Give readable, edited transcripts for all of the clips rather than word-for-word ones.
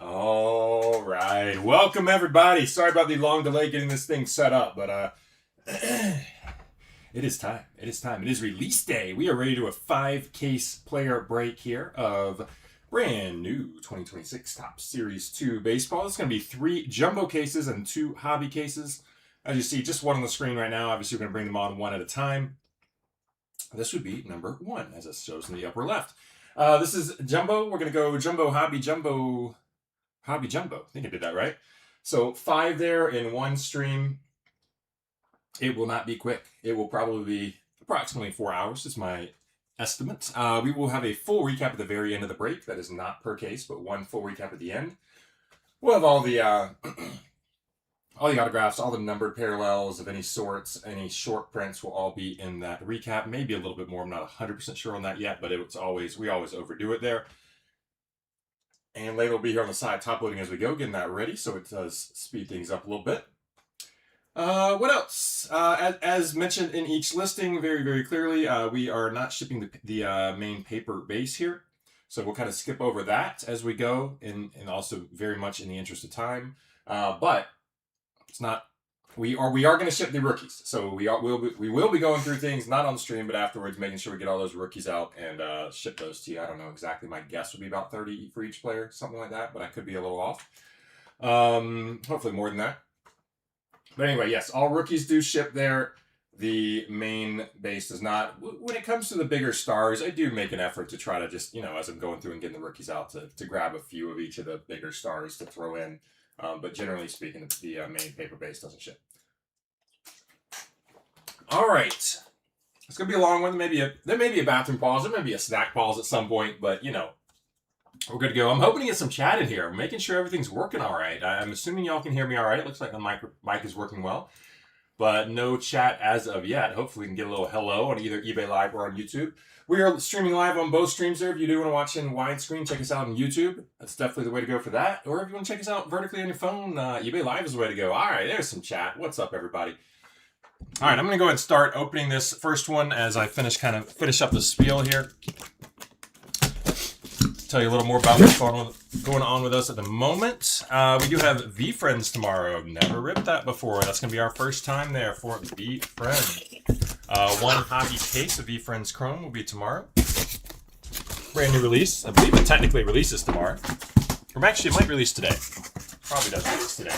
All right, welcome everybody. Sorry about the long delay getting this thing set up, but it is time. It is time. It is release day. We are ready to do a 5-case player break here of brand new 2026 Topps Series 2 baseball. It's going to be 3 jumbo cases and 2 hobby cases. As you see, just one on the screen right now. Obviously, we're going to bring them on one at a time. This would be number 1, as it shows in the upper left. This is jumbo. We're going to go jumbo, hobby, jumbo. Hobby jumbo. I think I did that right. So 5 there in one stream. It will not be quick. It will probably be approximately 4 hours is my estimate. We will have a full recap at the very end of the break. That is not per case, but one full recap at the end. We'll have all the autographs, all the numbered parallels of any sorts, any short prints will all be in that recap. Maybe a little bit more. I'm not 100% sure on that yet, but we always overdo it there. And later will be here on the side, top loading as we go, getting that ready, so it does speed things up a little bit. What else? As mentioned in each listing, very, very clearly, we are not shipping the main paper base here. So we'll kind of skip over that as we go, and also very much in the interest of time. But it's not. We are going to ship the rookies, so we will be going through things not on stream, but afterwards, making sure we get all those rookies out and ship those to you. I don't know exactly. My guess would be about 30 for each player, something like that, but I could be a little off. Hopefully more than that. But anyway, yes, all rookies do ship there. The main base does not. When it comes to the bigger stars, I do make an effort to try to just, as I'm going through and getting the rookies out, to grab a few of each of the bigger stars to throw in. But generally speaking, the main paper base doesn't ship. All right. It's going to be a long one. There may be a bathroom pause. There may be a snack pause at some point, but, we're good to go. I'm hoping to get some chat in here. I'm making sure everything's working all right. I'm assuming y'all can hear me all right. It looks like the mic is working well, but no chat as of yet. Hopefully we can get a little hello on either eBay Live or on YouTube. We are streaming live on both streams there. If you do want to watch in widescreen, check us out on YouTube. That's definitely the way to go for that. Or if you want to check us out vertically on your phone, eBay Live is the way to go. All right, there's some chat. What's up, everybody? All right, I'm going to go ahead and start opening this first one as I finish up the spiel here. Tell you a little more about what's going on with us at the moment. We do have Veefriends tomorrow. Never ripped that before. That's going to be our first time there for Veefriends. One hobby case of Veefriends Chrome will be tomorrow. Brand new release. I believe it technically releases tomorrow. Or actually, it might release today. Probably does release today.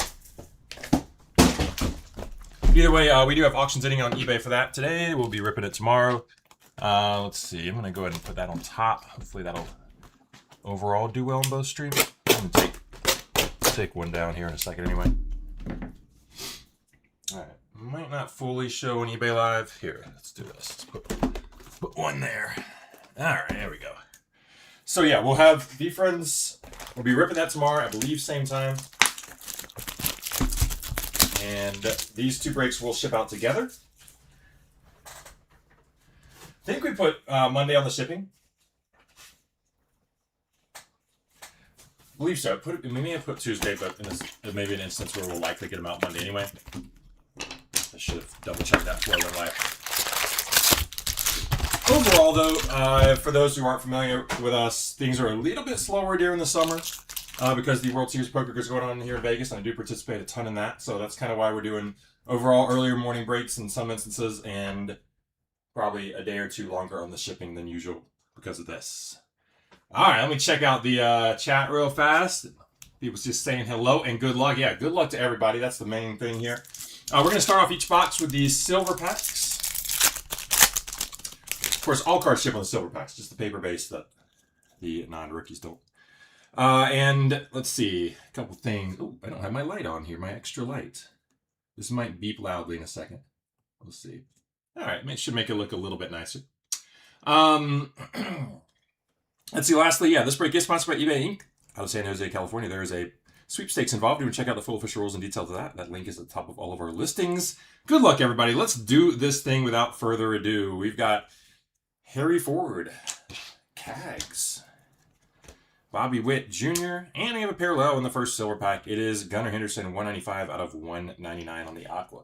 Either way, we do have auctions ending on eBay for that today. We'll be ripping it tomorrow. Let's see. I'm going to go ahead and put that on top. Hopefully that'll overall do well in both streams. I'm going to take one down here in a second anyway. All right. Might not fully show on eBay Live. Here, let's do this. Let's put one there. All right, there we go. So yeah, we'll have Veefriends. We'll be ripping that tomorrow, I believe, same time. And these 2 breaks will ship out together. I think we put Monday on the shipping. I believe so. We may have put Tuesday, but in maybe an instance where we'll likely get them out Monday anyway. I should have double checked that before I went live. Overall, though, for those who aren't familiar with us, things are a little bit slower during the summer because the World Series Poker is going on here in Vegas, and I do participate a ton in that. So that's kind of why we're doing overall earlier morning breaks in some instances, and probably a day or 2 longer on the shipping than usual because of this. All right, let me check out the chat real fast. People just saying hello and good luck. Yeah, good luck to everybody. That's the main thing here. We're going to start off each box with these silver packs. Of course, all cards ship on the silver packs, just the paper base that the non-rookies don't. And let's see, a couple things. Oh, I don't have my light on here, my extra light. This might beep loudly in a second. We'll see. All right, should make it look a little bit nicer. Let's see, lastly, this break is sponsored by eBay Inc. out of San Jose, California. There is a sweepstakes involved. You can check out the full official rules and details of that. That link is at the top of all of our listings. Good luck, everybody. Let's do this thing without further ado. We've got Harry Ford, Cags, Bobby Witt Jr., and we have a parallel in the first silver pack. It is Gunnar Henderson, 195 out of 199 on the Aqua.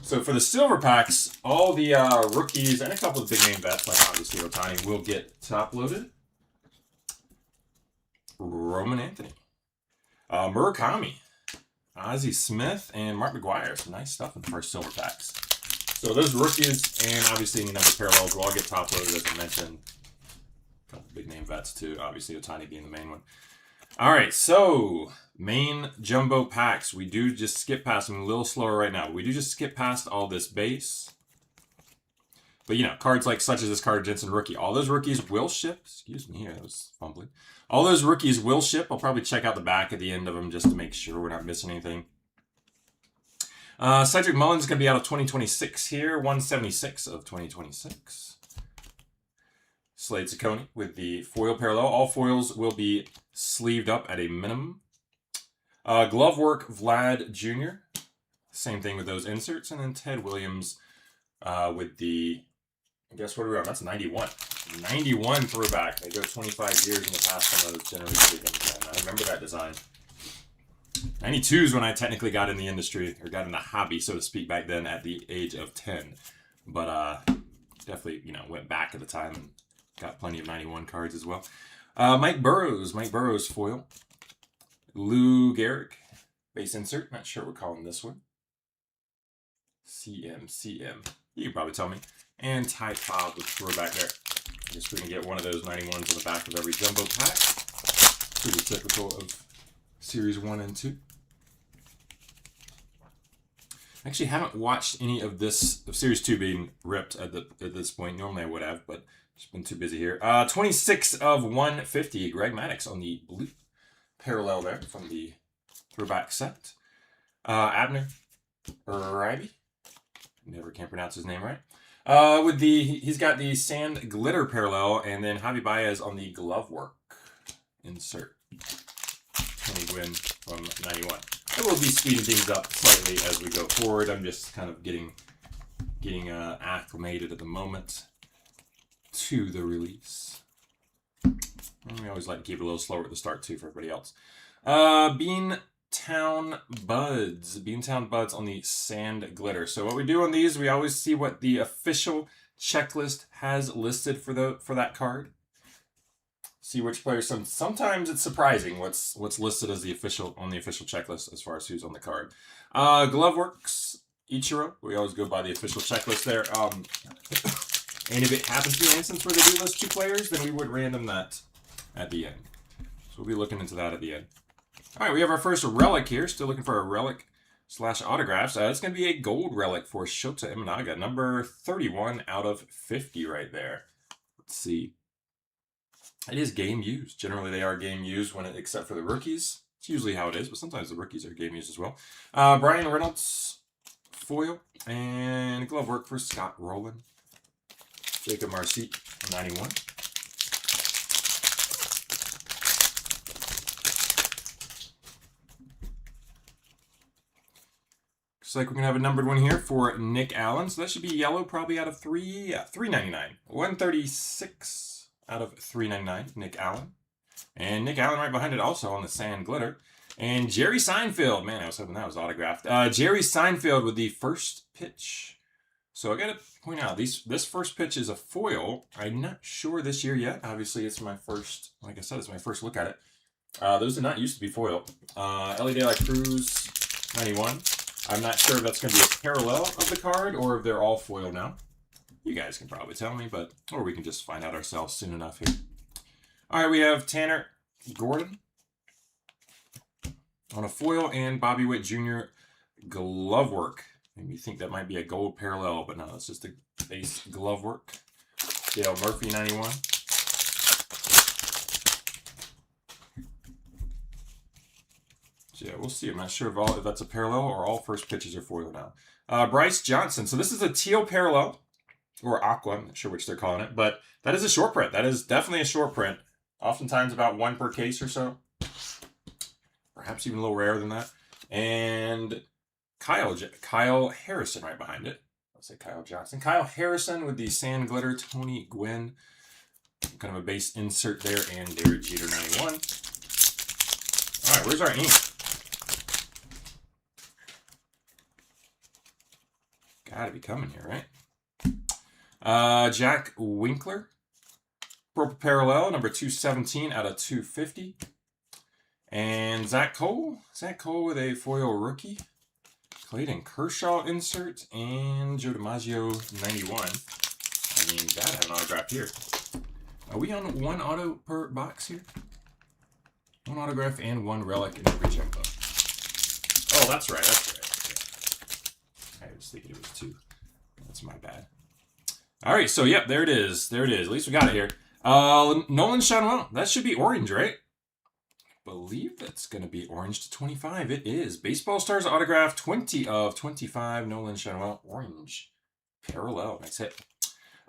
So for the silver packs, all the rookies and a couple of big name bets, like obviously Ohtani, will get top loaded. Roman Anthony, Murakami, Ozzie Smith, and Mark McGwire. Some nice stuff in the first silver packs. So those rookies and obviously any number of parallels will all get top loaded, as I mentioned. A couple big name vets too, obviously Ohtani being the main one. All right, so main jumbo packs. We do just skip past them, a little slower right now. We do just skip past all this base. But cards like such as this card, Jensen rookie, all those rookies will ship. Excuse me here, that was fumbling. All those rookies will ship. I'll probably check out the back at the end of them just to make sure we're not missing anything. Cedric Mullins is going to be out of 2026 here, 176 of 2026. Slade Ciccone with the foil parallel. All foils will be sleeved up at a minimum. Glove work, Vlad Jr. Same thing with those inserts. And then Ted Williams with the, I guess what are we on? That's 91. 91 throwback. They go 25 years in the past on those, generally speaking. And I remember that design. 92 is when I technically got in the industry, or got in the hobby, so to speak, back then at the age of 10. But definitely, went back at the time and got plenty of 91 cards as well. Mike Burrows foil. Lou Gehrig, base insert. Not sure what we're calling this one. CM. You can probably tell me. And Ty Cobb with throwback there. I guess we're going to get one of those 91s on the back of every jumbo pack. Pretty typical of Series 1 and 2. Actually, haven't watched any of this, of Series 2 being ripped at this point. Normally I would have, but just been too busy here. 26 of 150, Greg Maddux on the blue parallel there from the throwback set. Abner Uribe, never can pronounce his name right. He's got the sand glitter parallel, and then Javi Baez on the glove work insert. Tony Gwynn from 91. I will be speeding things up slightly as we go forward. I'm just kind of getting acclimated at the moment to the release. And we always like to keep it a little slower at the start too for everybody else. Beantown Buds on the sand glitter. So what we do on these, we always see what the official checklist has listed for that card. See which players. Sometimes it's surprising what's listed as the official checklist as far as who's on the card. Gloveworks Ichiro. We always go by the official checklist there. And if it happens to be an instance where they do list 2 players, then we would random that at the end. So we'll be looking into that at the end. All right, we have our first relic here. Still looking for a relic / autographs. It's going to be a gold relic for Shota Imanaga, number 31 out of 50 right there. Let's see. It is game used. Generally, they are game used except for the rookies. It's usually how it is, but sometimes the rookies are game used as well. Brian Reynolds, foil, and glove work for Scott Rowland. Jacob Marcet, 91. Looks like we're going to have a numbered one here for Nick Allen. So that should be yellow, probably out of $3.99. 136 out of $3.99, Nick Allen. And Nick Allen right behind it also on the sand glitter. And Jerry Seinfeld. Man, I was hoping that was autographed. Jerry Seinfeld with the first pitch. So I got to point out, this first pitch is a foil. I'm not sure this year yet. Obviously, it's my first, like I said, it's my first look at it. Those did not used to be foil. Ellie De La Cruz, 91. I'm not sure if that's going to be a parallel of the card or if they're all foil now. You guys can probably tell me, or we can just find out ourselves soon enough here. All right, we have Tanner Gordon on a foil and Bobby Witt Jr. glove work. Maybe you think that might be a gold parallel, but no, it's just a base glove work. Dale Murphy, 91. So yeah, we'll see. I'm not sure if that's a parallel or all first pitches are foil now. Bryce Johnson. So this is a teal parallel, or aqua. I'm not sure which they're calling it, but that is a short print. That is definitely a short print. Oftentimes about one per case or so. Perhaps even a little rarer than that. And Kyle Harrison right behind it. I'll say Kyle Johnson. Kyle Harrison with the sand glitter. Tony Gwynn. Kind of a base insert there. And Derek Jeter, 91. All right, where's our ink? Gotta be coming here, right? Jack Winkler. Purple Parallel, number 217 out of 250. And Zach Cole. Zach Cole with a foil rookie. Clayton Kershaw insert. And Joe DiMaggio, 91. I mean, gotta have an autograph here. Are we on one auto per box here? One autograph and one relic in every jumbo. Oh, that's right. That's right. Okay. I was thinking it was two. That's my bad. All right. So, yep, there it is. There it is. At least we got it here. Nolan Schanuel. That should be orange, right? I believe that's going to be orange to 25. It is. Baseball Stars autograph 20 of 25. Nolan Schanuel, orange. Parallel. Nice hit.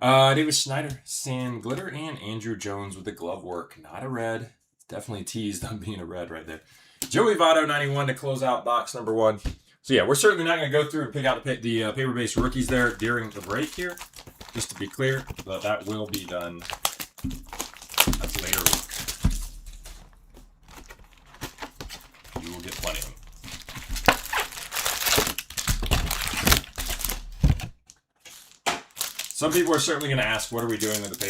David Schneider, sand glitter. And Andrew Jones with the glove work. Not a red. Definitely teased on being a red right there. Joey Votto, 91 to close out box number 1. So yeah, we're certainly not going to go through and pick out the paper-based rookies there during the break here. Just to be clear, but that will be done at later week. You will get plenty of them. Some people are certainly going to ask, what are we doing with the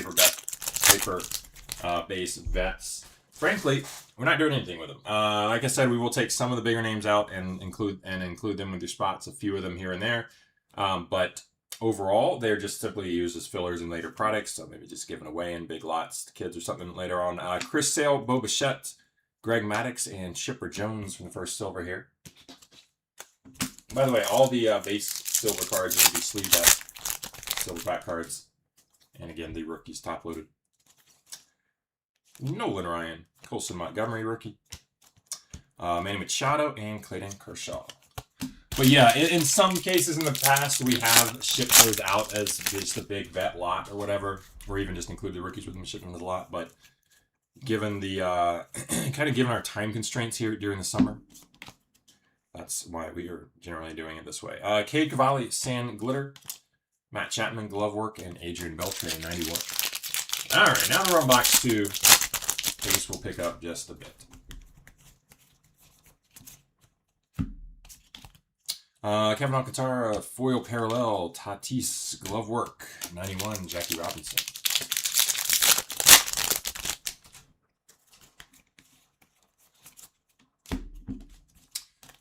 paper-based vets? Frankly, we're not doing anything with them. Like I said, we will take some of the bigger names out and include them with your spots, a few of them here and there. But overall, they're just simply used as fillers in later products, so maybe just given away in big lots to kids or something later on. Chris Sale, Bo Bichette, Greg Maddux, and Chipper Jones from the first silver here. By the way, all the base silver cards will be sleeved up, silver back cards. And again, the rookies top loaded. Nolan Ryan, Colson Montgomery rookie, Manny Machado, and Clayton Kershaw. But yeah, in some cases in the past, we have shipped those out as just a big vet lot or whatever, or even just include the rookies with them shipping to the lot. But given the kind of given our time constraints here during the summer, that's why we are generally doing it this way. Cade Cavalli, sand glitter, Matt Chapman, glove work, and Adrian Beltre, 91. All right, now we're on box 2. Case will pick up just a bit. Kevin Alcantara, foil parallel, Tatis, glove work, 91, Jackie Robinson.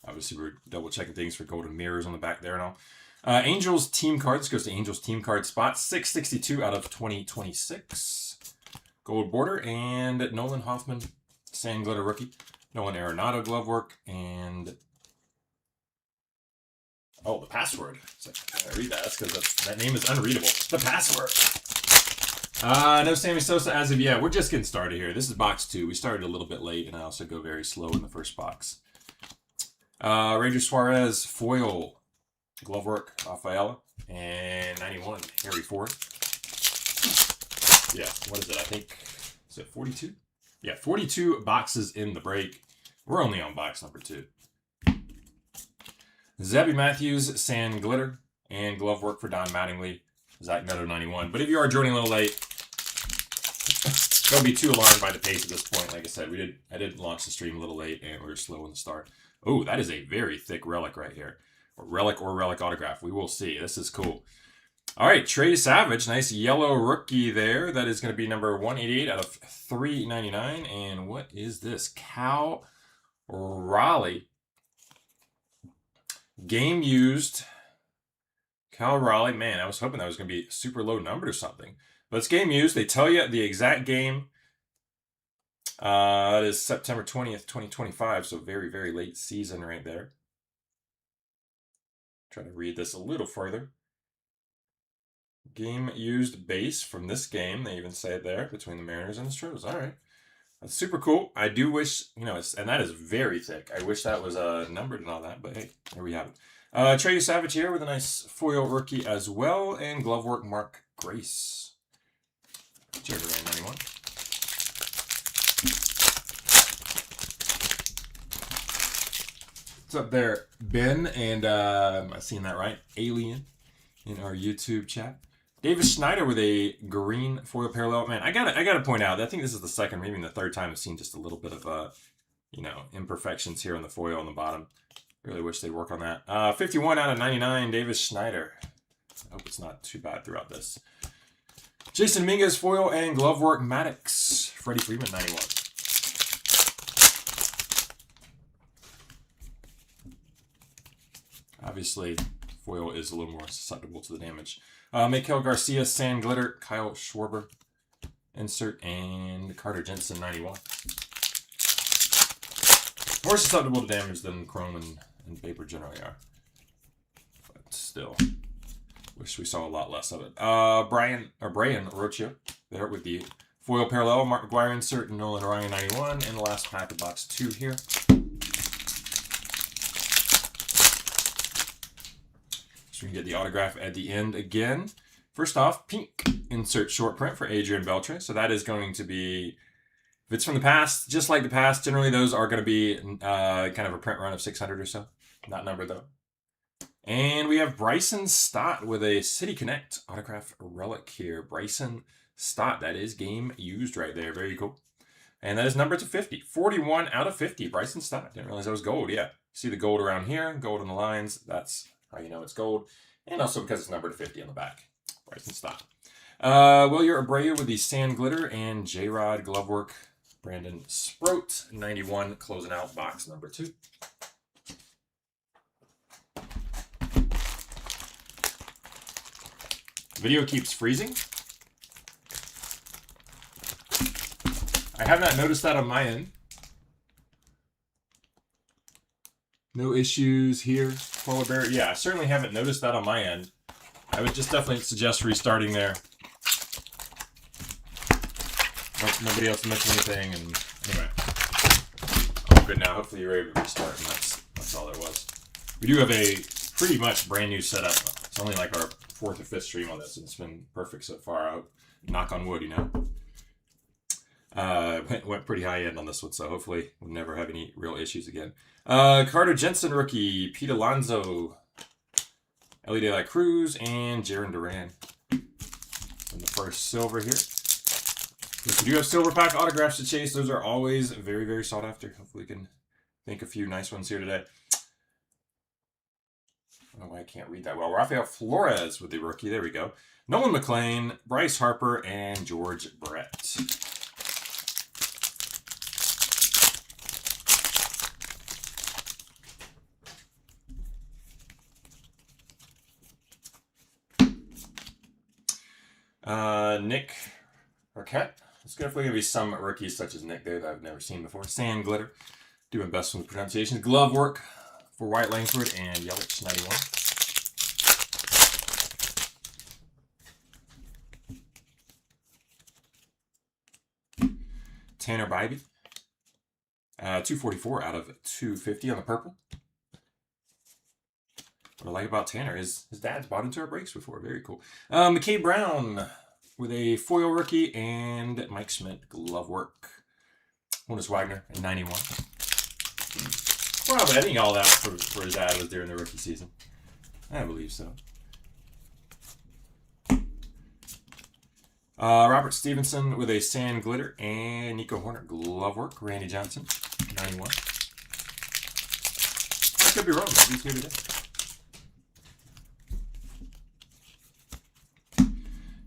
Obviously, we're double checking things for golden mirrors on the back there and all. Angels team card. This goes to Angels team card spot, 662 out of 2026. Gold border, and Nolan Hoffman, sand glitter rookie. Nolan Arenado glove work, and oh, the password. So I read that. That's because that name is unreadable. The password. No Sammy Sosa as of yet. We're just getting started here. This is box 2. We started a little bit late, and I also go very slow in the first box. Ranger Suarez, foil, glove work, Rafaela, and 91, Harry Ford. Yeah, what is it? I think, is it 42? Yeah, 42 boxes in the break. We're only on box number 2. Zebby Matthews, Sand Glitter, and glove work for Don Mattingly, Zach Meadow 91. But if you are joining a little late, don't be too alarmed by the pace at this point. Like I said, I did launch the stream a little late, and we were slow in the start. Oh, that is a very thick relic right here. Or relic autograph. We will see. This is cool. All right, Trey Savage. Nice yellow rookie there. That is going to be number 188 out of 399. And what is this? Cal Raleigh. Game used. Cal Raleigh. Man, I was hoping that was going to be super low numbered or something. But it's game used. They tell you the exact game. It is September 20th, 2025. So very, very late season right there. Try to read this a little further. Game used base from this game. They even say it there between the Mariners and the Stros. All right. That's super cool. I do wish, and that is very thick. I wish that was numbered and all that, but hey, there we have it. Trey Savage here with a nice foil rookie as well, and glove work Mark Grace. Jerry Rand 91. What's up there, Ben? And I've seen that right. Alien in our YouTube chat. Davis Schneider with a green foil parallel. Man, I gotta point out, I think this is the second, maybe the third time I've seen just a little bit of imperfections here on the foil on the bottom. Really wish they'd work on that. 51 out of 99, Davis Schneider. I hope it's not too bad throughout this. Jason Dominguez foil and glove work Maddox. Freddie Freeman 91. Obviously, foil is a little more susceptible to the damage. Maikel Garcia, Sand Glitter, Kyle Schwarber, insert, and Carter Jensen, 91. More susceptible to damage than chrome and paper generally are. But still, wish we saw a lot less of it. Brian Rocio there with the foil parallel. Mark McGuire insert, Nolan Ryan, 91. And the last pack of box 2 here. So we can get the autograph at the end again. First off, pink insert short print for Adrian Beltre. So that is going to be, if it's from the past, just like the past, generally those are going to be kind of a print run of 600 or so. Not numbered though. And we have Bryson Stott with a City Connect autograph relic here. Bryson Stott, that is game used right there. Very cool. And that is numbered to 50. 41 out of 50. Bryson Stott. Didn't realize that was gold. Yeah. See the gold around here, gold on the lines. That's how you know it's gold. And also because it's numbered to 50 on the back. Bryson Stott. Wilyer Abreu with the Sand Glitter and J-Rod Glovework. Brandon Sproat, 91, closing out box number 2. Video keeps freezing. I have not noticed that on my end. No issues here. Polar bear. Yeah, I certainly haven't noticed that on my end. I would just definitely suggest restarting there. Nobody else mentioned anything, and anyway. All good now. Hopefully you're able to restart, and that's all there was. We do have a pretty much brand new setup. It's only like our 4th or 5th stream on this, and it's been perfect so far. Knock on wood, Went pretty high end on this one, so hopefully we'll never have any real issues again. Carter Jensen rookie, Pete Alonso, Ellie De La Cruz, and Jarren Duran. And the first silver here. If you do have silver pack autographs to chase, those are always very, very sought after. Hopefully we can think a few nice ones here today. I don't know why I can't read that well. Rafael Flores with the rookie. There we go. Nolan McLean, Bryce Harper, and George Brett. Nick Arquette. It's definitely going to be some rookies such as Nick there that I've never seen before. Sand Glitter. Doing best with pronunciation. Glove work for Wyatt Langford and Yelich 91. Tanner Bybee. 244 out of 250 on the purple. What I like about Tanner is his dad's bought into our breaks before. Very cool. McKay Brown with a foil rookie and Mike Schmidt glove work. Honus Wagner at 91. Probably, I think all that for his ad was during the rookie season. I believe so. Robert Stevenson with a sand glitter, and Nico Horner glove work. Randy Johnson, 91. I could be wrong. Maybe he's here today.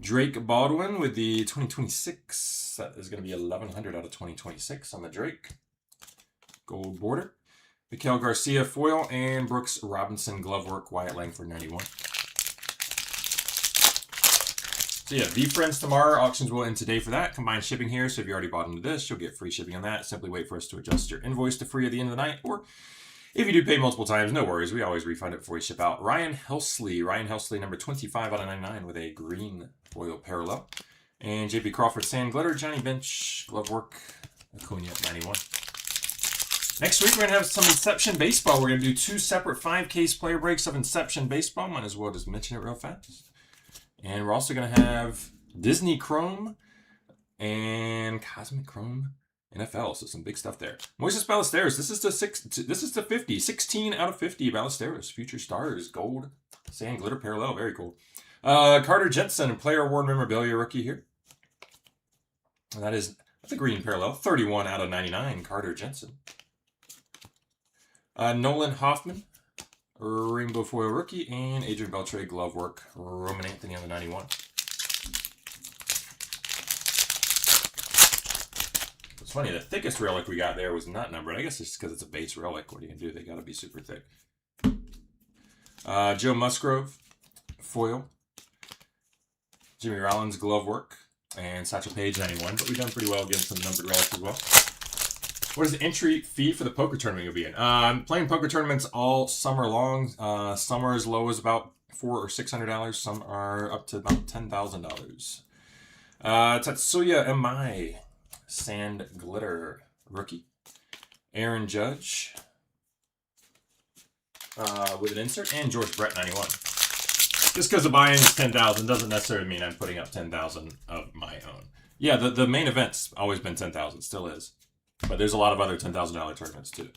Drake Baldwin with the 2026. That is going to be 1100 out of 2026 on the Drake. Gold border. Mikael Garcia foil, and Brooks Robinson glove work. Wyatt Langford, 91. So yeah, Veefriends tomorrow. Auctions will end today for that. Combined shipping here. So if you already bought into this, you'll get free shipping on that. Simply wait for us to adjust your invoice to free at the end of the night. Or if you do pay multiple times, no worries. We always refund it before we ship out. Ryan Helsley. Ryan Helsley, number 25 out of 99 with a green foil parallel. And JP Crawford sand glitter. Johnny Bench glove work. Acuna at 91. Next week, we're going to have some Inception baseball. We're going to do 2 separate 5-case player breaks of Inception baseball. Might as well just mention it real fast. And we're also going to have Disney Chrome and Cosmic Chrome NFL. So some big stuff there. Moises Ballesteros. This is the 50. 16 out of 50 Ballesteros. Future Stars. Gold. Sand glitter parallel. Very cool. Carter Jensen, player award memorabilia rookie here. And that's a green parallel. 31 out of 99. Carter Jensen. Nolan Hoffman, rainbow foil rookie, and Adrian Beltre glove work. Roman Anthony on the 91. It's funny, the thickest relic we got there was not numbered. I guess it's just because it's a base relic. What are you going to do? They got to be super thick. Joe Musgrove, foil. Jimmy Rollins glove work, and Satchel Paige 91. But we've done pretty well getting some numbered relics as well. What is the entry fee for the poker tournament you'll be in? I'm playing poker tournaments all summer long. Some are as low as about $400 or $600. Some are up to about $10,000. Tatsuya Emai, sand glitter rookie. Aaron Judge with an insert, and George Brett 91. Just because the buy-in is $10,000 doesn't necessarily mean I'm putting up $10,000 of my own. Yeah, the main event's always been $10,000, still is. But there's a lot of other $10,000 tournaments too.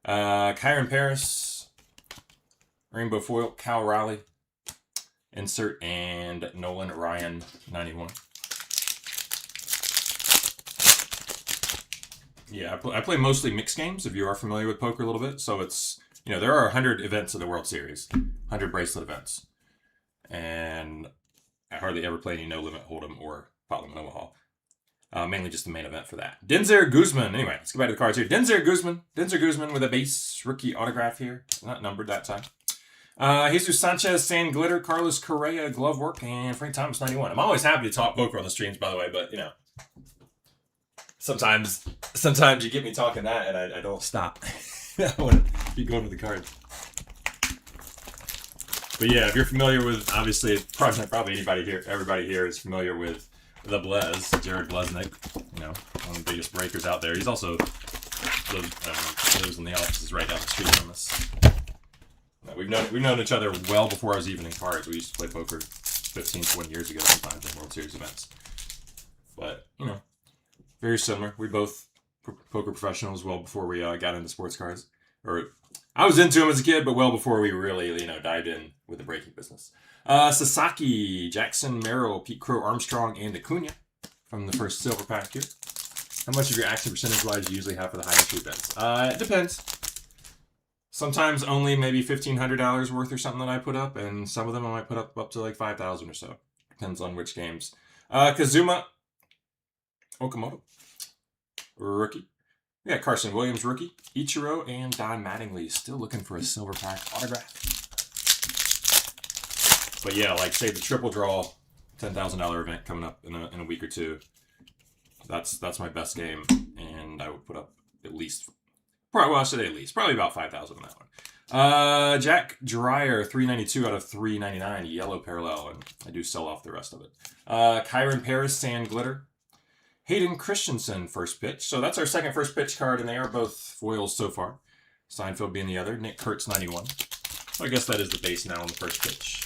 Kyron Paris, Rainbow Foil, Cal Raleigh, insert, and Nolan Ryan 91. Yeah, I play mostly mixed games, if you are familiar with poker a little bit. So it's, there are 100 events in the World Series, 100 bracelet events. And I hardly ever play any No Limit Hold'em or Pot Limit Omaha. Mainly just the main event for that. Denzer Guzman. Anyway, let's go back to the cards here. Denzer Guzman with a base rookie autograph here. Not numbered that time. Jesus Sanchez, sand glitter. Carlos Correa, glove work. And Frank Thomas, 91. I'm always happy to talk poker on the streams, by the way, but, sometimes you get me talking that and I don't stop. I want to keep going with the cards. But yeah, if you're familiar with, obviously, probably everybody here is familiar with the Blez, Jared Blesnick, one of the biggest breakers out there. He's also lives in the offices right down the street from us. We've known each other well before I was even in cards. We used to play poker 15, 20 years ago sometimes in World Series events. But, very similar. We both poker professionals well before we got into sports cards. Or I was into them as a kid, but well before we really, dived in with the breaking business. Sasaki, Jackson Merrill, Pete Crow Armstrong, and Acuna from the first silver pack here. How much of your action percentage-wise do you usually have for the high entry bets? It depends. Sometimes only maybe $1,500 worth or something that I put up, and some of them I might put up to like $5,000 or so. Depends on which games. Kazuma Okamoto, rookie. We got Carson Williams, rookie. Ichiro and Don Mattingly still looking for a silver pack autograph. But yeah, like say the triple draw $10,000 event coming up in a week or two. That's my best game, and I would put up at least, probably about $5,000 on that one. Jack Dreyer, 392 out of 399, yellow parallel, and I do sell off the rest of it. Kyron Paris, sand glitter. Hayden Christensen, first pitch. So that's our second first pitch card, and they are both foils so far. Seinfeld being the other. Nick Kurtz, 91. So I guess that is the base now on the first pitch.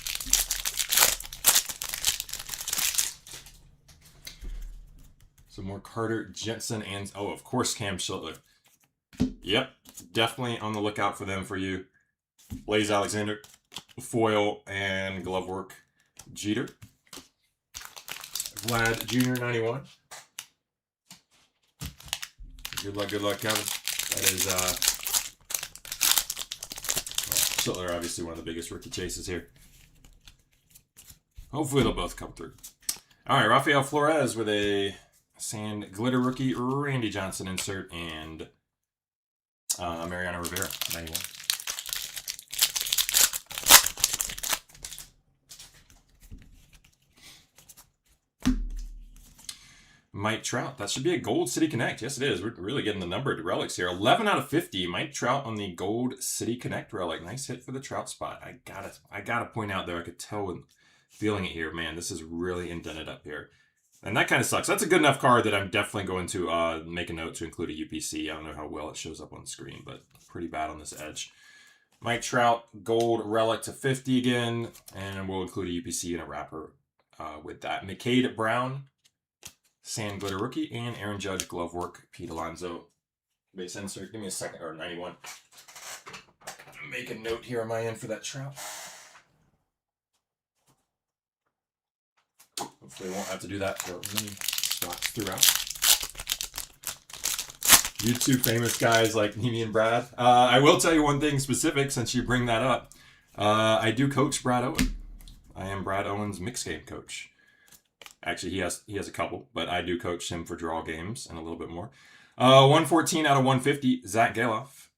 Some more Carter Jensen and, of course, Cam Schiller. Yep. definitely on the lookout for them for you. Blaze Alexander, foil, and glove work. Jeter. Vlad Jr. 91. Good luck, Kevin. That is, Schiller, obviously one of the biggest rookie chases here. Hopefully they'll both come through. All right, Rafael Flores with a Sand Glitter rookie, Randy Johnson insert, and Mariano Rivera, 91. Mike Trout. That should be a Gold City Connect. Yes, it is. We're really getting the numbered relics here. 11 out of 50. Mike Trout on the Gold City Connect relic. Nice hit for the Trout spot. I gotta point out there. I could tell when feeling it here. Man, this is really indented up here. And that kind of sucks. That's a good enough card that I'm definitely going to make a note to include a UPC. I don't know how well it shows up on the screen, but pretty bad on this edge. Mike Trout, Gold Relic to 50 again. And we'll include a UPC and a wrapper with that. McCade Brown. Sand Glitter rookie, and Aaron Judge glove work. Pete Alonso base insert. Give me a second, or 91. Make a note here on my end for that Trout. Hopefully, I won't have to do that for many spots throughout. You two famous guys like Mimi and Brad. I will tell you one thing specific since you bring that up. I do coach Brad Owen. I am Brad Owen's mixed game coach. Actually, he has a couple, but I do coach him for draw games and a little bit more. 114 out of 150, Zach Galoff.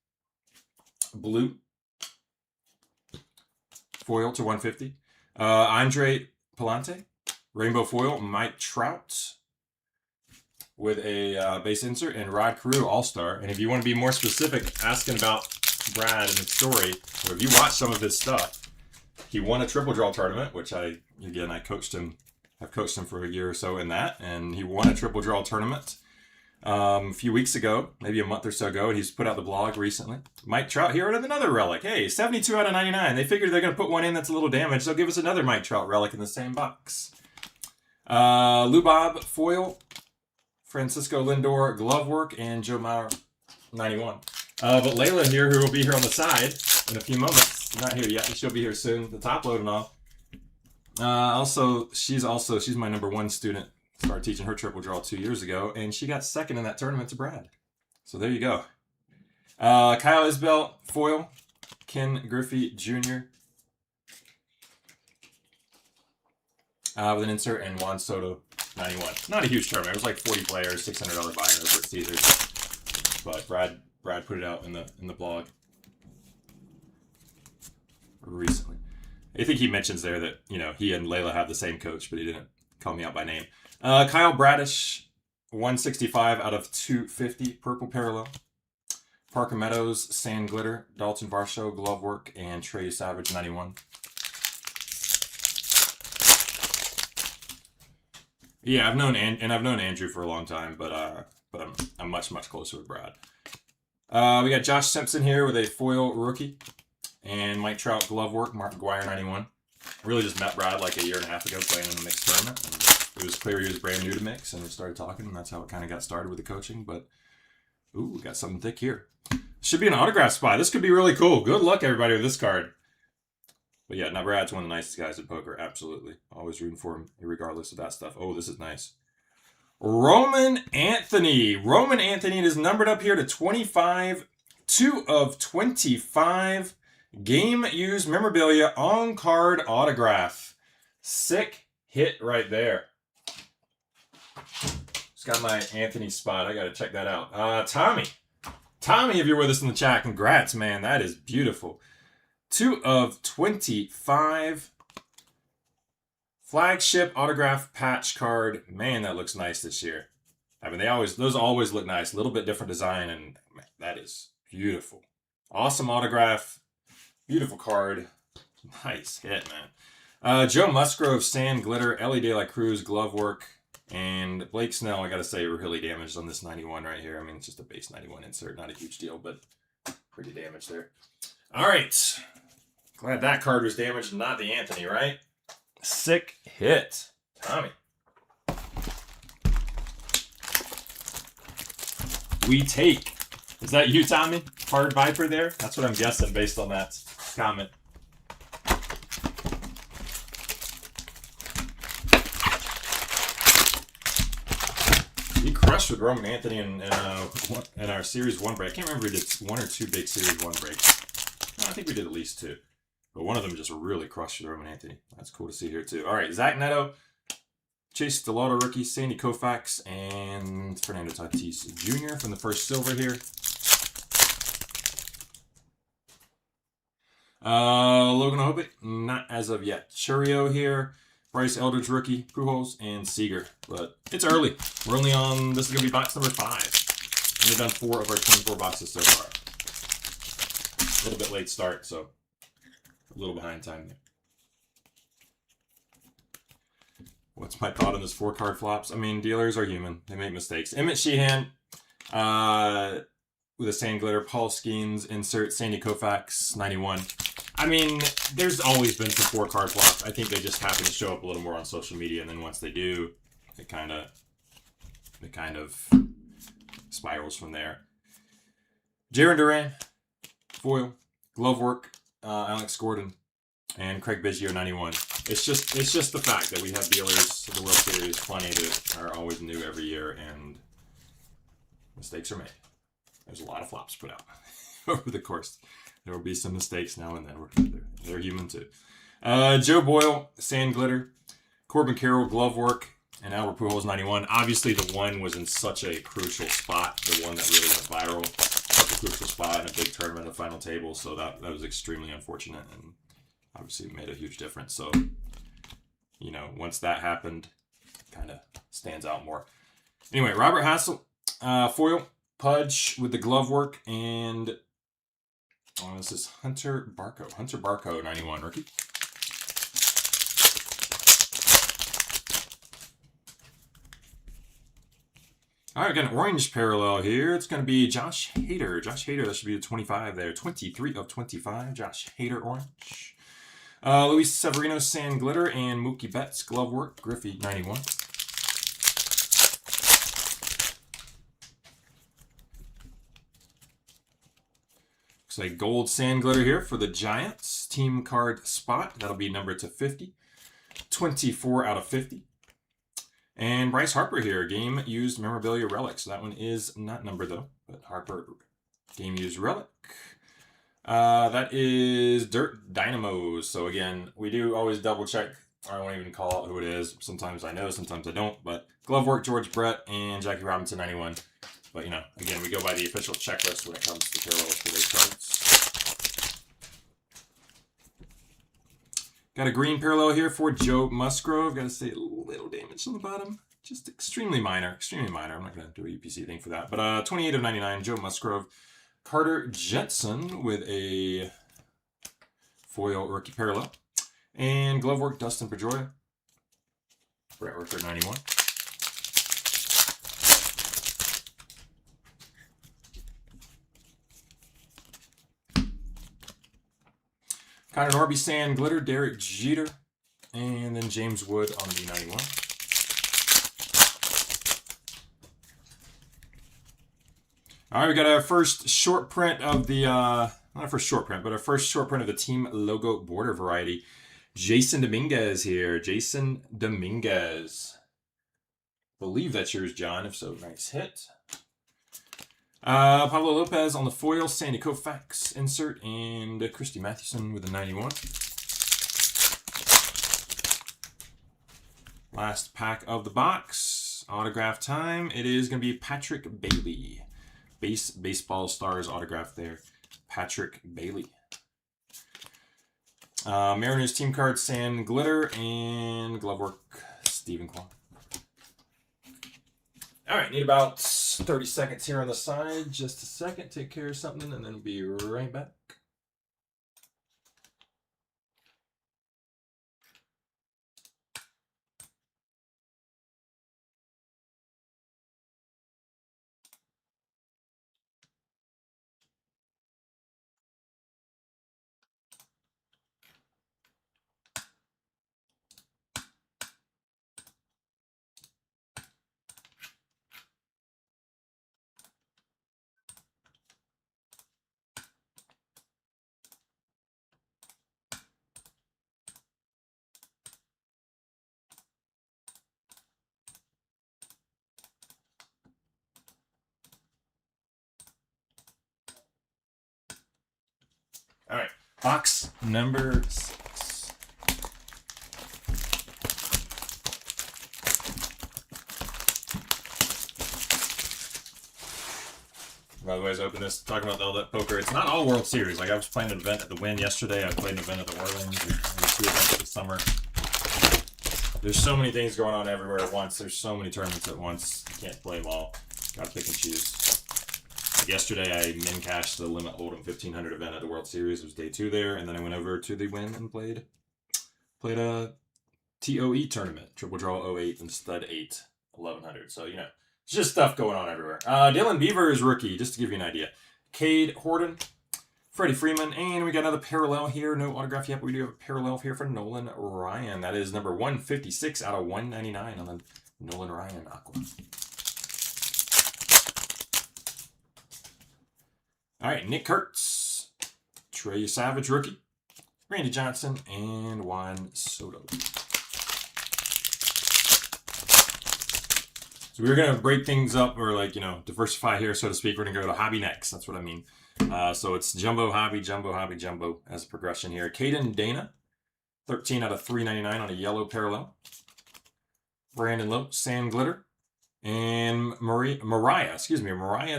Blue. Foil to 150. Andre Palante. Rainbow foil, Mike Trout. With a base insert, and Rod Carew, All-Star. And if you want to be more specific, asking about Brad and his story, or if you watch some of his stuff, he won a triple draw tournament, which I coached him. I've coached him for a year or so in that, and he won a triple draw tournament a few weeks ago, maybe a month or so ago, and he's put out the blog recently. Mike Trout here with another relic. Hey, 72 out of 99. They figured they're going to put one in that's a little damaged. They'll give us another Mike Trout relic in the same box. Lou Bob foil, Francisco Lindor glove work, and Joe Mauer 91. But Layla here, who will be here on the side in a few moments, not here yet, but she'll be here soon. The top load and all. She's my #1 student. Started teaching her triple draw 2 years ago, and she got second in that tournament to Brad. So there you go. Kyle Isbell, foil. Ken Griffey Jr. With an insert, and Juan Soto, 91. Not a huge tournament. It was like 40 players, $600 buy-in over at Caesars. But Brad put it out in the blog recently. I think he mentions there that, he and Layla have the same coach, but he didn't call me out by name. Kyle Bradish, 165 out of 250, purple parallel. Parker Meadows, Sand Glitter, Dalton Varsho, glove work, and Trey Savage, 91. Yeah, I've known Andrew for a long time, but I'm much closer with Brad. We got Josh Simpson here with a foil rookie. And Mike Trout glove work, Mark McGuire 91. I really just met Brad like a year and a half ago playing in a mixed tournament. And it was clear he was brand new to mix, and we started talking, and that's how it kind of got started with the coaching. But, ooh, we got something thick here. Should be an autograph spot. This could be really cool. Good luck, everybody, with this card. But yeah, now Brad's one of the nicest guys at poker. Absolutely. Always rooting for him, regardless of that stuff. Oh, this is nice. Roman Anthony. Roman Anthony is numbered up here to 25. 2 of 25. Game used memorabilia on card autograph. Sick hit right there. Just got my Anthony spot. I got to check that out. Tommy, if you're with us in the chat, congrats, man. That is beautiful. 2 of 25. Flagship autograph patch card. Man, that looks nice this year. I mean, those always look nice. A little bit different design, and man, that is beautiful. Awesome autograph. Beautiful card. Nice hit, man. Joe Musgrove, Sand Glitter, Ellie De La Cruz, glove work, and Blake Snell, I gotta say, really damaged on this 91 right here. I mean, it's just a base 91 insert. Not a huge deal, but pretty damaged there. All right. Glad that card was damaged, not the Anthony, right? Sick hit. Tommy. We take Is that you, Tommy? Hard Viper there? That's what I'm guessing based on that comment. He crushed with Roman Anthony in our Series 1 break. I can't remember if we did 1 or 2 big Series 1 breaks. No, I think we did at least 2. But one of them just really crushed with Roman Anthony. That's cool to see here, too. All right, Zach Neto, Chase Delauto rookie, Sandy Koufax, and Fernando Tatis Jr. from the first silver here. Logan Hope, not as of yet. Churio here. Bryce Eldridge rookie, Pujols, and Seager. But it's early. We're only on, this is going to be box number 5. And we've done 4 of our 24 boxes so far. A little bit late start, so a little behind time there. What's my thought on this 4-card flops? I mean, dealers are human. They make mistakes. Emmett Sheehan with a sand glitter. Paul Skeens, insert Sandy Koufax, 91. I mean, there's always been some 4-card flops. I think they just happen to show up a little more on social media, and then once they do, it kind of spirals from there. Jarren Duran, foil, glove work, Alex Gordon, and Craig Biggio, 91. It's just the fact that we have dealers of the World Series, plenty that are always new every year, and mistakes are made. There's a lot of flops put out over the course. There will be some mistakes now and then. They're human too. Joe Boyle, sand glitter, Corbin Carroll, glove work, and Albert Pujols, 91. Obviously, the one was in such a crucial spot. The one that really went viral, such a crucial spot in a big tournament at the final table. So that was extremely unfortunate, and obviously made a huge difference. So, you know, once that happened, kind of stands out more. Anyway, Robert Hassel, foil, Pudge with the glove work, and this is Hunter Barco, 91 rookie. All right, got an orange parallel here. It's going to be Josh Hader. Josh Hader, that should be the 25 there. 23 of 25. Josh Hader, orange. Luis Severino, sand glitter, and Mookie Betts, glove work. Griffey, 91. Looks like gold sand glitter here for the Giants. Team card spot. That'll be numbered to 50. 24 out of 50. And Bryce Harper here, game used memorabilia relic. So that one is not numbered though, but Harper, game used relic. That is Dirt Dynamos. So again, we do always double check. I won't even call out who it is. Sometimes I know, sometimes I don't. But glove work, George Brett, and Jackie Robinson, 91. But you know, again, we go by the official checklist when it comes to parallels for those cards. Got a green parallel here for Joe Musgrove. Got to say a little damage on the bottom. Just extremely minor, extremely minor. I'm not going to do a UPC thing for that. But 28 of 99, Joe Musgrove. Carter Jensen with a foil rookie parallel. And glove work, Dustin Pedroia. Brett Rooker, 91. Connor Norby, sand glitter, Derek Jeter, and then James Wood on the 91. All right, we got our first short print of the, not our first short print, but our first short print of the team logo border variety. Jason Dominguez here. Jason Dominguez. Believe that's yours, John. If so, nice hit. Pablo Lopez on the foil, Sandy Koufax insert, and Christy Mathewson with a 91. Last pack of the box. Autograph time. It is going to be Patrick Bailey. Baseball Stars autograph there. Patrick Bailey. Mariners team card, sand glitter, and glove work, Stephen Kwan. All right, need about 30 seconds here on the side. Just a second, take care of something, and then we'll be right back. Box number 6. By the way, as I open this, talking about all that poker, it's not all World Series. Like, I was playing an event at the Wynn yesterday. I played an event at the Orleans. There's 2 events this summer. There's so many things going on everywhere at once. There's so many tournaments at once. You can't play them all. Gotta pick and choose. Like yesterday, I min-cashed the Limit Hold'em 1500 event at the World Series. It was day 2 there. And then I went over to the Wynn and played a TOE tournament. Triple Draw 08 and Stud 8 1100. So, you know. It's just stuff going on everywhere. Dylan Beavers rookie, just to give you an idea. Cade Horton, Freddie Freeman, and we got another parallel here. No autograph yet, but we do have a parallel here for Nolan Ryan. That is number 156 out of 199 on the Nolan Ryan Aqua. All right, Nick Kurtz, Trey Savage rookie, Randy Johnson, and Juan Soto. So we're going to break things up, or like, you know, diversify here, so to speak. We're going to go to hobby next. That's what I mean. So it's jumbo, hobby, jumbo, hobby, jumbo as a progression here. Caden Dana, 13 out of 399 on a yellow parallel. Brandon Lowe, Sam Glitter. And Mariah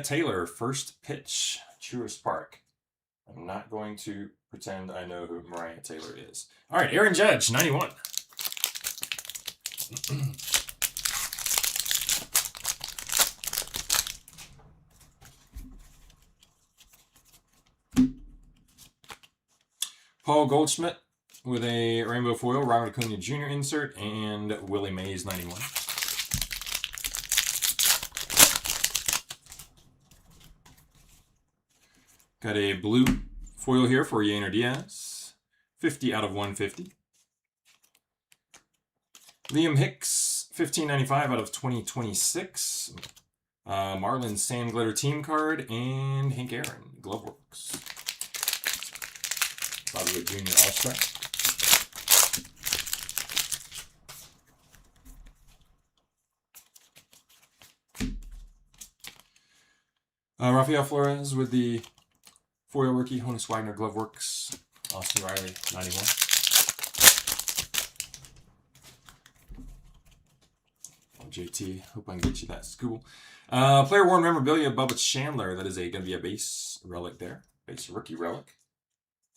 Taylor, first pitch, Truist Park. I'm not going to pretend I know who Mariah Taylor is. All right, Aaron Judge, 91. Paul Goldschmidt with a rainbow foil, Robert Acuna Jr. insert, and Willie Mays 91. Got a blue foil here for Yainer Diaz, 50 out of 150. Liam Hicks, 1595 out of 2026. Marlin Sand Glitter team card, and Hank Aaron, Gloveworks. Probably a junior all-star. Rafael Flores with the foil rookie, Honus Wagner Gloveworks, Austin Riley 91. JT, hope I can get you that school. Player worn memorabilia, Bubba Chandler. That is going to be a base relic there, base rookie relic.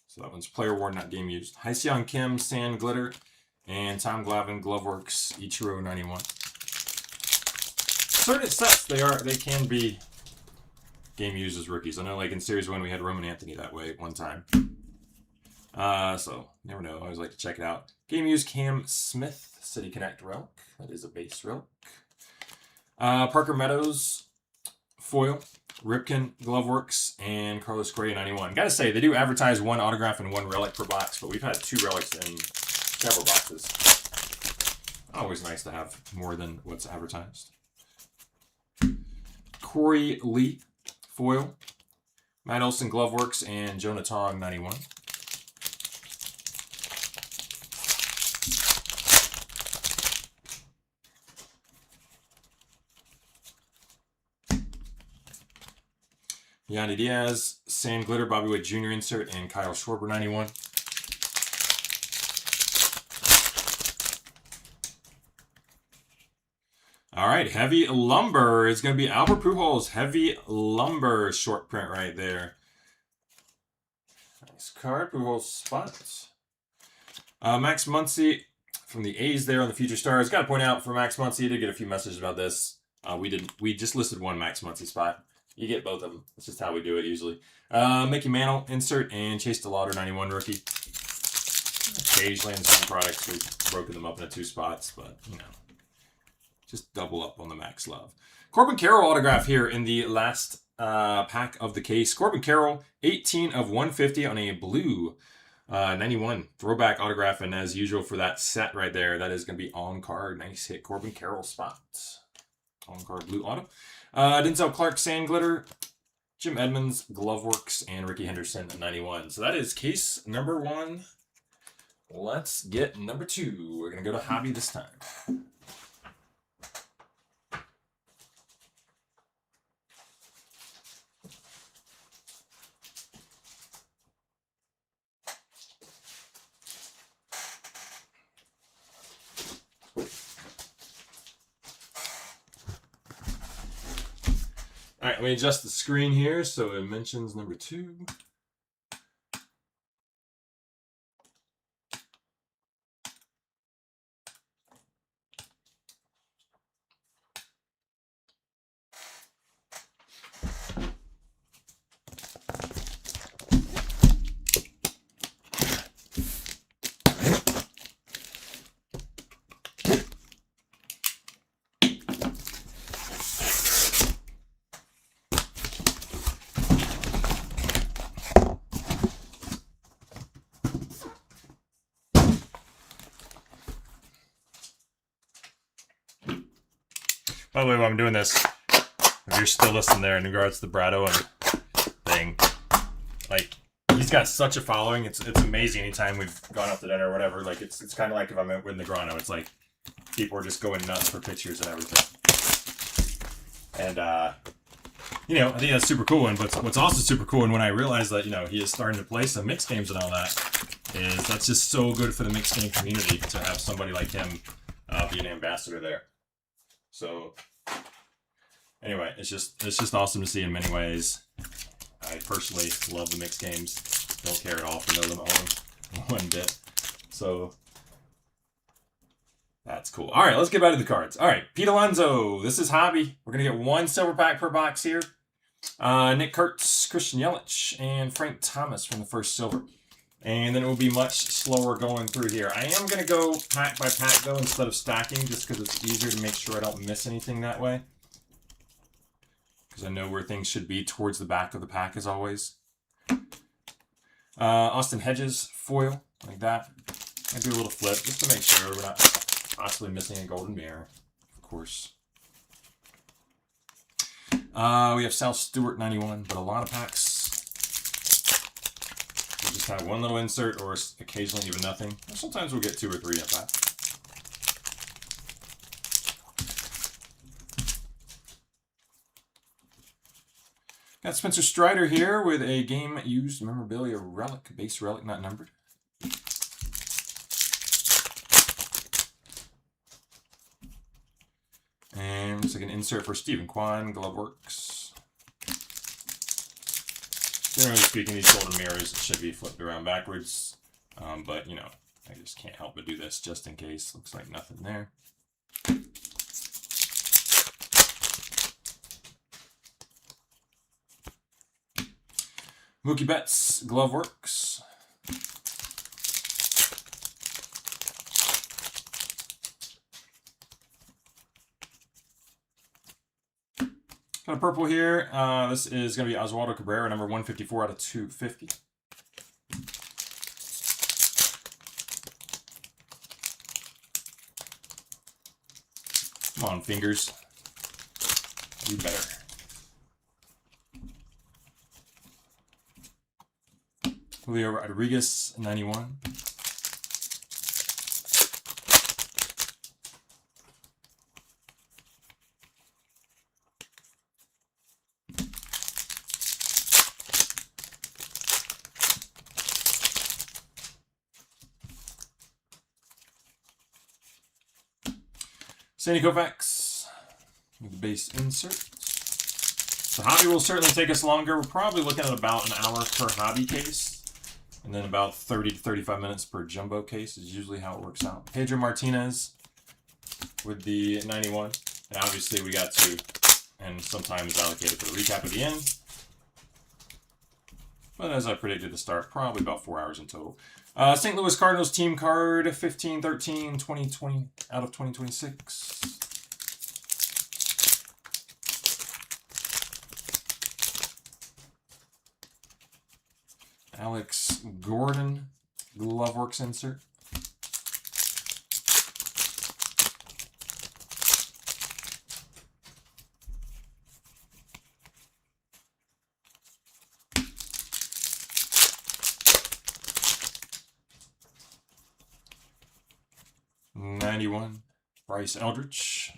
So that one's player worn, not game used. Hyeseong Kim, Sand Glitter, and Tom Glavine, Gloveworks, Ichiro 91. Certain sets, they can be game used as rookies. I know, like in Series 1, we had Roman Anthony that way one time. So, never know. I always like to check it out. Game used Cam Smith, City Connect relic. That is a base relic. Parker Meadows, foil. Ripken, Gloveworks, and Carlos Correa 91. Gotta say, they do advertise 1 autograph and 1 relic per box, but we've had 2 relics in several boxes. Always nice to have more than what's advertised. Corey Lee, foil. Matt Olson, Gloveworks, and Jonah Tong 91. Yandy Diaz, Sand Glitter, Bobby Witt Jr. insert, and Kyle Schwarber 91. All right, Heavy Lumber is going to be Albert Pujols. Heavy Lumber short print right there. Nice card, Pujols spots. Max Muncy from the A's there on the Future Stars. Got to point out for Max Muncy, did get a few messages about this. We just listed 1 Max Muncy spot. You get both of them. That's just how we do it usually. Mickey Mantle, insert, and Chase DeLauder, 91 rookie. Occasionally in some products, we've broken them up into 2 spots, but, you know, just double up on the Max Love. Corbin Carroll autograph here in the last pack of the case. Corbin Carroll, 18 of 150 on a blue 91 throwback autograph, and as usual for that set right there, that is going to be on card. Nice hit, Corbin Carroll spot. On card blue auto. Denzel Clark, Sand Glitter, Jim Edmonds, Gloveworks, and Ricky Henderson at 91. So that is case number 1. Let's get number 2. We're going to go to hobby this time. let me adjust the screen here so it mentions number 2. By the way, while I'm doing this, if you're still listening there in regards to the Brad Owen thing, like, he's got such a following. It's amazing anytime we've gone out to dinner or whatever. Like, it's kind of like if I'm with Negrano, it's like people are just going nuts for pictures and everything. And, you know, I think that's super cool. And what's also super cool, and when I realized that, you know, he is starting to play some mixed games and all that, is that's just so good for the mixed game community to have somebody like him be an ambassador there. So, anyway, it's just awesome to see in many ways. I personally love the mixed games. Don't care at all for no limit hold'em one bit. So, that's cool. All right, let's get back to the cards. All right, Pete Alonso. This is Hobby. We're going to get 1 silver pack per box here. Nick Kurtz, Christian Yelich, and Frank Thomas from the first silver. And then it will be much slower going through here. I am going to go pack by pack, though, instead of stacking, just because it's easier to make sure I don't miss anything that way. Because I know where things should be towards the back of the pack, as always. Austin Hedges, foil, like that. I do a little flip, just to make sure we're not possibly missing a golden mirror, of course. We have Sal Stewart, 91, but a lot of packs. We'll just have one little insert, or occasionally even nothing. Or sometimes we'll get 2 or 3 at that. Got Spencer Strider here with a game-used memorabilia relic, base relic, not numbered. And looks like an insert for Stephen Kwan, Gloveworks. Generally speaking, these golden mirrors should be flipped around backwards. But, you know, I just can't help but do this just in case. Looks like nothing there. Mookie Betts, Gloveworks. Got a purple here. This is going to be Oswaldo Cabrera, number 154 out of 250. Come on, fingers. Do better. Julio Rodriguez, 91. Sandy Koufax with the base insert. The hobby will certainly take us longer. We're probably looking at about an hour per hobby case. And then about 30 to 35 minutes per jumbo case is usually how it works out. Pedro Martinez with the 91. And obviously we got 2. And sometimes allocated for the recap at the end. But as I predicted to start, probably about 4 hours in total. St. Louis Cardinals team card, 15-13, 2020 out of 2026. Alex Gordon, Gloveworks insert. '91, Bryce Eldridge.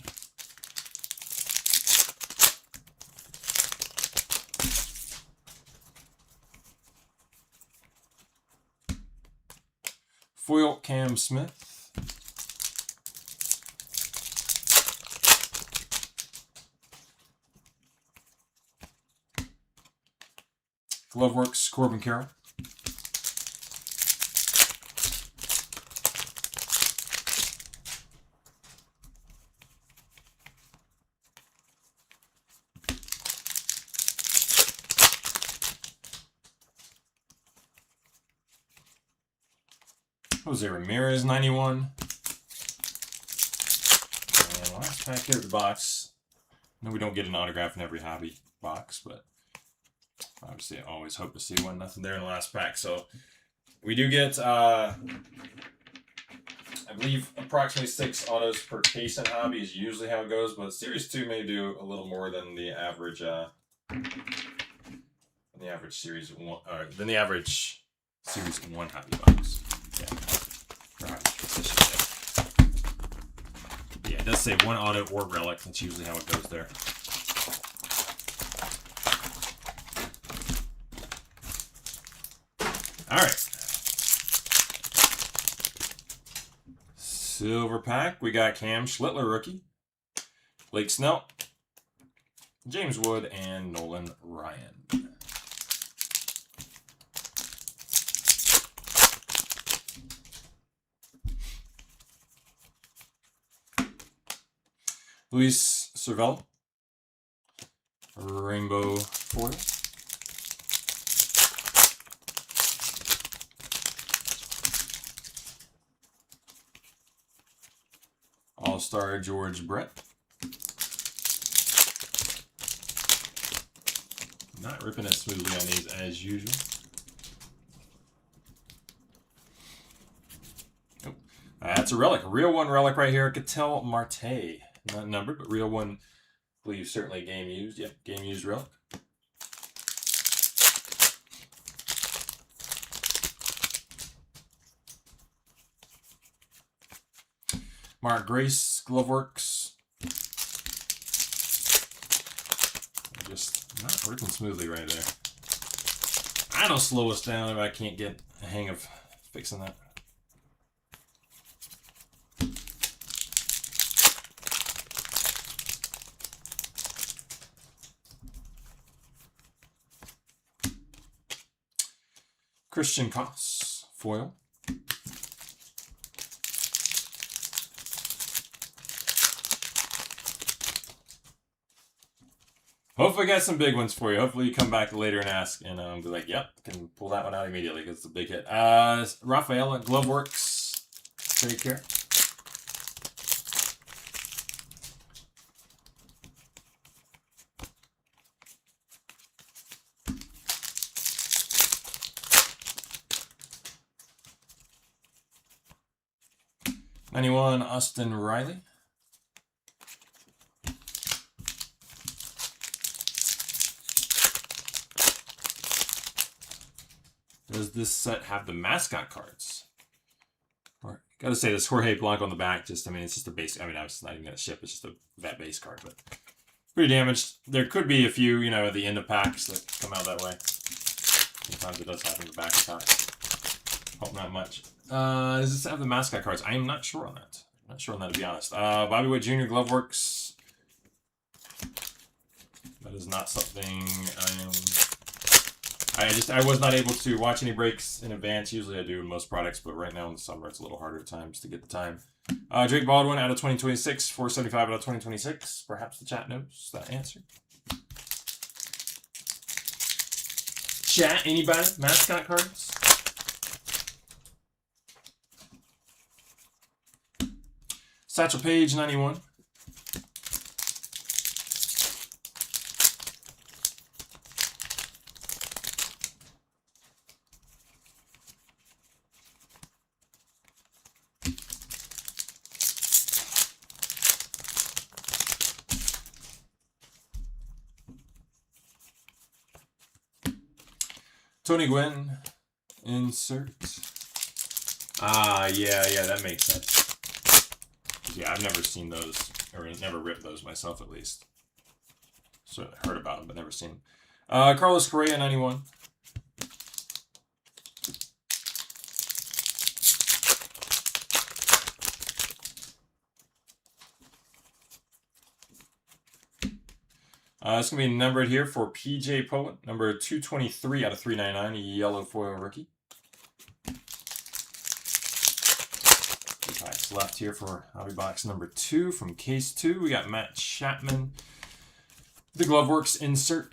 Foil Cam Smith. Gloveworks, Corbin Carroll. Jose Ramirez, 91. And last pack here at the box. I know we don't get an autograph in every hobby box, but obviously I always hope to see one. Nothing there in the last pack. So we do get, I believe, approximately 6 autos per case in hobby is usually how it goes, but Series 2 may do a little more than the average, Series 1, than the average Series 1 hobby box. Yeah. Yeah, it does say 1 auto or relic. That's usually how it goes there. All right. Silver pack. We got Cam Schlittler, rookie. Blake Snell, James Wood, and Nolan Ryan. Luis Cervello, rainbow foil. All-Star George Brett. Not ripping it smoothly on these as usual. Nope. That's a relic. A real one relic right here. Ketel Marte. Not numbered, but real one. I believe certainly game used. Yep, game used relic. Mark Grace, Gloveworks. Just not working smoothly right there. That'll slow us down if I can't get a hang of fixing that. Christian Koss, foil. Hopefully I got some big ones for you. Hopefully you come back later and ask, and be like, yep, can pull that one out immediately because it's a big hit. Rafael at Gloveworks. Take care. '91 Austin Riley. Does this set have the mascot cards? Or, gotta say, this Jorge Blanco on the back, just, I mean, it's just a base. I mean, I was not even gonna ship, it's just a vet base card, but pretty damaged. There could be a few, you know, at the end of packs that come out that way. Sometimes it does happen in the back of packs. Hope not much. Does this have the mascot cards? I am not sure on that. I'm not sure on that, to be honest. Bobby Wood Jr. Gloveworks. That is not something I was not able to watch any breaks in advance. Usually I do in most products, but right now in the summer it's a little harder at times to get the time. Drake Baldwin out of 2026, 475 out of 2026. Perhaps the chat knows that answer. Chat, anybody? Mascot cards? Satchel Paige, 91. Tony Gwynn, insert. Yeah, that makes sense. Yeah, I've never seen those, or never ripped those myself at least. So I heard about them, but never seen them. Carlos Correa, 91. It's going to be numbered here for PJ Poland, number 223 out of 399, yellow foil rookie. 2 packs left here for hobby box number 2 from case 2. We got Matt Chapman, the Gloveworks insert.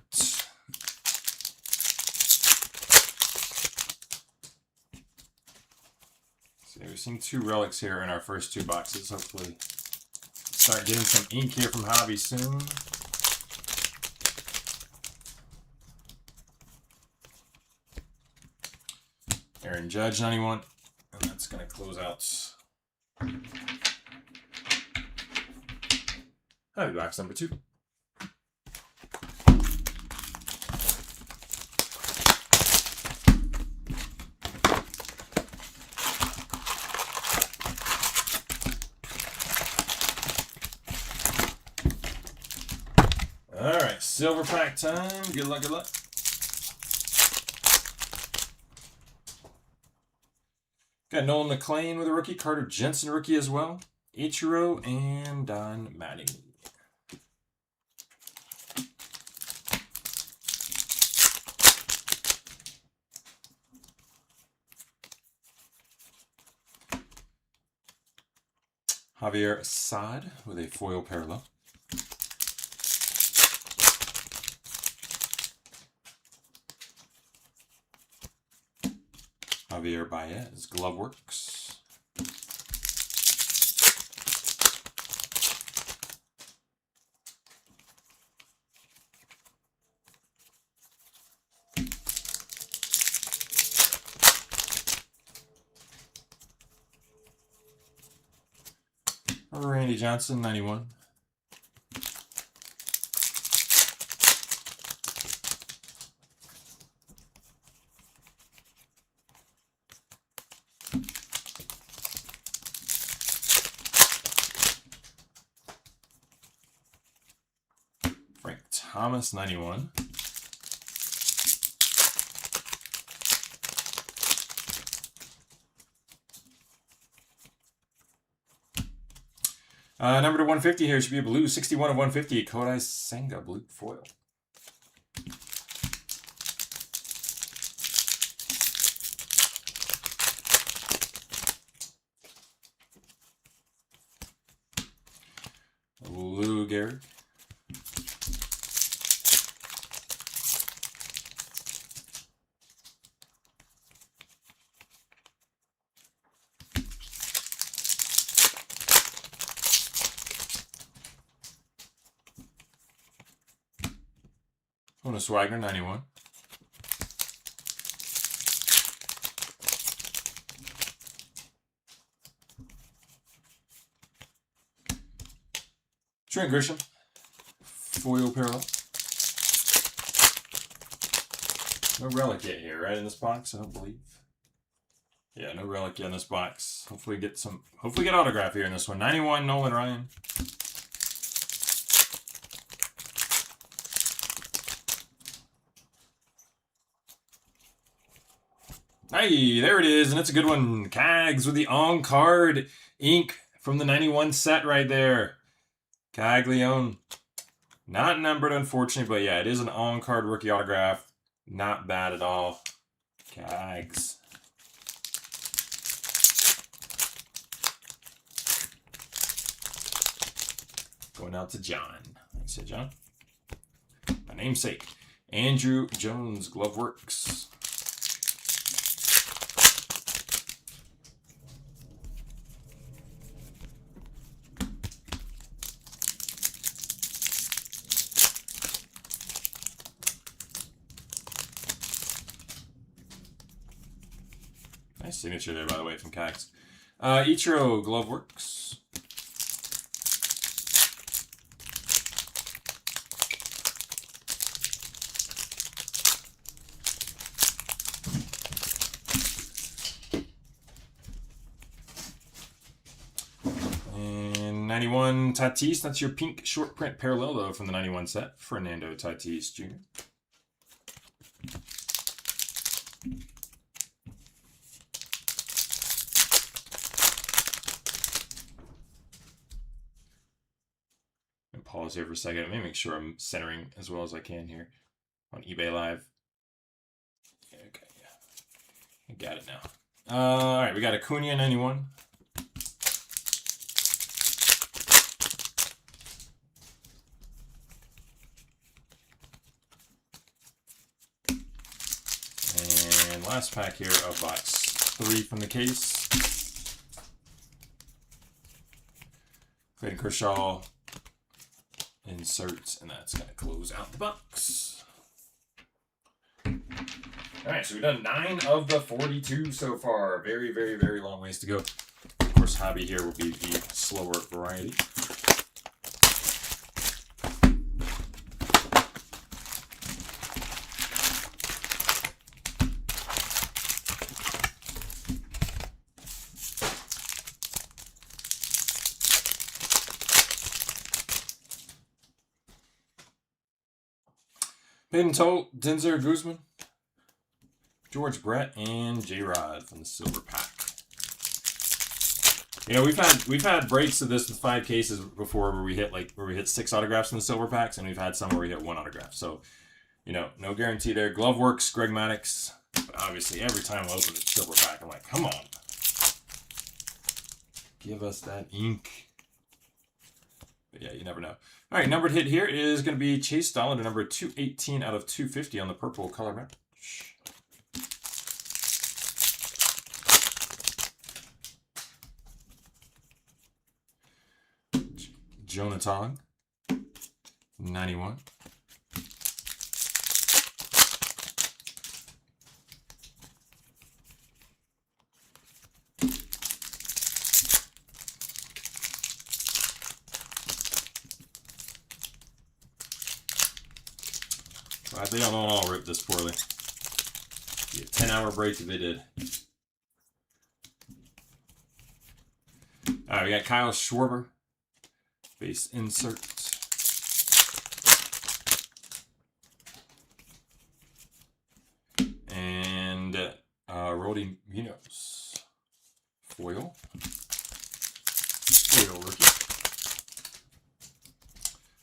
So we've seen 2 relics here in our first 2 boxes. Hopefully start getting some ink here from hobby soon. Aaron Judge, 91. And that's going to close out hobby box number 2. All right, silver pack time. Good luck, good luck. Got Nolan McLean with a rookie, Carter Jensen rookie as well, Ichiro, and Don Mattingly. Javier Assad with a foil parallel. Javier Baez, Gloveworks. Randy Johnson, 91. Frank Thomas, 91. Number to 150 here should be a blue, 61 of 150, Kodai Senga blue foil. Lou Gehrig. Honus Wagner, 91. Trent Grisham, foil parallel. No relic yet here, right, in this box, I don't believe. Yeah, no relic yet in this box. Hopefully get autograph here in this one. 91, Nolan Ryan. Hey, there it is, and it's a good one. Cags with the on-card ink from the 91 set right there. Caglione. Not numbered, unfortunately, but yeah, it is an on-card rookie autograph. Not bad at all. Cags. Going out to John. Thanks, John. My namesake. Andrew Jones, Gloveworks. Nice signature there, by the way, from Cax. Ichiro, Gloveworks. And 91, Tatis. That's your pink short print parallel, though, from the 91 set. Fernando Tatis Jr. pause here for a second. Let me make sure I'm centering as well as I can here on eBay Live. Okay, yeah. I got it now. All right, we got Acuna 91. And last pack here of box 3 from the case. Clayton Kershaw inserts, and that's going to close out the box. All right, so we've done 9 of the 42 so far. Very, very, very long ways to go. Of course, hobby here will be the slower variety. Peyton Tolt, Denzer Guzman, George Brett, and J-Rod from the silver pack. You know, we've had breaks of this with 5 cases before where we hit 6 autographs in the silver packs, and we've had some where we hit 1 autograph. So, you know, no guarantee there. Glove Works, Greg Maddux. But obviously, every time I open the silver pack, I'm like, come on, give us that ink. But yeah, you never know. All right, numbered hit here is going to be Chase Dollar to number 218 out of 250 on the purple color match. Jonathan, 91. I think I don't all rip this poorly. Be a 10-hour break if they did. All right, we got Kyle Schwarber. Base insert. And Rody Munoz. Foil. Foil rookie.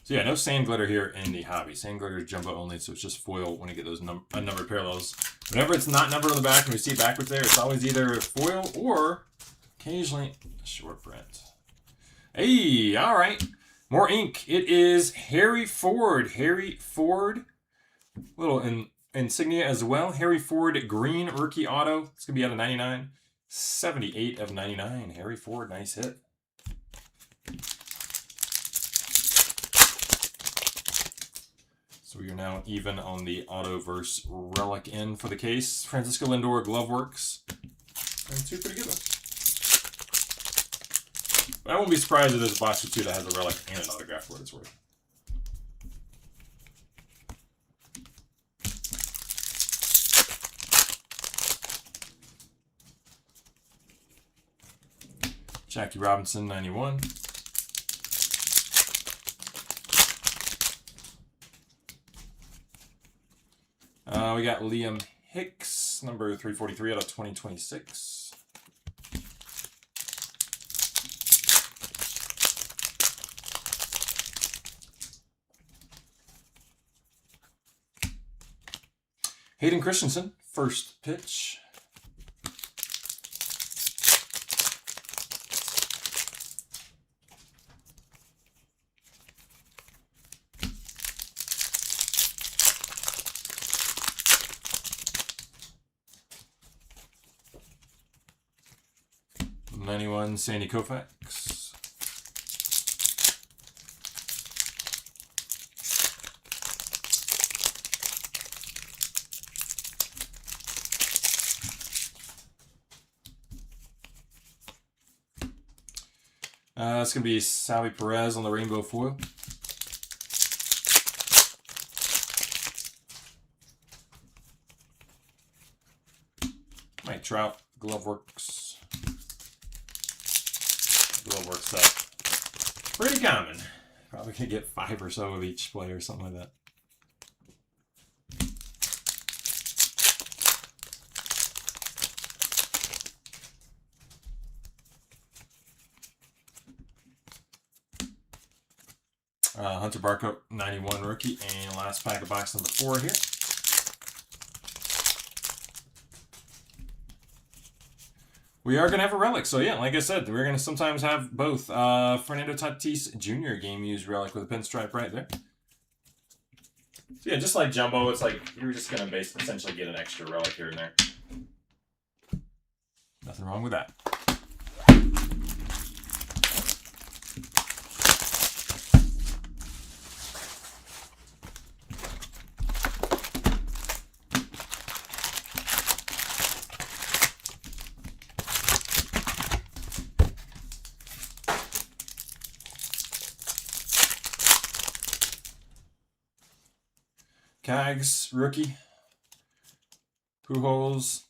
So yeah, no sand glitter here in the hobby. Sand glitter is jumbo only, so it's just foil when you get those unnumbered parallels. Whenever it's not numbered on the back and we see it backwards there, it's always either foil or occasionally a short print. Hey, all right. More ink. It is Harry Ford. Harry Ford. Little insignia as well. Harry Ford green rookie auto. It's going to be out of 99. 78 of 99. Harry Ford, nice hit. So we are now even on the auto verse relic in for the case. Francisco Lindor, Glove Works. And 2 pretty good ones. I won't be surprised if there's a box or 2 that has a relic and an autograph for what it's worth. Jackie Robinson, 91. We got Liam Hicks, number 343 out of 2026. Hayden Christensen, first pitch. '91 Sandy Koufax. It's going to be Salvi Perez on the rainbow foil. Mike Trout, Glove Works. Glove Works stuff. Pretty common. Probably going to get 5 or so of each player, something like that. Hunter Barco, 91 rookie. And last pack of box number 4 here. We are going to have a relic. So, yeah, like I said, we're going to sometimes have both. Fernando Tatis Jr. game used relic with a pinstripe right there. So, yeah, just like Jumbo, it's like you're just going to essentially get an extra relic here and there. Nothing wrong with that. Cags, rookie. Pujols.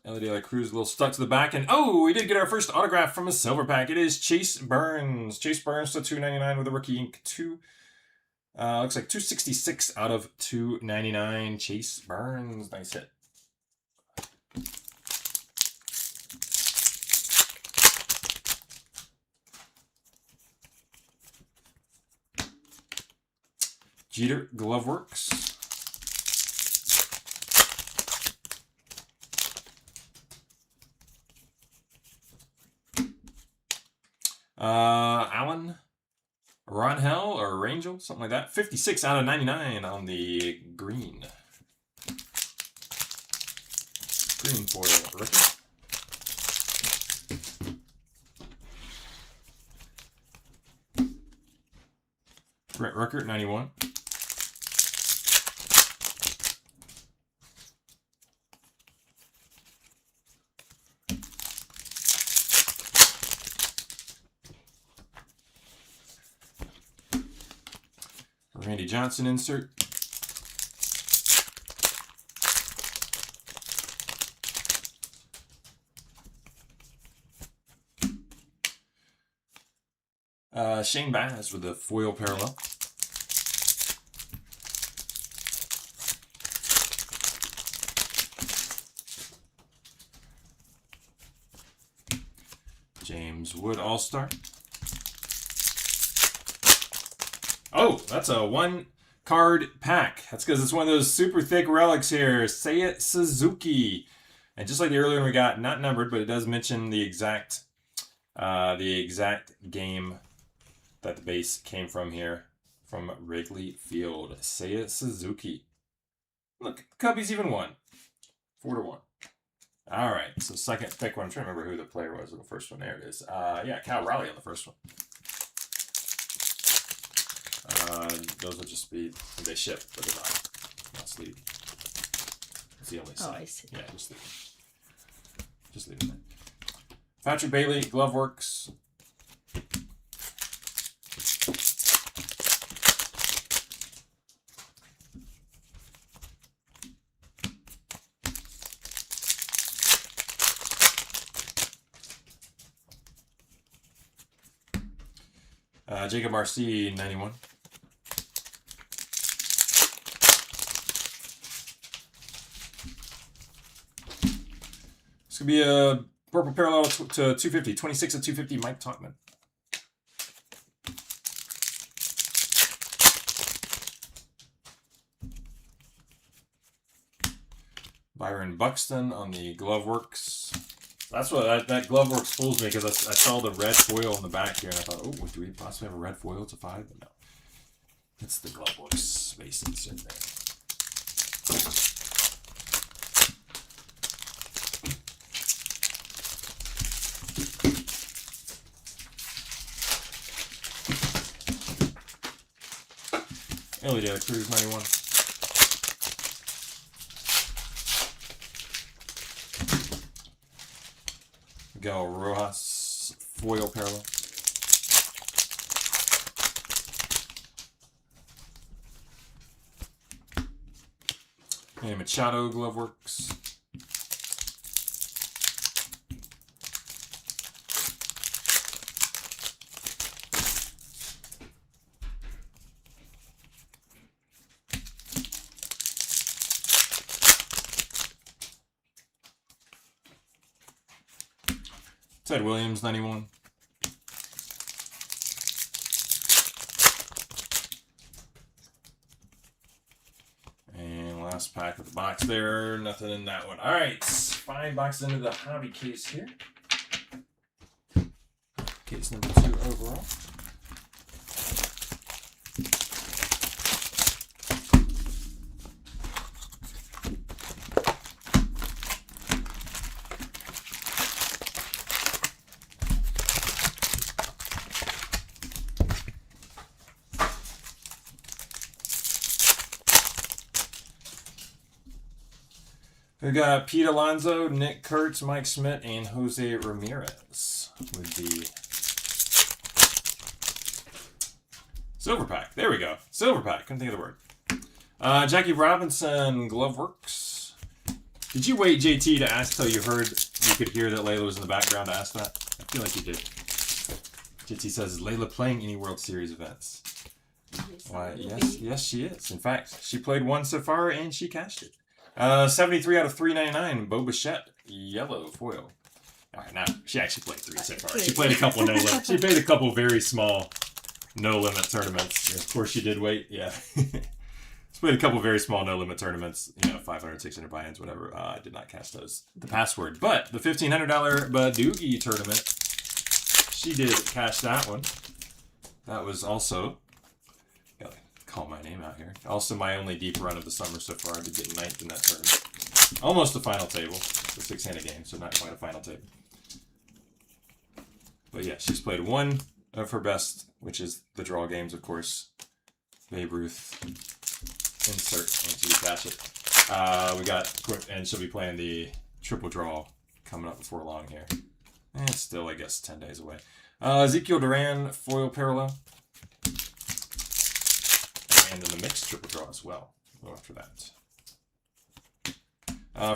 LED like Cruz a little stuck to the back. And oh, we did get our first autograph from a silver pack. It is Chase Burns. Chase Burns to 299 with a rookie ink. Looks like 266 out of 299. Chase Burns. Nice hit. Jeter Glove Works. Allen, Ronhell or Rangel, something like that. 56 out of 99 on the green. Green foil rookie. Brett Ruckert, 91. Randy Johnson insert. Shane Baz with the foil parallel. James Wood All-Star. Oh, that's a 1-card pack. That's because it's one of those super thick relics here. Seiya Suzuki. And just like the earlier one we got, not numbered, but it does mention the exact game that the base came from here, from Wrigley Field. Seiya Suzuki. Look, Cubbies even won. 4-1. All right, so second thick one. I'm trying to remember who the player was in the first one. There it is. Yeah, Cal Raleigh on the first one. Those will just be, they ship, but they're not sleeve. That's the only side. I see. Yeah, just leave it there. Patrick Bailey, Glove Works. Jacob RC, 91. This could be a purple parallel to 250. 26 of 250, Mike Tauntman. Byron Buxton on the Glove Works. That's what that Glove Works fools me, because I saw the red foil in the back here and I thought, oh, do we possibly have a red foil to 5? But no. It's the Glove Works space insert there. LED Cruz 91. Miguel Rojas foil parallel. And Machado Glove Works. Ted Williams, 91. Last pack of the box there. Nothing in that one. All right. 5 boxes into the hobby case here. Case number 2 overall. We got Pete Alonso, Nick Kurtz, Mike Schmidt, and Jose Ramirez with the silver pack. There we go. Silver pack. Couldn't think of the word. Jackie Robinson, Gloveworks. Did you wait, JT, to ask till you could hear that Layla was in the background to ask that? I feel like you did. JT says, is Layla playing any World Series events? Why, yes, she is. In fact, she played one so far and she cashed it. 73 out of 399, Bo Bichette, yellow foil. All right, now she actually played 3 so far. She played a couple no limit. She played a couple very small no limit tournaments. Of course, she did wait. Yeah, she played a couple very small no limit tournaments. 500, 600 buy-ins, whatever. I did not cash those. The password, but the $1,500 Badoogie tournament, she did cash that one. That was also. Call my name out here. Also, my only deep run of the summer so far. I did get 9th in that tournament. Almost a final table. It's a 6-handed game, so not quite a final table. But yeah, she's played one of her best, which is the draw games, of course. Babe Ruth insert, and she would catch it. We got, and she'll be playing the triple draw coming up before long here. And it's still, I guess, 10 days away. Ezekiel Duran, foil parallel. And then the mixed triple draw as well. Go after that.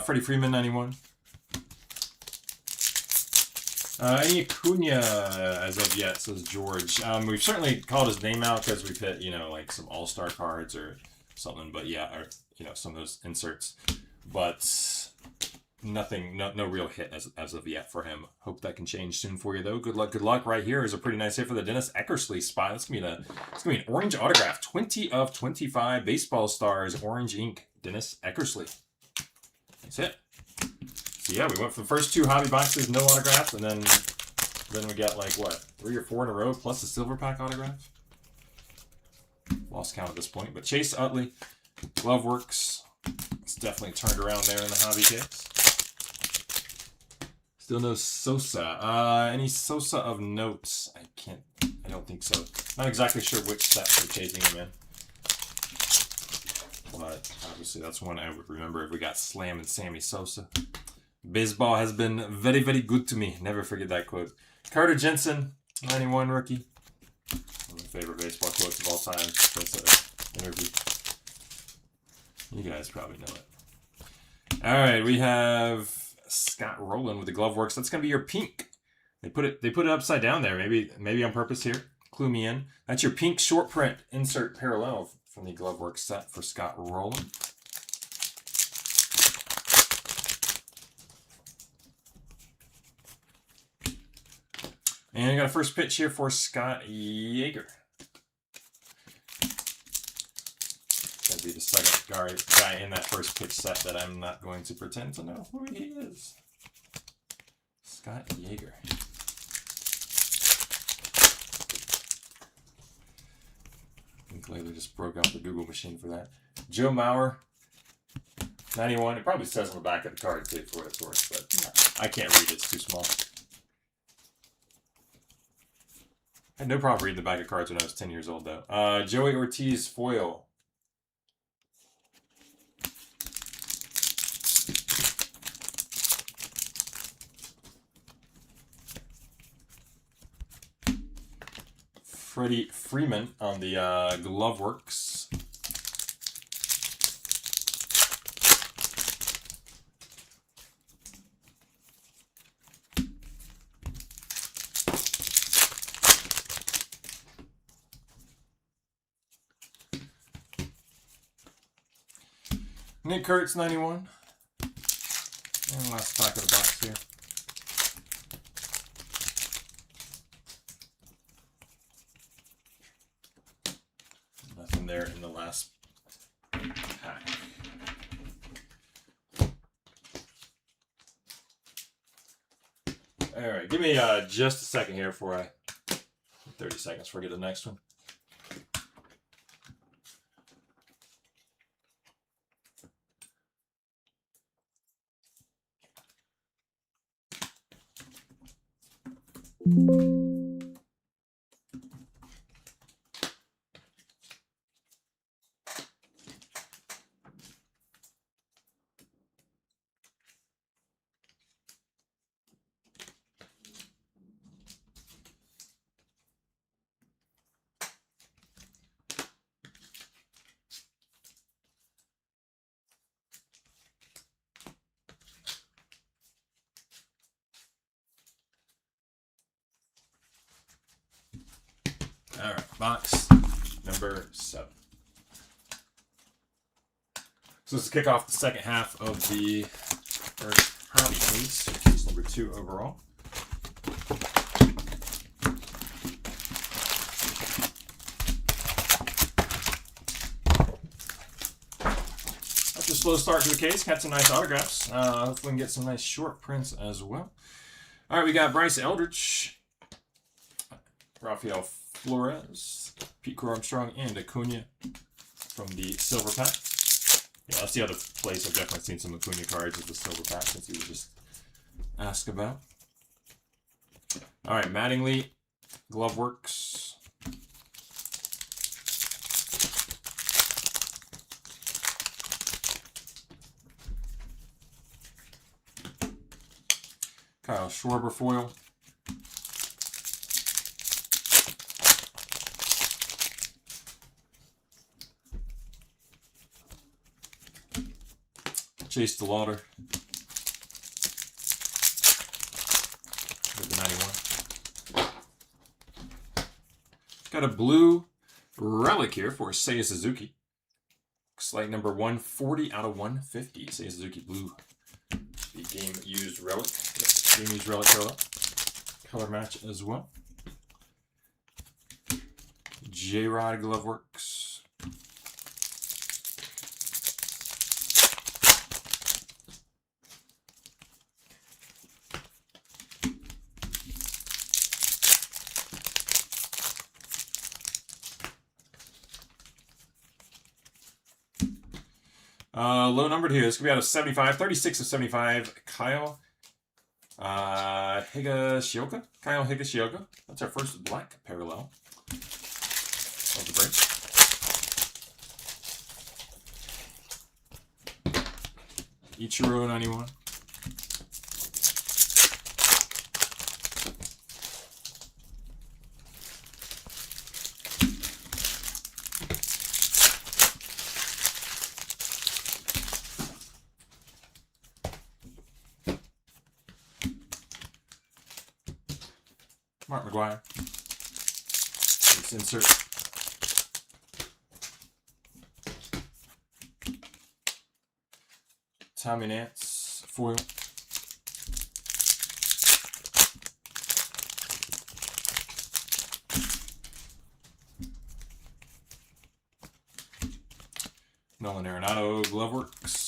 Freddie Freeman, 91. Any Acuna as of yet, says George. We've certainly called his name out because we've hit, like some all-star cards or something. But yeah, or, some of those inserts. But nothing, no real hit as of yet for him. Hope that can change soon for you, though. Good luck, good luck. Right here is a pretty nice hit for the Dennis Eckersley spot. It's gonna be an orange autograph. 20 of 25 baseball stars, orange ink. Dennis Eckersley. That's it. So yeah, we went for the first 2 hobby boxes, no autographs, and then we got like what, 3 or 4 in a row plus the silver pack autograph. Lost count at this point, but Chase Utley, Gloveworks. It's definitely turned around there in the hobby case. Still no Sosa. Any Sosa of notes? I don't think so. Not exactly sure which set we're chasing him in. But obviously that's one I would remember if we got Slam and Sammy Sosa. Baseball has been very, very good to me. Never forget that quote. Carter Jensen, 91 rookie. One of my favorite baseball quotes of all time. That's an interview. You guys probably know it. All right, we have Scott Rowland with the Gloveworks. That's gonna be your pink. They put it upside down there. Maybe on purpose here. Clue me in. That's your pink short print insert parallel from the Gloveworks set for Scott Rowland. And I got a first pitch here for Scott Yeager. That'd be the second guy in that first pitch set that I'm not going to pretend to know who he is. Scott Yeager. I think Layla just broke out the Google machine for that. Joe Mauer, 91. It probably says on the back of the card too, for what it's worth, but I can't read it. It's too small. I had no problem reading the back of cards when I was 10 years old, though. Joey Ortiz, foil. Freddie Freeman on the Gloveworks. Nick Kurtz, 91. And last pack of the box here. Nothing there in the last pack. All right, give me just a second here before 30 seconds before I get the next one. All right, box number 7. So this is kick off the second half of the first hobby case, case number 2 overall. After a slow start to the case, got some nice autographs. Hopefully we can get some nice short prints as well. All right, we got Bryce Eldridge, Rafael Flores, Pete Armstrong, and Acuna from the silver pack. Yeah, that's the other place I've definitely seen some Acuna cards is the silver pack, since he was just asked about. All right, Mattingly, Glove Works. Kyle Schwarber foil. Chase DeLauder. The 91. Got a blue relic here for Seiya Suzuki. Looks like number 140 out of 150. Seiya Suzuki blue. The game used relic. Yep, game used relic color match as well. J-Rod Glove Works. Low numbered here. This could be out of 75. 36 of 75. Kyle Higashioka. Kyle Higashioka. That's our first black parallel of the break. Ichiro 91. Mark McGuire. Let's insert. Tommy Nance foil. Nolan Arenado Glove Works.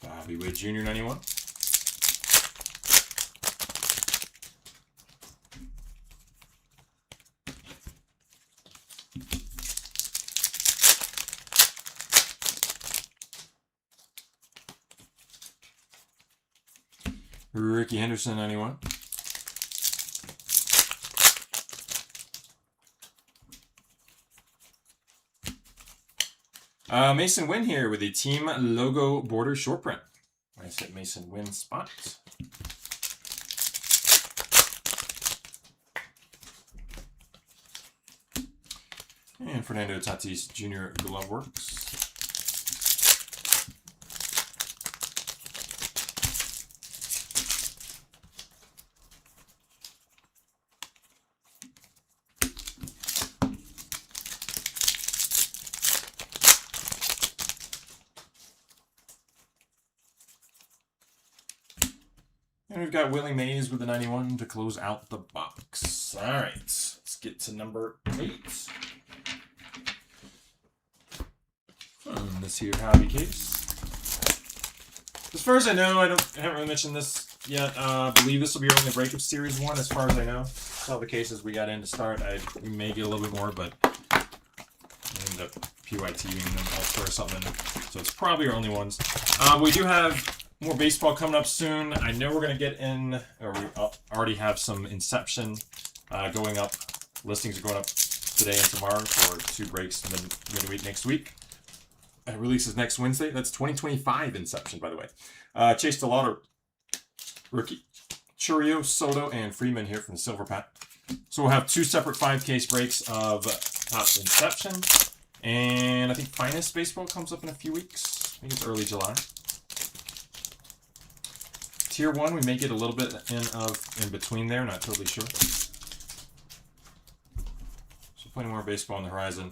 Bobby Witt Jr. 91. Ricky Henderson 91. Mason Wynn here with the team logo border short print. Nice hit Mason Wynn spot. And Fernando Tatis Jr. Glove Works. And we've got Willie Mays with the 91 to close out the box. All right, let's get to number 8. This here hobby case. As far as I know, I haven't really mentioned this yet. I believe this will be our only break of Series 1, as far as I know. All the cases we got in to start. We may get a little bit more, but I end up PYTing them elsewhere or something. So it's probably our only ones. We do have more baseball coming up soon. I know we're going to get in, or we already have some Inception going up. Listings are going up today and tomorrow for 2 breaks in the midweek next week. It releases next Wednesday. That's 2025 Inception, by the way. Chase DeLauder, rookie. Churio, Soto, and Freeman here from the Silver Pack. So we'll have 2 separate 5-case breaks of Topps Inception. And I think Finest Baseball comes up in a few weeks. I think it's early July. Tier 1, we may get a little bit in between there. Not totally sure. So plenty more baseball on the horizon.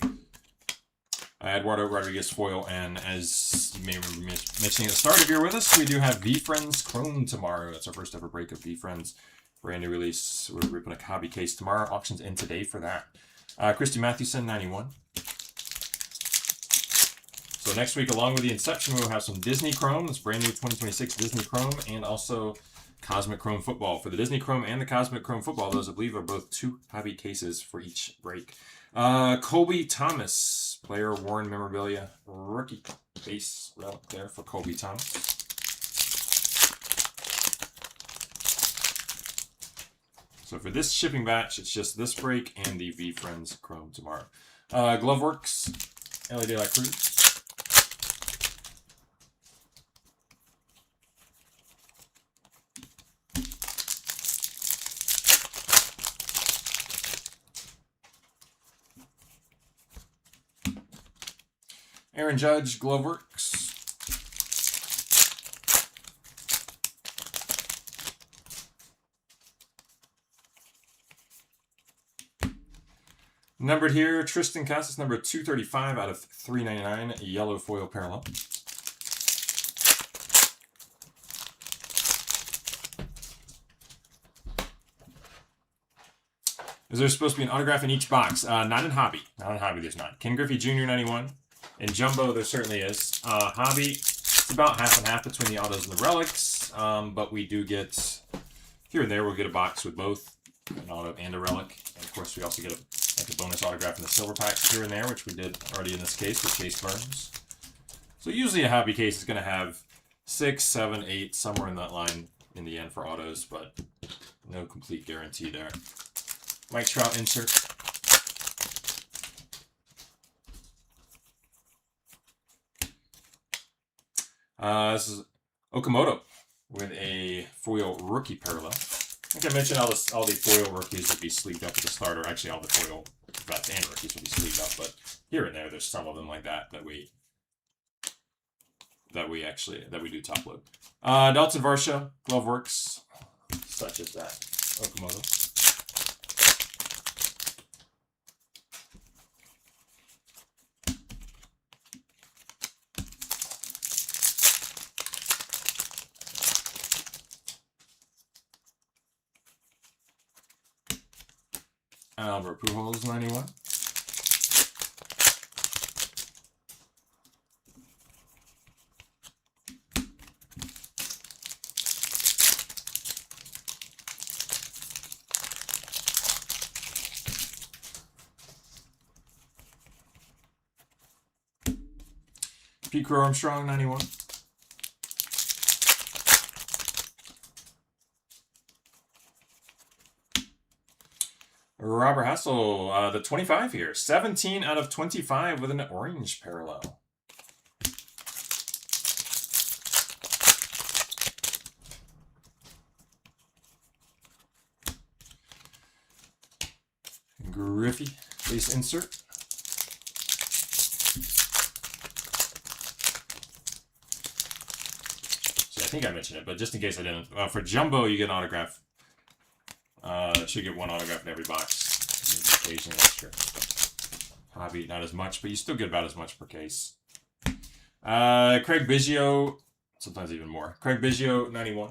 Eduardo Rodriguez foil, and as you may remember mentioning at the start, if you're with us, we do have Veefriends Chrome tomorrow. That's our first ever break of Veefriends. Brand new release. We're ripping a hobby case tomorrow. Auctions in today for that. Christy Mathewson, 91. So next week, along with the Inception, we'll have some Disney Chrome. That's brand new 2026 Disney Chrome, and also Cosmic Chrome Football. For the Disney Chrome and the Cosmic Chrome Football, those I believe are both 2 hobby cases for each break. Colby Thomas, player worn memorabilia, rookie base relic there for Colby Thomas. So for this shipping batch, it's just this break and the Veefriends Chrome tomorrow. Gloveworks, LED La Cruz. Aaron Judge, Gloveworks. Numbered here, Tristan Casas, number 235 out of 399, yellow foil parallel. Is there supposed to be an autograph in each box? Not in Hobby. Not in Hobby, there's not. Ken Griffey Jr., 91. In Jumbo, there certainly is. Hobby, it's about half and half between the autos and the relics, but we do get, here and there, we'll get a box with both an auto and a relic. And of course, we also get a bonus autograph in the silver packs here and there, which we did already in this case with Chase Burns. So usually a hobby case is going to have 6, 7, 8, somewhere in that line in the end for autos, but no complete guarantee there. Mike Trout insert. This is Okamoto with a foil rookie parallel. I think I mentioned all the foil rookies would be sleeved up at the start, or actually all the foil vets and rookies would be sleeved up, but here and there, there's some of them like that we do top load. Dalton Varsha, Gloveworks, such as that. Okamoto. Albert Pujols, 91. Pete Crow Armstrong, 91. Robert Hassel, the 25 here. 17 out of 25 with an orange parallel. Griffey, base insert. See, I think I mentioned it, but just in case I didn't. For Jumbo, you get an autograph. Should get one autograph in every box. Occasionally extra. Hobby, not as much, but you still get about as much per case. Craig Biggio, sometimes even more. Craig Biggio, 91.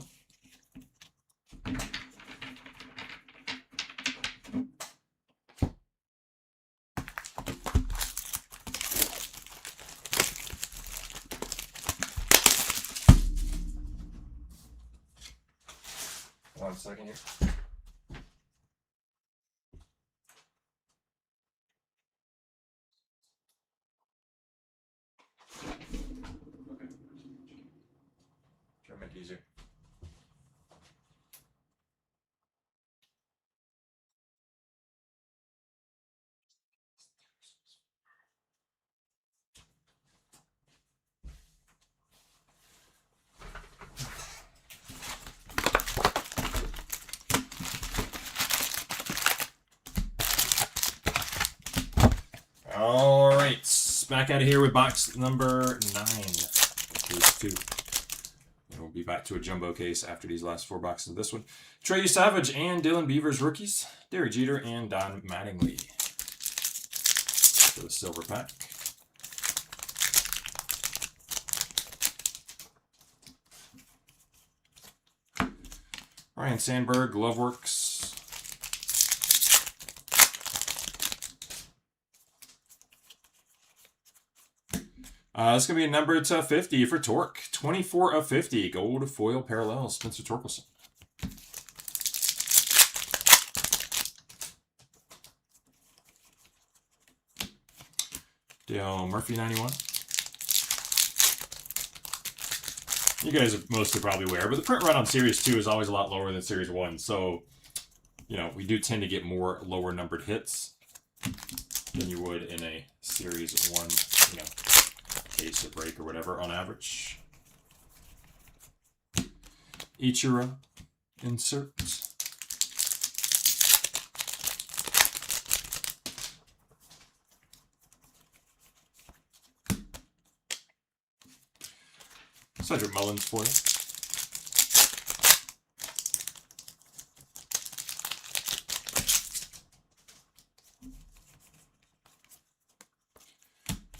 second here. Okay. Try to make it easier. All right, back out of here with box number 9. Case 2. And we'll be back to a jumbo case after these last 4 boxes of this one. Trey Savage and Dylan Beavers rookies. Derek Jeter and Don Mattingly. For the silver pack. Ryan Sandberg, Gloveworks. It's going to be numbered to 50 for Torque. 24 of 50. Gold foil parallel. Spencer Torkelson. Dale Murphy, 91. You guys are mostly probably aware, but the print run on Series 2 is always a lot lower than Series 1. So, you know, we do tend to get more lower numbered hits than you would in a Series 1, you know, case or break or whatever on average. Ichiro insert. Cedric Mullins for you.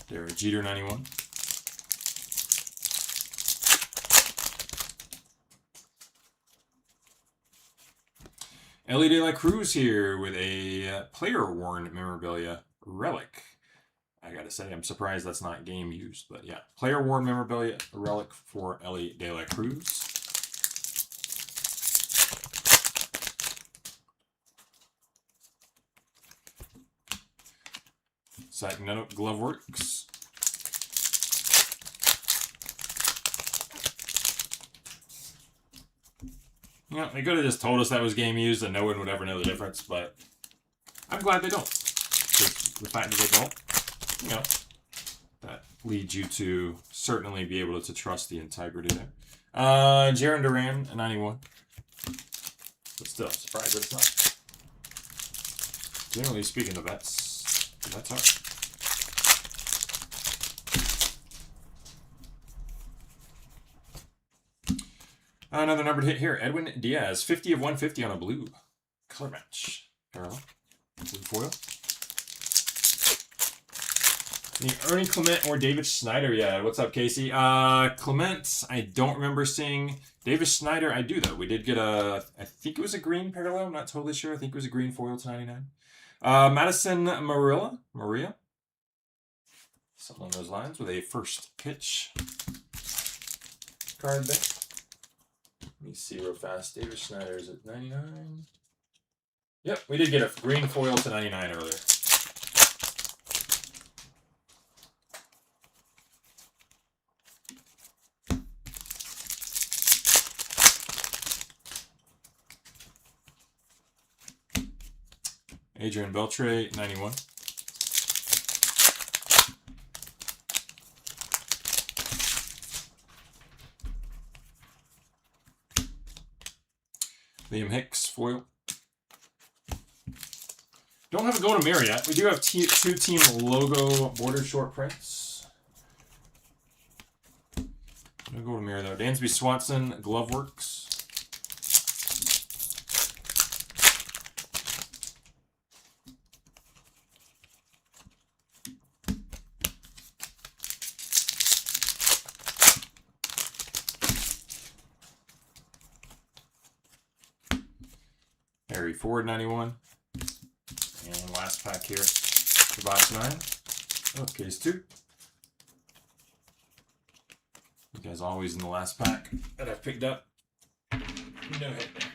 Derek Jeter, 91. Ellie De La Cruz here with a player-worn memorabilia relic. I gotta say, I'm surprised that's not game used, but yeah. Player-worn memorabilia relic for Ellie De La Cruz. Sacramento Gloveworks. You know, they could have just told us that was game used and no one would ever know the difference, but I'm glad they don't. The fact that they don't, you know, that leads you to certainly be able to trust the integrity there. Jaron Duran, 91. But still, surprised that it's not. Generally speaking, the vets are. Another numbered hit here. Edwin Diaz, 50 of 150 on a blue color match. Parallel. Blue foil. The Ernie Clement or David Schneider. Yeah, what's up, Casey? Clement, I don't remember seeing. David Schneider, I do, though. We did get a, I think it was a green parallel. I'm not totally sure. I think it was a green foil to 99. Madison Maria. Something along those lines with a first pitch card there. Let me see real fast. David Schneider is at 99. Yep, we did get a green foil to 99 earlier. Adrian Beltre, 91. Liam Hicks, foil. Don't have a go to mirror yet. We do have 2 team logo border short prints. No go to mirror though. Dansby Swanson, Gloveworks. Harry Ford, 91. And last pack here for box 9. Oh, case 2. You guys always in the last pack that I've picked up. No hit there.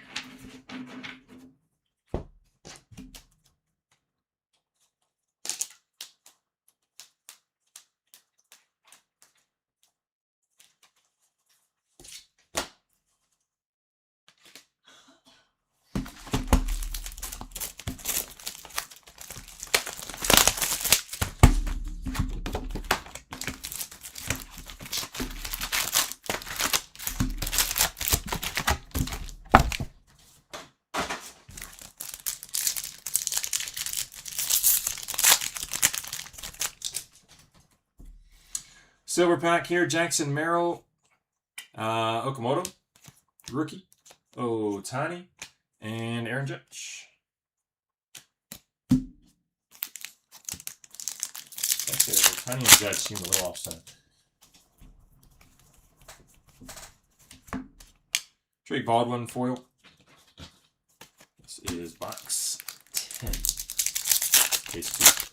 Silver pack here, Jackson Merrill, Okamoto, rookie, Ohtani, and Aaron Judge. Okay, Ohtani and Judge seem a little offset. Drake Baldwin foil. This is box 10. Case 2.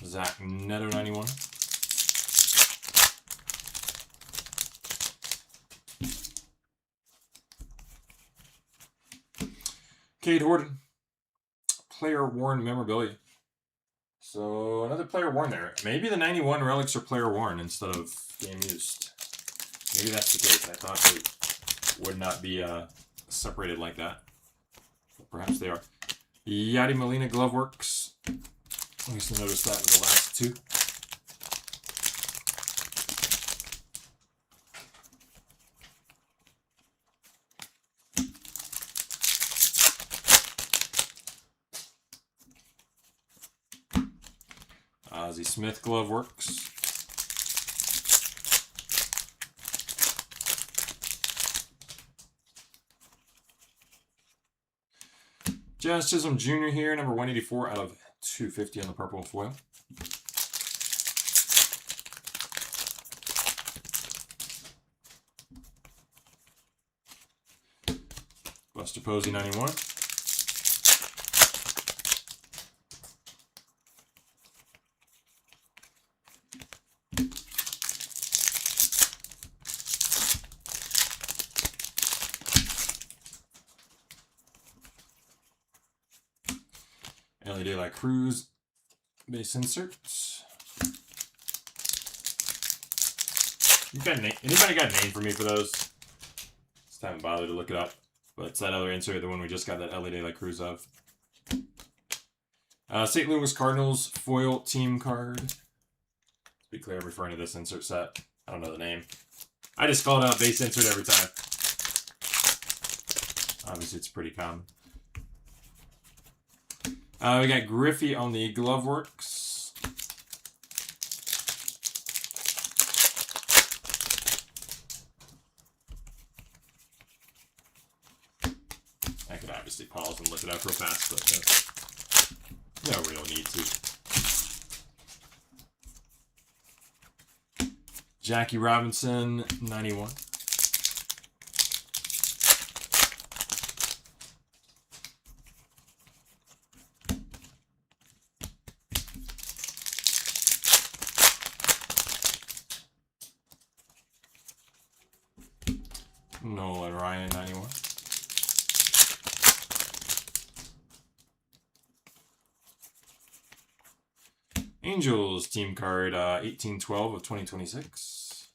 Zach Neto 91. Cade Horton. Player worn memorabilia. So another player worn there. Maybe the 91 relics are player worn instead of game used. Maybe that's the case. I thought they would not be separated like that. But perhaps they are. Yadi Molina Glove Works. I used to notice that with the last two. Ozzie Smith Glove Works. Jazz Chisholm Jr. here, number 184 out of 250 on the purple foil. Buster Posey 91. LED Cruz base inserts. You got anybody got a name for me for those? Just haven't bothered to look it up. But it's that other insert, the one we just got that LED Cruz of. St. Louis Cardinals foil team card. To be clear, I'm referring to this insert set. I don't know the name. I just call it out base insert every time. Obviously, it's pretty common. We got Griffey on the Glove Works. I could obviously pause and look it up real fast, but no real need to. Jackie Robinson, 91. Nolan Ryan, 91. Angels team card, 1812 of 2026.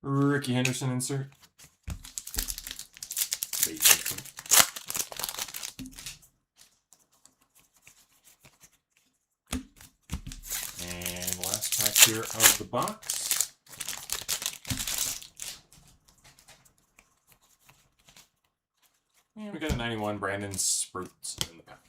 Ricky Henderson insert. And last pack here of the box. And we got a 91 Brandon Spruce in the pack.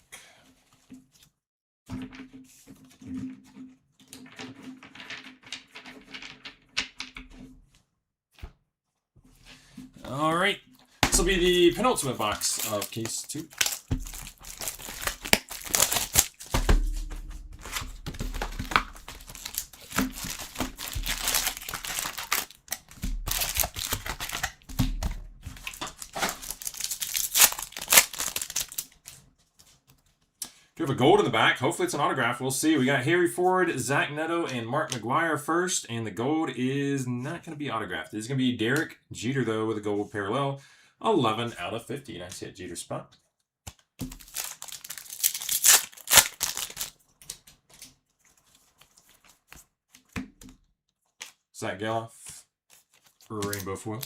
All right, this will be the penultimate box of case 2. We have a gold in the back. Hopefully it's an autograph. We'll see. We got Harry Ford, Zach Neto, and Mark McGwire first. And the gold is not going to be autographed. It's going to be Derek Jeter, though, with a gold parallel. 11 out of 50. Nice hit, Jeter spot. Zach Geloff, rainbow foil.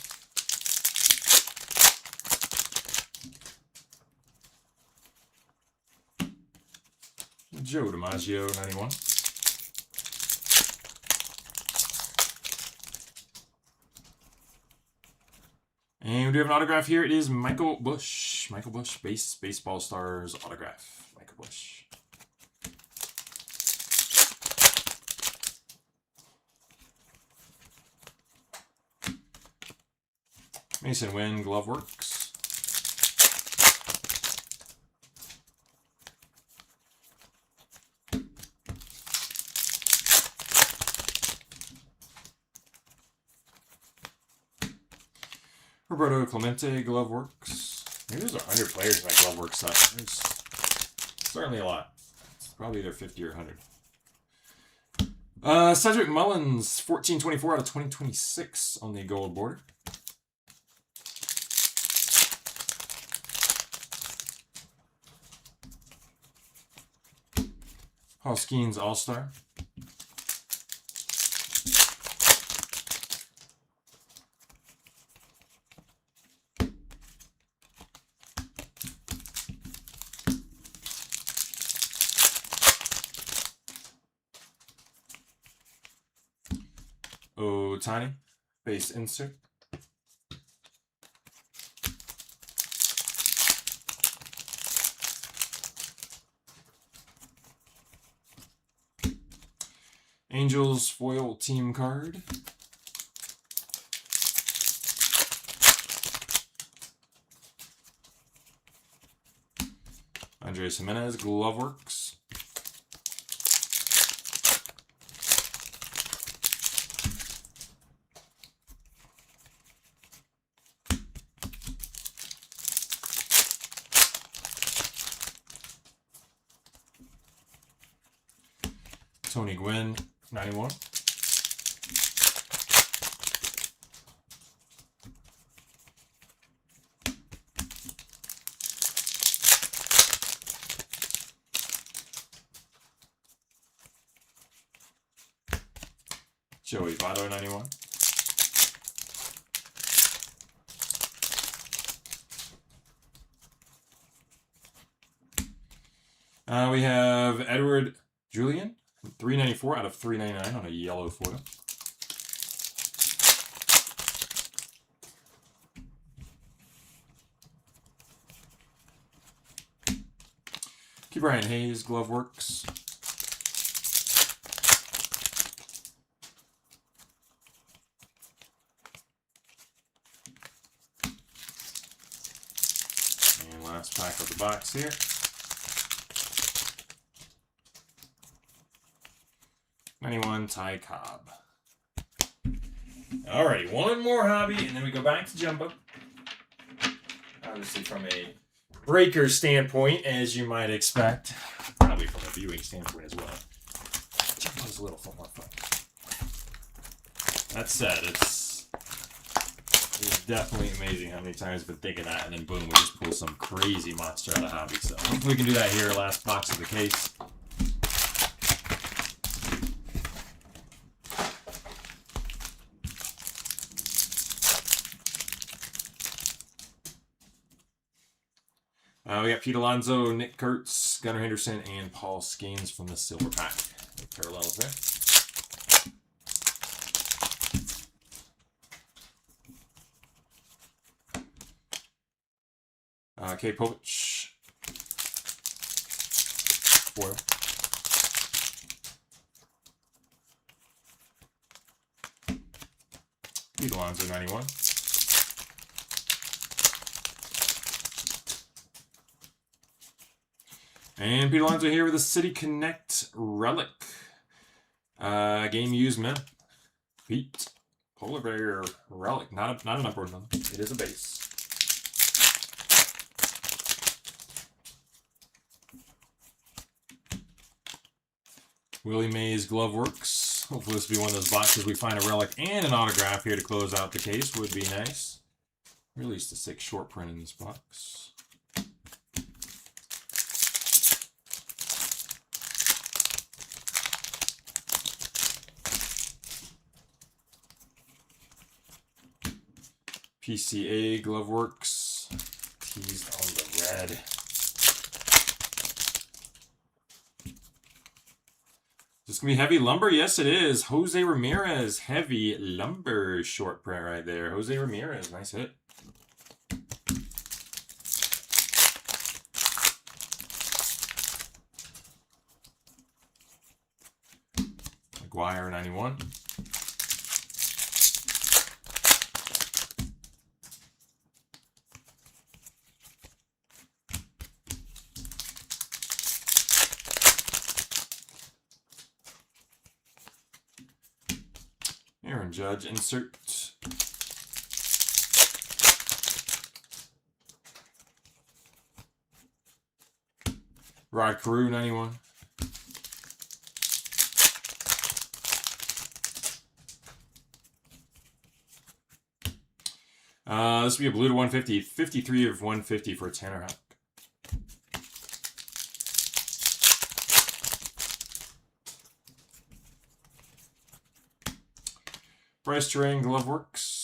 Joe DiMaggio, 91. do have an autograph here. It is Michael Bush. Michael Bush, Baseball Stars autograph. Michael Bush. Mason Wynn, Glove Works. Roberto Clemente, Glove Works. Maybe there's 100 players in my Glove Works set. There's certainly a lot. It's probably either 50 or 100. Cedric Mullins, 1424 out of 2026 on the gold border. Hoskins All-Star. Otani, base insert. Angels foil team card. Andres Jimenez, Glove Works. Tony Gwynn, 91. Joey Votto, 91. We have Edward Julian, 394 out of 399 on a yellow foil. Keep Ryan Hayes, Glove Works. And last pack of the box here. '91 Ty Cobb. Alrighty, one more hobby, and then we go back to Jumbo. Obviously, from a breaker standpoint, as you might expect, probably from a viewing standpoint as well. Jumbo's a little more fun. That said, it's definitely amazing how many times I've been thinking that, and then boom, we just pull some crazy monster out of hobby. So hopefully we can do that here, last box of the case. We got Pete Alonso, Nick Kurtz, Gunnar Henderson, and Paul Skeens from the silver pack. No parallels there. K. Povich. Foil. Pete Alonso, 91. And Pete Alonso here with a City Connect relic. Game used mint. Pete. Polar Bear relic. Not an upward one. It is a base. Willie Mays Glove Works. Hopefully this will be one of those boxes we find a relic and an autograph here to close out the case. Would be nice. Release the 6 short print in this box. PCA Glove Works, teased on the red. Is this going to be heavy lumber? Yes, it is. Jose Ramirez, heavy lumber short print right there. Jose Ramirez, nice hit. McGuire, 91. Aaron Judge, insert. Rod Carew, 91. This will be a blue to 150. 53 of 150 for Tanner Houck. Bryce Terang, Glove Works.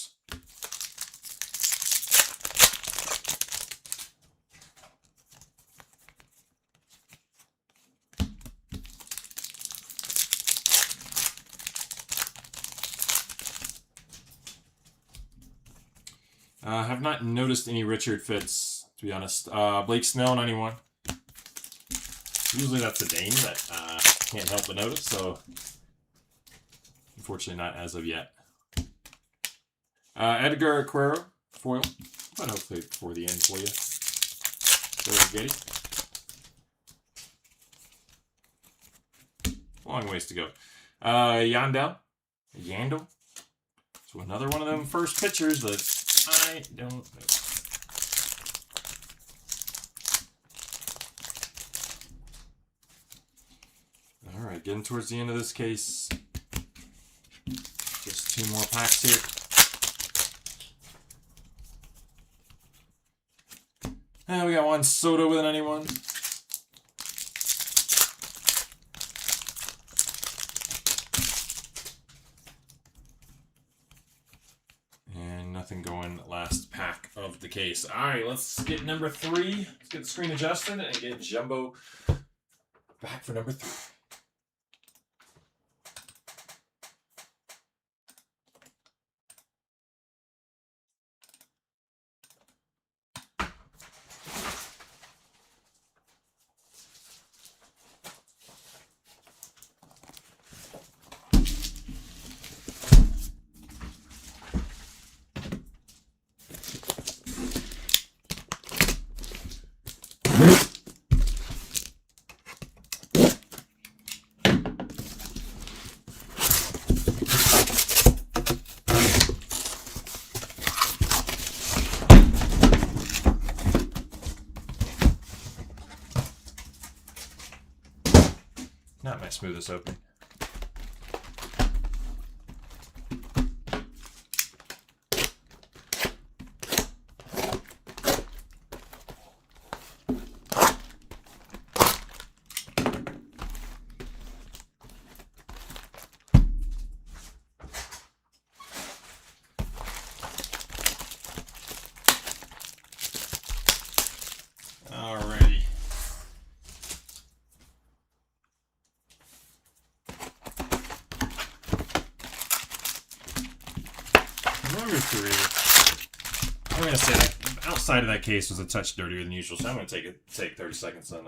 Have not noticed any Richard fits, to be honest. Blake Snell, 91. Usually that's a Dane that can't help but notice, so unfortunately not as of yet. Edgar Quero, foil. But hopefully before the end for you. Very Getty. Long ways to go. Yandel. So another one of them first pitchers that I don't know. All right, getting towards the end of this case. Just 2 more packs here. And we got Juan Soto with an 91. And nothing going last pack of the case. All right, let's get number 3. Let's get the screen adjusted and get Jumbo back for number 3. Not my smoothest opening. Alrighty. Number 3. I'm going to say that outside of that case was a touch dirtier than usual, so I'm going to take 30 seconds and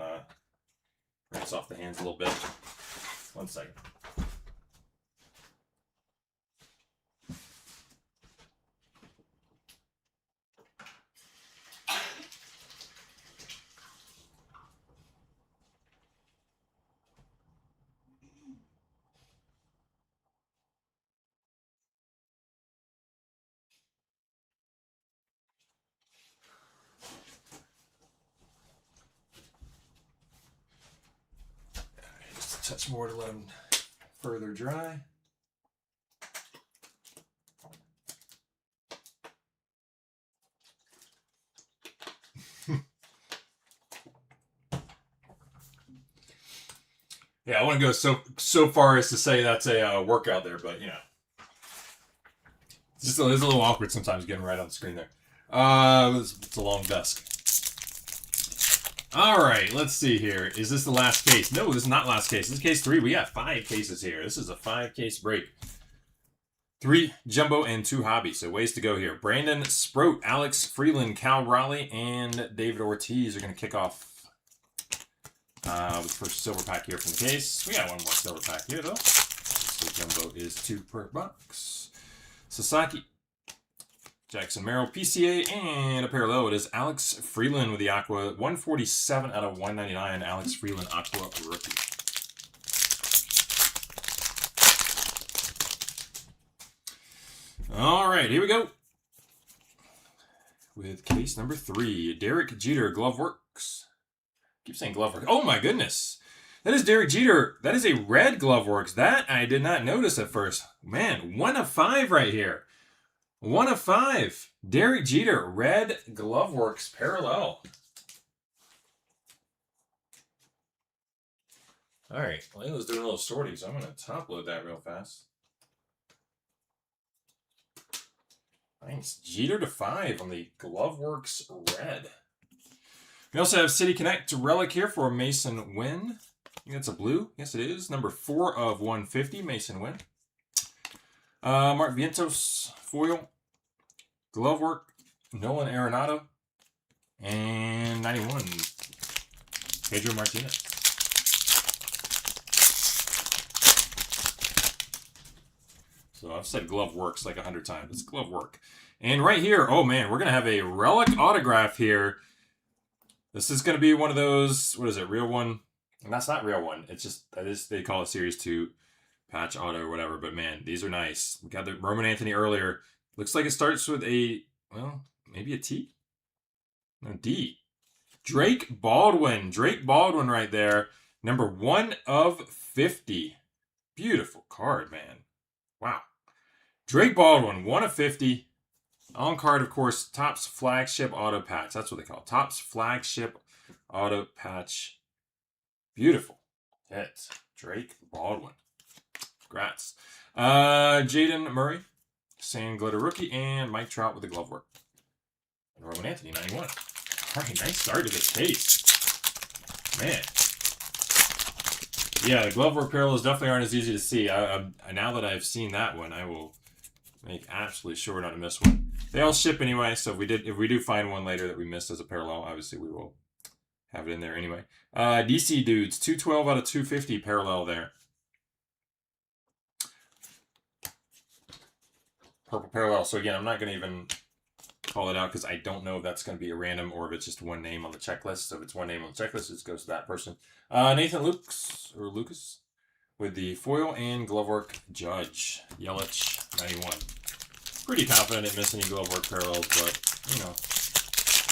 rinse off the hands a little bit. 1 second. Just a touch more to let them further dry. Yeah, I want to go so far as to say that's a workout there, but you know, it's a little awkward sometimes getting right on the screen there. It's a long desk. All right, let's see here. Is this the last case? No, this is not last case. This is case 3. We got 5 cases here. This is a 5-case break. 3 jumbo and 2 hobby. So ways to go here. Brandon Sproat, Alex Freeland, Cal Raleigh, and David Ortiz are going to kick off with the first silver pack here from the case. We got one more silver pack here, though. Let's So jumbo is 2 per box. Sasaki, Jackson Merrill, PCA, and a parallel. It is Alex Freeland with the Aqua. 147 out of 199. Alex Freeland, Aqua rookie. All right, here we go. With case number 3. Derek Jeter, Glove Works. Keep saying Glove Works. Oh my goodness. That is Derek Jeter. That is a red Glove Works. That I did not notice at first. Man, 1 of 5 right here. 1 of 5. Derek Jeter, red Glove Works parallel. All right, Layla's doing a little sorting, so I'm going to top load that real fast. Nice. Jeter to 5 on the Glove Works red. We also have City Connect relic here for Mason Wynn. I think that's a blue. Yes, it is. Number 4 of 150, Mason Wynn. Mark Vientos, foil. Glove work, Nolan Arenado. And 91, Pedro Martinez. So I've said Glove Works like 100 times. It's Glove Work. And right here, oh man, we're going to have a relic autograph here. This is going to be one of those, what is it, real one? And that's not real one. It's just, that is, they call it Series 2 patch auto or whatever. But man, these are nice. We got the Roman Anthony earlier. Looks like it starts with a, well, maybe a T? No, D. Drake Baldwin. Drake Baldwin right there. Number 1 of 50. Beautiful card, man. Wow. Drake Baldwin, 1 of 50. On card, of course, Topps Flagship Auto Patch. That's what they call it. Topps Flagship Auto Patch. Beautiful hit. Drake Baldwin. Congrats. Jaden Murray, Sand Glitter rookie, and Mike Trout with the glove work. And Roman Anthony, 91. All right, nice start to this case. Man. Yeah, the glove work parallels definitely aren't as easy to see. Now that I've seen that one, I will make absolutely sure not to miss one. They all ship anyway, so if we do find one later that we missed as a parallel, obviously we will have it in there anyway. DC Dudes, 212 out of 250 parallel there. Purple parallel. So again, I'm not going to even call it out because I don't know if that's going to be a random or if it's just one name on the checklist. So if it's one name on the checklist, it goes to that person. Nathan Lucas with the foil and glove work Judge. Yelich, 91. Pretty confident at missing any glove work parallels, but, you know,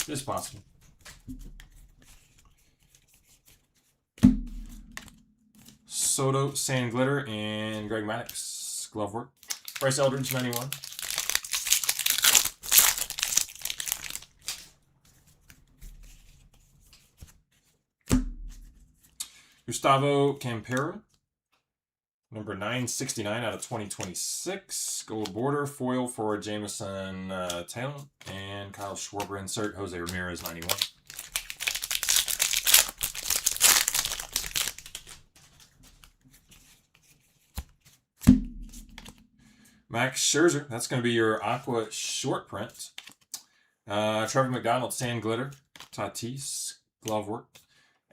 it's possible. Soto, Sand Glitter, and Greg Maddux, glove work. Bryce Eldridge, 91. Gustavo Campero, number 969 out of 2026. Gold border, foil for Jameson Taylor, and Kyle Schwarber insert, Jose Ramirez, 91. Max Scherzer, that's going to be your Aqua short print. Trevor McDonald, Sand Glitter. Tatis, glove work.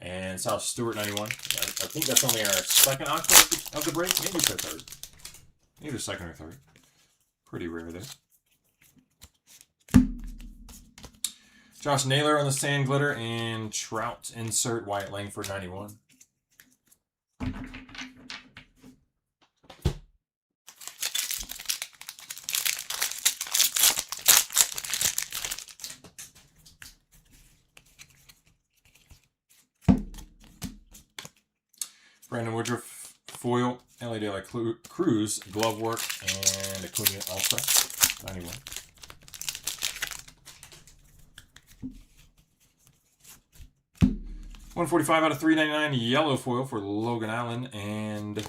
And South Stewart, 91. I think that's only our second Aqua of the break. Maybe it's our third. Either second or third. Pretty rare there. Josh Naylor on the Sand Glitter. And Trout insert, Wyatt Langford, 91. Brandon Woodruff, foil, Ellie De La Cruz, glove work, and Acuna Alpha, 91. $145 out of 399, yellow foil for Logan Allen and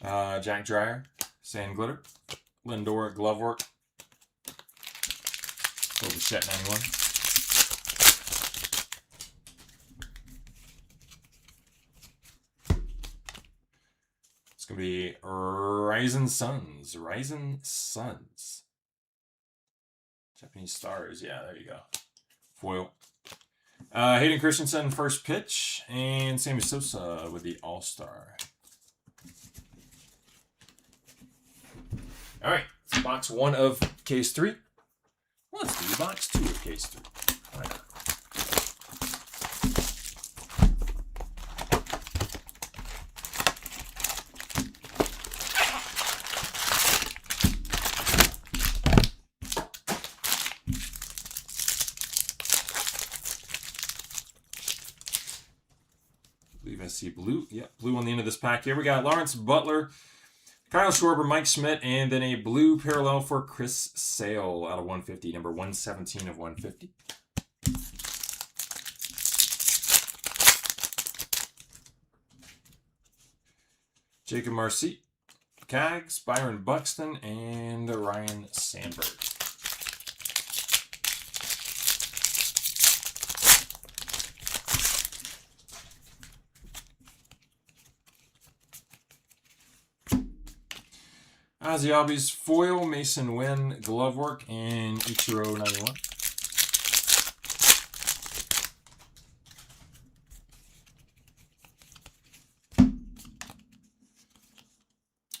Jack Dreyer, Sand Glitter, Lindor, glove work, Bichette, 91. Going to be Rising Suns. Rising Suns. Japanese Stars. Yeah, there you go. Foil. Hayden Christensen, first pitch. And Sammy Sosa with the All-Star. All right, it's box 1 of case 3. Let's do box 2 of case 3. Why not? I believe I see blue. Yep, blue on the end of this pack here. We got Lawrence Butler, Kyle Schwarber, Mike Schmidt, and then a blue parallel for Chris Sale out of 150, number 117 of 150. Jacob Marcy, Cags, Byron Buxton, and Ryan Sandberg. Ozzy Albies foil, Mason Wynn glove work, and Ichiro 91.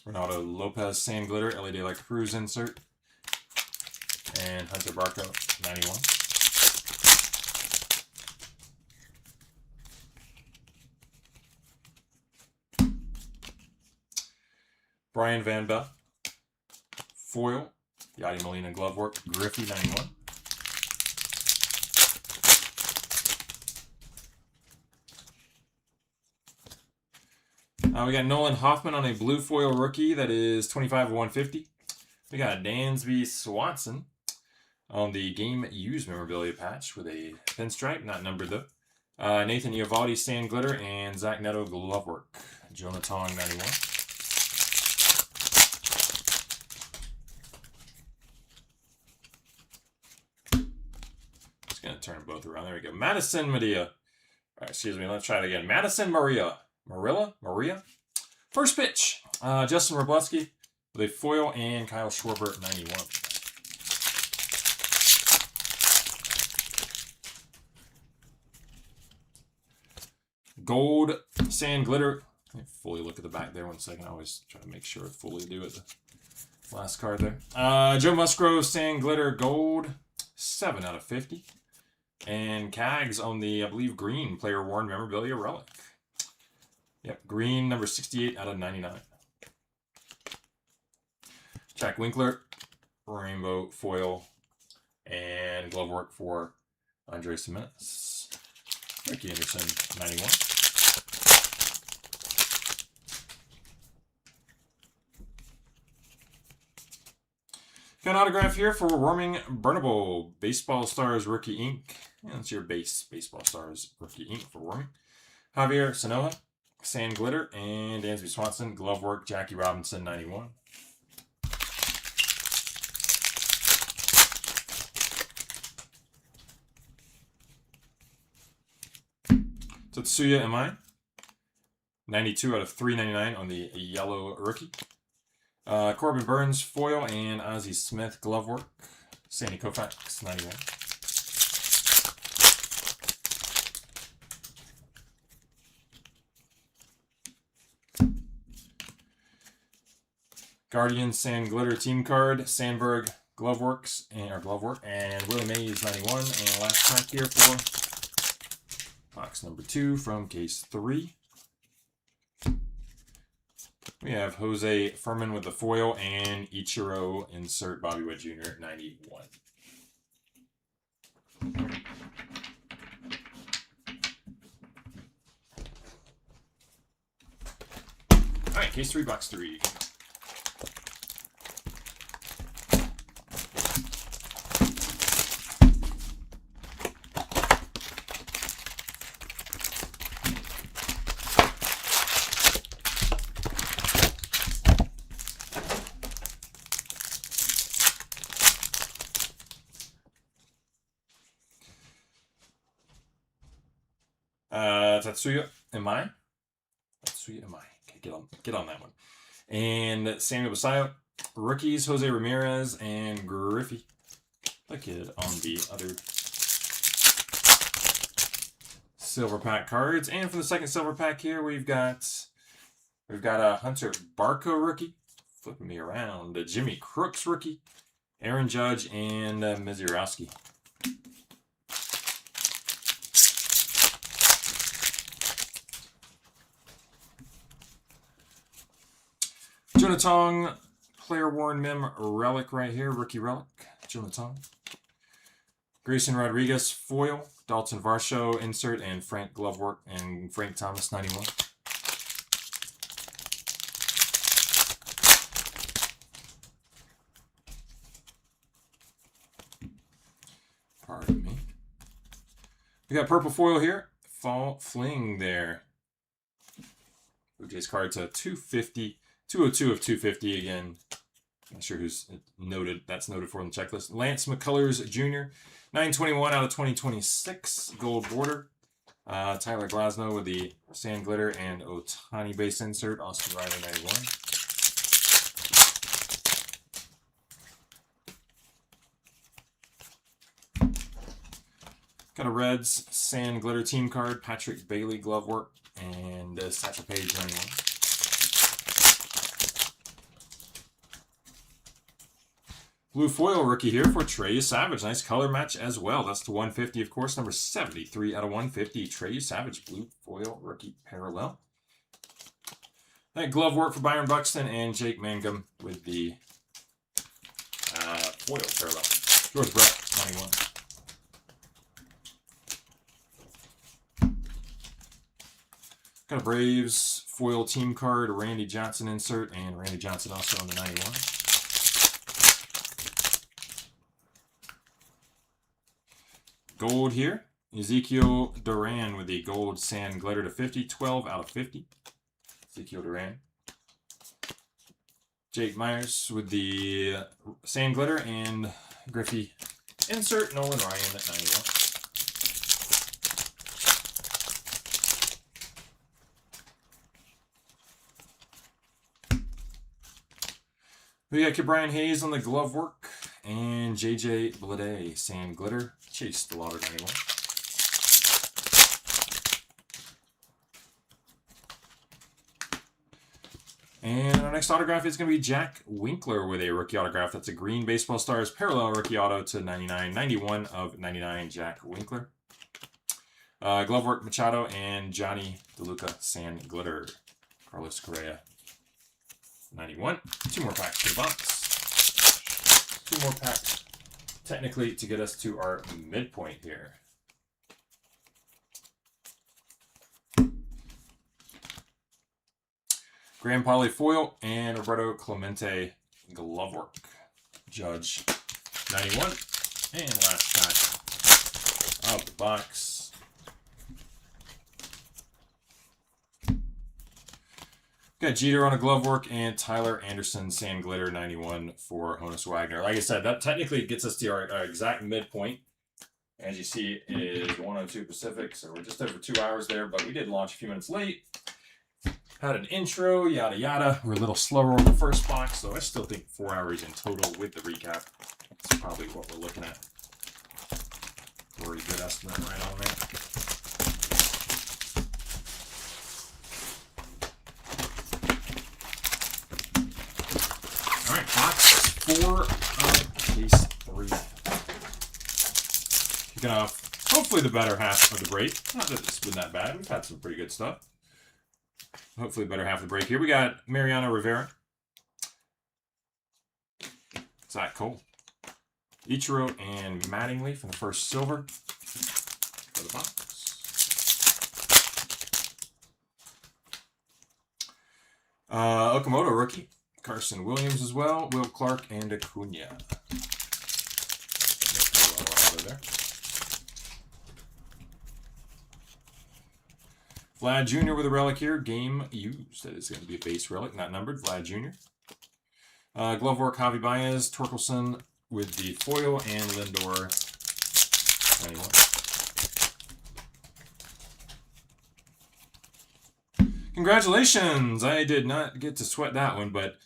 Ronaldo Lopez sand glitter, LED like Cruz insert, and Hunter Barco 91. Brian Van Bell foil, Yadi Molina glove work, Griffey 91. We got Nolan Hoffman on a blue foil rookie that is 25 of 150. We got Dansby Swanson on the game used memorabilia patch with a pinstripe, not numbered though. Nathan Eovaldi sand glitter, and Zach Neto glove work, Jonah Tong 91. Gonna turn them both around. There we go. Madison Maria. All right, excuse me. Let's try it again. Madison Maria. Maria. First pitch. Justin Robleski with a foil and Kyle Schwarber 91. Gold sand glitter. Let me fully look at the back there 1 second. I always try to make sure I fully do it. The last card there. Joe Musgrove sand glitter gold 7 out of 50. And Cags on the, I believe, green player worn memorabilia relic. Yep, green number 68 out of 99. Jack Winkler, rainbow foil, and glove work for Andres Jimenez. Ricky Anderson 91. Got an autograph here for Warming Burnable, Baseball Stars Rookie Ink. And that's your base Baseball Stars Rookie Ink for Warming. Javier Sanoja, sand glitter, and Dansby Swanson, glove work, Jackie Robinson 91. Tetsuya Imai, 92 out of 399 on the yellow rookie. Corbin Burns foil and Ozzie Smith glove work. Sandy Koufax 91. Guardian sand glitter team card. Sandberg glove works and Willie Mays 91. And last pack here for box number 2 from case 3. We have Jose Furman with the foil and Ichiro insert Bobby Witt Jr. 91. All right, case 3, box 3. Tetsuya Imai. Okay, get on that one. And Samuel Basayo, rookies Jose Ramirez and Griffey, the kid, on the other silver pack cards. And for the second silver pack here, we've got a Hunter Barco rookie, Flipping me around. Jimmy Crooks rookie. Aaron Judge and Mizurowski. Jonathan, player worn mem relic right here. Rookie relic. Jonathan. Grayson Rodriguez foil. Dalton Varsho insert and Frank Glovework and Frank Thomas 91. Pardon me. We got purple foil here. Fall Fling there. Blue Jays card to 250. 202 of 250 again. Not sure who's noted. That's noted for on the checklist. Lance McCullers Jr. 921 out of 2026. Gold border. Tyler Glasnow with the sand glitter and Otani base insert. Austin Riley 91. Got a Reds sand glitter team card. Patrick Bailey glove work and Satchel Paige 91. Blue foil rookie here for Trey Savage. Nice color match as well. That's to 150, of course. Number 73 out of 150. Trey Savage, blue foil rookie parallel. That glove work for Byron Buxton and Jake Mangum with the foil parallel. George Brett, 91. Got a Braves foil team card, Randy Johnson insert, and Randy Johnson also on the 91. Gold here. Ezekiel Duran with the gold sand glitter to 50. 12 out of 50. Ezekiel Duran. Jake Myers with the sand glitter and Griffey insert. Nolan Ryan at 91. We got Brian Hayes on the glove work and JJ Bleday sand glitter. Chase the Lauder 91. And our next autograph is going to be Jack Winkler with a rookie autograph. That's a green Baseball Stars parallel rookie auto to 99. 91 of 99, Jack Winkler. Glove work Machado and Johnny DeLuca sand glitter. Carlos Correa 91. 2 more packs to the box. 2 more packs. Technically, to get us to our midpoint here. Graham Poly foil and Roberto Clemente glove work. Judge 91. And last pack of the box. Got Jeter on a glove work and Tyler Anderson sand glitter 91 for Honus Wagner. Like I said, that technically gets us to our exact midpoint. As you see, it is 102 Pacific, so we're just over 2 hours there, but we did launch a few minutes late. Had an intro, yada yada. We're a little slower on the first box, so I still think 4 hours in total with the recap. That's probably what we're looking at. Very good estimate right on there. All right, box 4 of case 3. Kicking off, hopefully the better half of the break. Not that it's been that bad. We've had some pretty good stuff. Hopefully the better half of the break here. We got Mariano Rivera. Zach Cole. Ichiro and Mattingly from the first silver for the box. Okamoto rookie. Carson Williams as well. Will Clark and Acuna. There. Vlad Jr. with a relic here. Game used. That is going to be a base relic, not numbered. Vlad Jr. Glove work, Javi Baez. Torkelson with the foil and Lindor 91. Congratulations! I did not get to sweat that one, but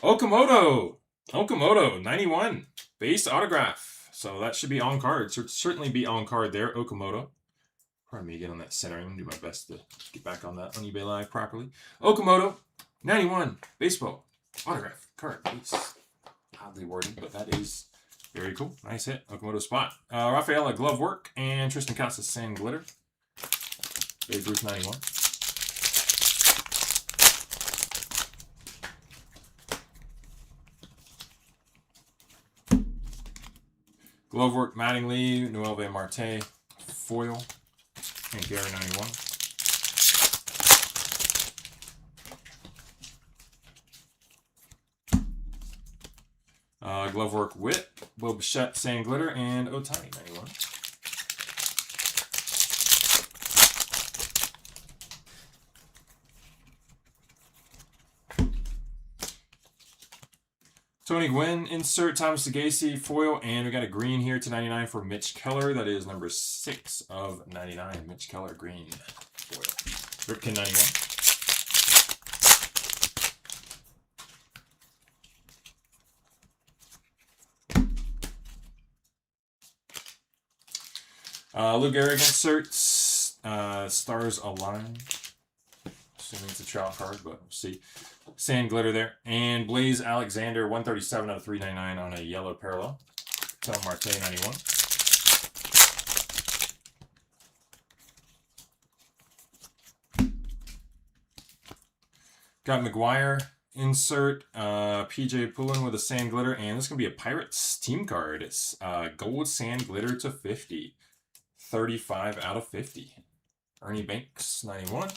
Okamoto 91 base autograph. So that should be on card. So certainly be on card there, Okamoto. Pardon me again on that centering. I'm going to do my best to get back on that on eBay Live properly. Okamoto 91 baseball autograph. card. It's oddly worded, but that is very cool. Nice hit. Okamoto spot. Rafaela glove work and Tristan Casas sand glitter. Babe Ruth 91. Glove work Mattingly, Noel Van Marte, foil, and Gary 91. Glove work Witt, Will Bichette, Sand Glitter, and Otani 91. Tony Gwynn, insert Thomas Sagasi, foil, and we got a green here to 99 for Mitch Keller. That is number 6 of 99. Mitch Keller, green, foil. Ripken 91. Lou Gehrig inserts, Stars Align. Assuming it's a trout card, but we'll see. Sand Glitter there. And Blaze Alexander, 137 out of 399 on a yellow parallel. Tom Marte, 91. Got McGuire insert, PJ Pullen with a Sand Glitter, and this is going to be a Pirates team card. It's Gold Sand Glitter to 50. 35 out of 50. Ernie Banks, 91.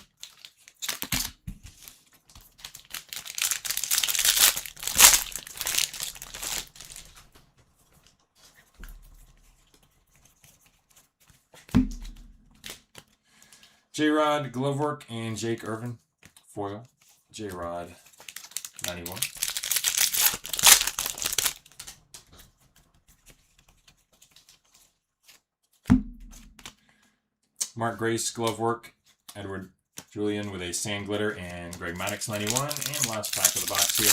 J-Rod, glove work, and Jake Irvin, foil. J-Rod, 91. Mark Grace, glove work. Edward Julian with a Sand Glitter, and Greg Maddox, 91. And last pack of the box here.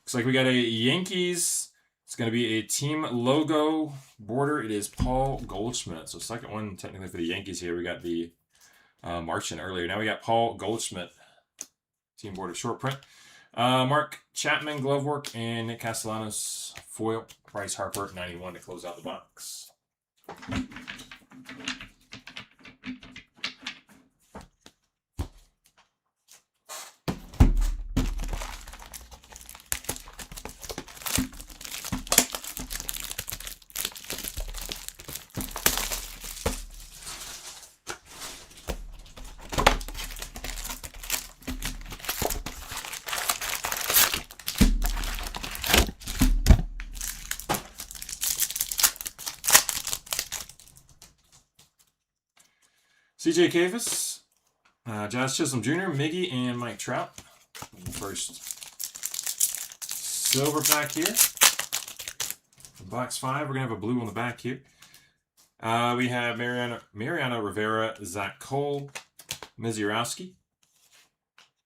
Looks like we got a Yankees. It's going to be a team logo border. It is Paul Goldschmidt. So second one technically for the Yankees here. We got the Martian earlier. Now we got Paul Goldschmidt. Team border short print. Mark Chapman, glove work, and Nick Castellanos, foil. Bryce Harper, 91 to close out the box. CJ Cavus, Jazz Chisholm Jr., Miggy, and Mike Trout. In the first silver pack here. For box 5, we're going to have a blue on the back here. We have Mariano Rivera, Zach Cole, Mizurowski,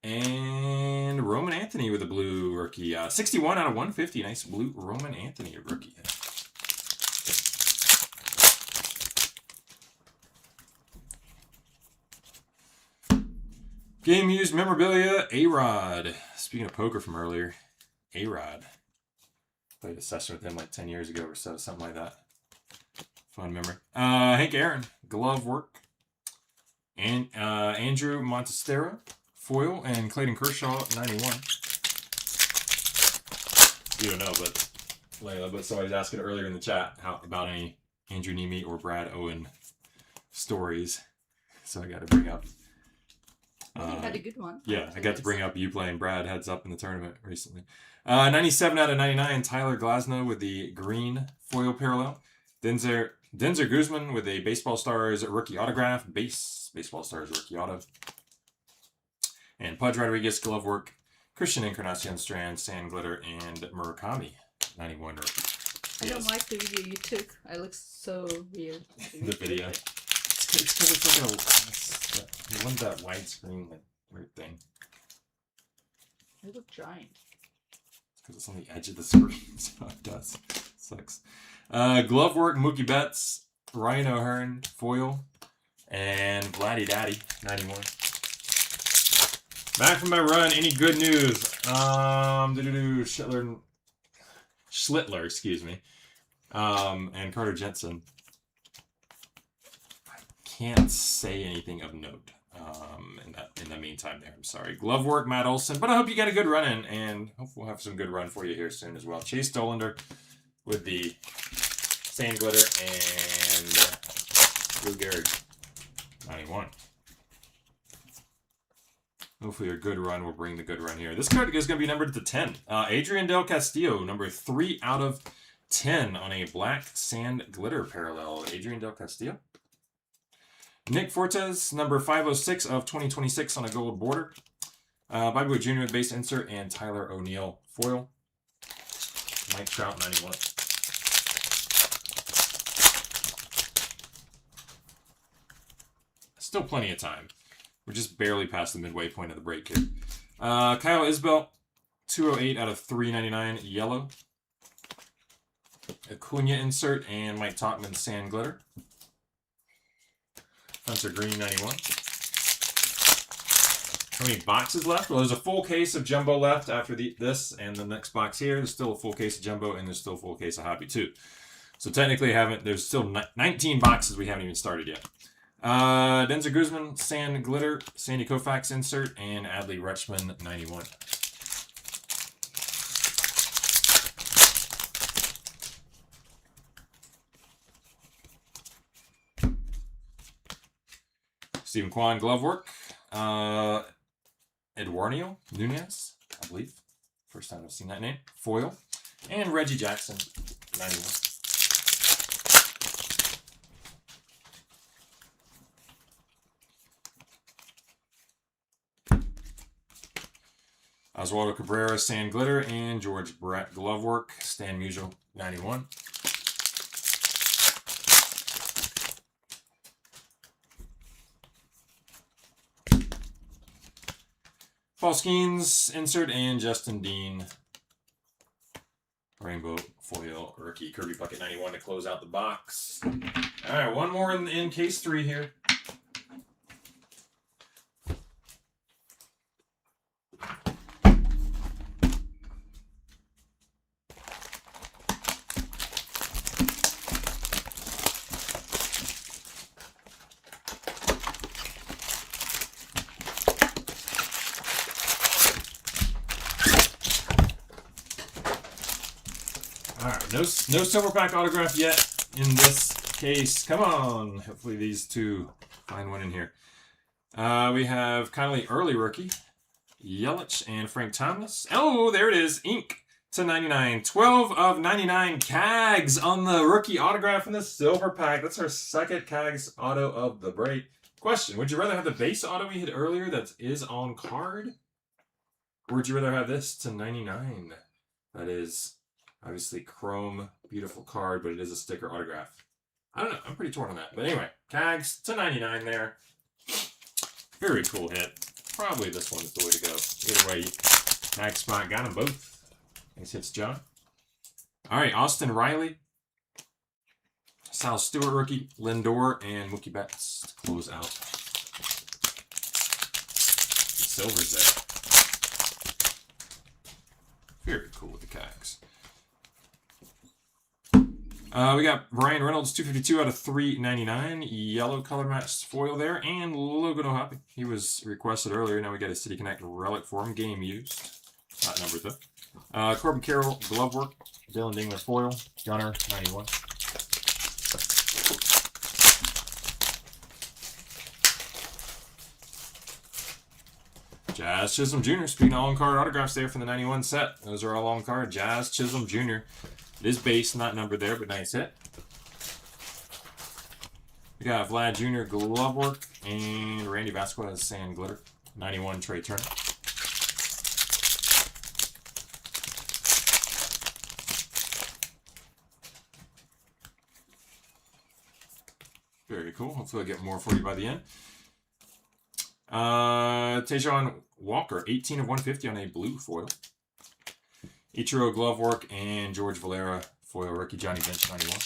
and Roman Anthony with a blue rookie. 61 out of 150. Nice blue Roman Anthony rookie. Game used memorabilia, A-Rod. Speaking of poker from earlier, A-Rod. Played a session with him like 10 years ago or so, something like that. Fun memory. Hank Aaron, glove work. And Andrew Montestero, foil. And Clayton Kershaw, 91. You don't know, but Layla, but somebody's asking earlier in the chat about any Andrew Nemi or Brad Owen stories. So I got to bring up. You had a good one. Yeah, I got to bring up you playing Brad heads up in the tournament recently. 97 out of 99, Tyler Glasnow with the green foil parallel. Denzer Guzman with a Baseball Stars rookie autograph. Baseball Stars rookie auto. And Pudge Rodriguez, glove work. Christian Encarnacion Strand, Sand Glitter, and Murakami, 91 rookie. I don't like the video you took. I look so weird. The video. It's because it's like it wasn't that widescreen like weird thing. I look giant. It's because it's on the edge of the screen, so it does. Sucks. Glove work, Mookie Betts, Ryan O'Hearn, foil, and Vladdy Daddy, 91. Back from my run. Any good news? Schlittler, excuse me. And Carter Jensen. I can't say anything of note. In the meantime, there. I'm sorry. Glove work, Matt Olson. But I hope you got a good run in, and hopefully we'll have some good run for you here soon as well. Chase Dolander with the sand glitter and Lou Gehrig 91. Hopefully a good run will bring the good run here. This card is going to be numbered to 10. Adrian Del Castillo, number 3 out of 10 on a black sand glitter parallel. Adrian Del Castillo. Nick Fortes, number 506 of 2026 on a gold border. Bobby Wood Jr. with base insert and Tyler O'Neill foil. Mike Trout 91. Still plenty of time. We're just barely past the midway point of the break here. Kyle Isbell, 208 out of 399 yellow. Acuna insert and Mike Tauchman sand glitter. Hunter Green 91. How many boxes left? Well, there's a full case of Jumbo left after this and the next box here. There's still a full case of Jumbo and there's still a full case of Hobby too. So technically there's still 19 boxes we haven't even started yet. Denzer Guzman, sand glitter, Sandy Koufax insert, and Adley Rutschman 91. Stephen Kwan, glove work. Eduardo Nunez, I believe. First time I've seen that name. Foil. And Reggie Jackson, 91. Oswaldo Cabrera, sand glitter, and George Brett, glove work. Stan Musial, 91. Paul Skeens, insert, and Justin Dean, rainbow foil rookie. Kirby Puckett 91 to close out the box. All right, one more in case 3 here. Alright, no silver pack autograph yet in this case. Come on. Hopefully these two find one in here. We have Kylie Early rookie, Yelich, and Frank Thomas. Oh, there it is. Ink to 99. 12 of 99 Cags on the rookie autograph in the silver pack. That's our second Cags auto of the break. Question, would you rather have the base auto we hit earlier that is on card? Or would you rather have this to 99? That is obviously chrome, beautiful card, but it is a sticker autograph. I don't know. I'm pretty torn on that. But anyway, Cags to 99 there. Very cool hit. Probably this one's the way to go. Either way, Tag Spot got them both. Nice hits, John. All right, Austin Riley. Sal Stewart rookie, Lindor, and Mookie Betts to close out. Silver's there. Very cool with the Cags. We got Brian Reynolds, 252 out of 399. Yellow color matched foil there. And Logan O'Hoppe. He was requested earlier. Now we got a City Connect relic for him. Game used. Not numbered though. Corbin Carroll, glove work. Dylan Dingler foil. Gunner, 91. Jazz Chisholm Jr. Speaking of on-card autographs there from the 91 set. Those are all on-card. Jazz Chisholm Jr. It is base, not numbered there, but nice hit. We got Vlad Jr. glove work and Randy Vasquez sand glitter. 91 Trey Turner. Very cool. Hopefully I'll get more for you by the end. Tejon Walker, 18 of 150 on a blue foil. Ichiro glove work and George Valera foil rookie. Johnny Bench 91.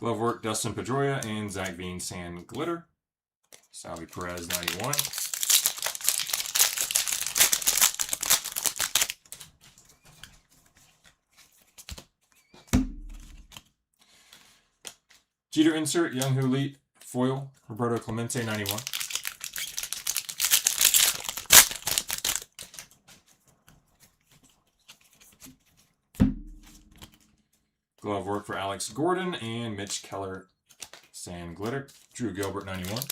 Glove work, Dustin Pedroia and Zach Veen Sand Glitter. Salvi Perez 91. Jeter insert, Young Hoo Lee, foil, Roberto Clemente 91. Glove work for Alex Gordon and Mitch Keller, Sand Glitter. Drew Gilbert 91.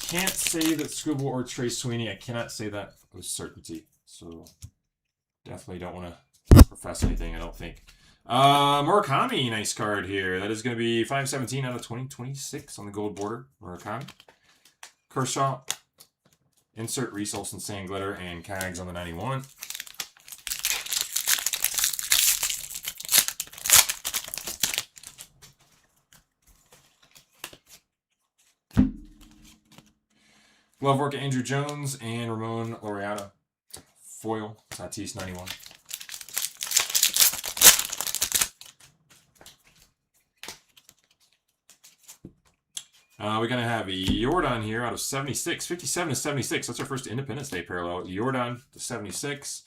Can't say that Scooble or Trey Sweeney. I cannot say that with certainty. So definitely don't want to profess anything, I don't think. Murakami, nice card here. That is going to be 517 out of 2026 on the gold border. Murakami. Kershaw. Insert Reese Olson Sand Glitter and Cags on the 91. Glove work Andrew Jones and Ramon Laureano. Foil, Tatis 91. We're going to have Jordan here out of 76. 57 to 76. That's our first Independence Day parallel. Jordan to 76.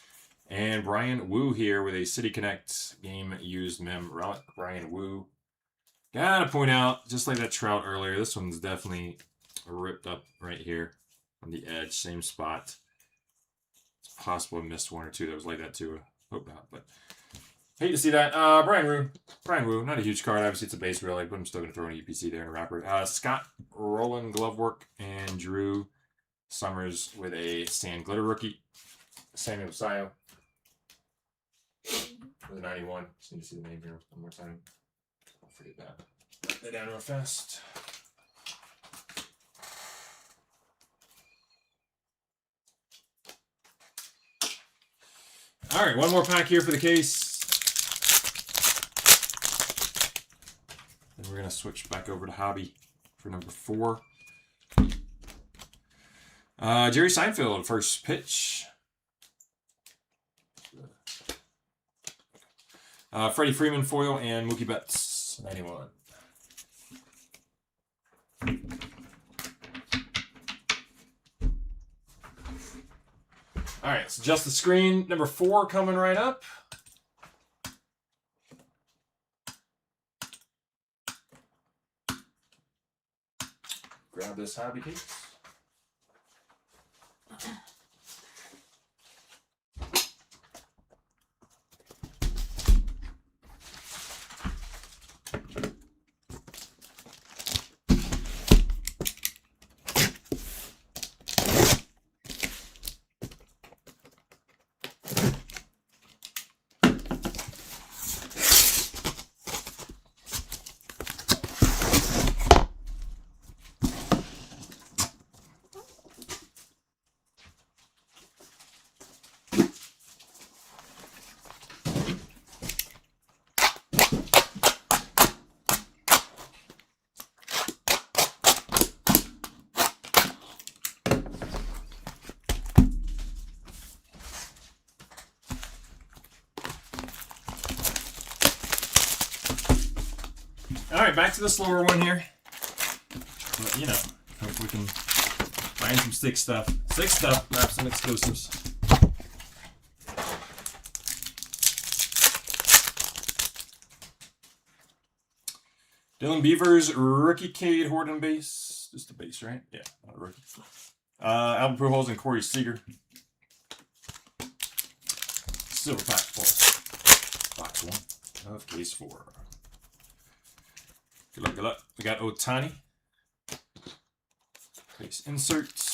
And Brian Wu here with a City Connect game used mem relic. Brian Wu. Gotta point out, just like that Trout earlier, this one's definitely ripped up right here on the edge. Same spot. It's possible I missed one or two that was like that too. Hope not, but hate to see that. Brian Wu, not a huge card. Obviously, it's a base relic, but I'm still going to throw an UPC there in a wrapper. Scott Rowland glove work and Drew Summers with a Sand Glitter rookie. Samuel Sayo with a 91. Just need to see the name here one more time. I'll forget that. Write that down real fast. All right, one more pack here for the case. And we're going to switch back over to Hobby for number 4. Jerry Seinfeld, first pitch. Freddie Freeman, foil, and Mookie Betts, 91. All right, let's adjust the screen. Number 4 coming right up. Grab this hobby case. All right, back to the slower one here. But, you know, hope we can find some stick stuff. Stick stuff, grab some exclusives. Dylan Beavers, rookie Cade Horton base. Just a base, right? Yeah, not a rookie. Albert Pujols and Corey Seager. Silver pack 4. Box 1 of case 4. Good luck, good luck. We got Otani. Base inserts.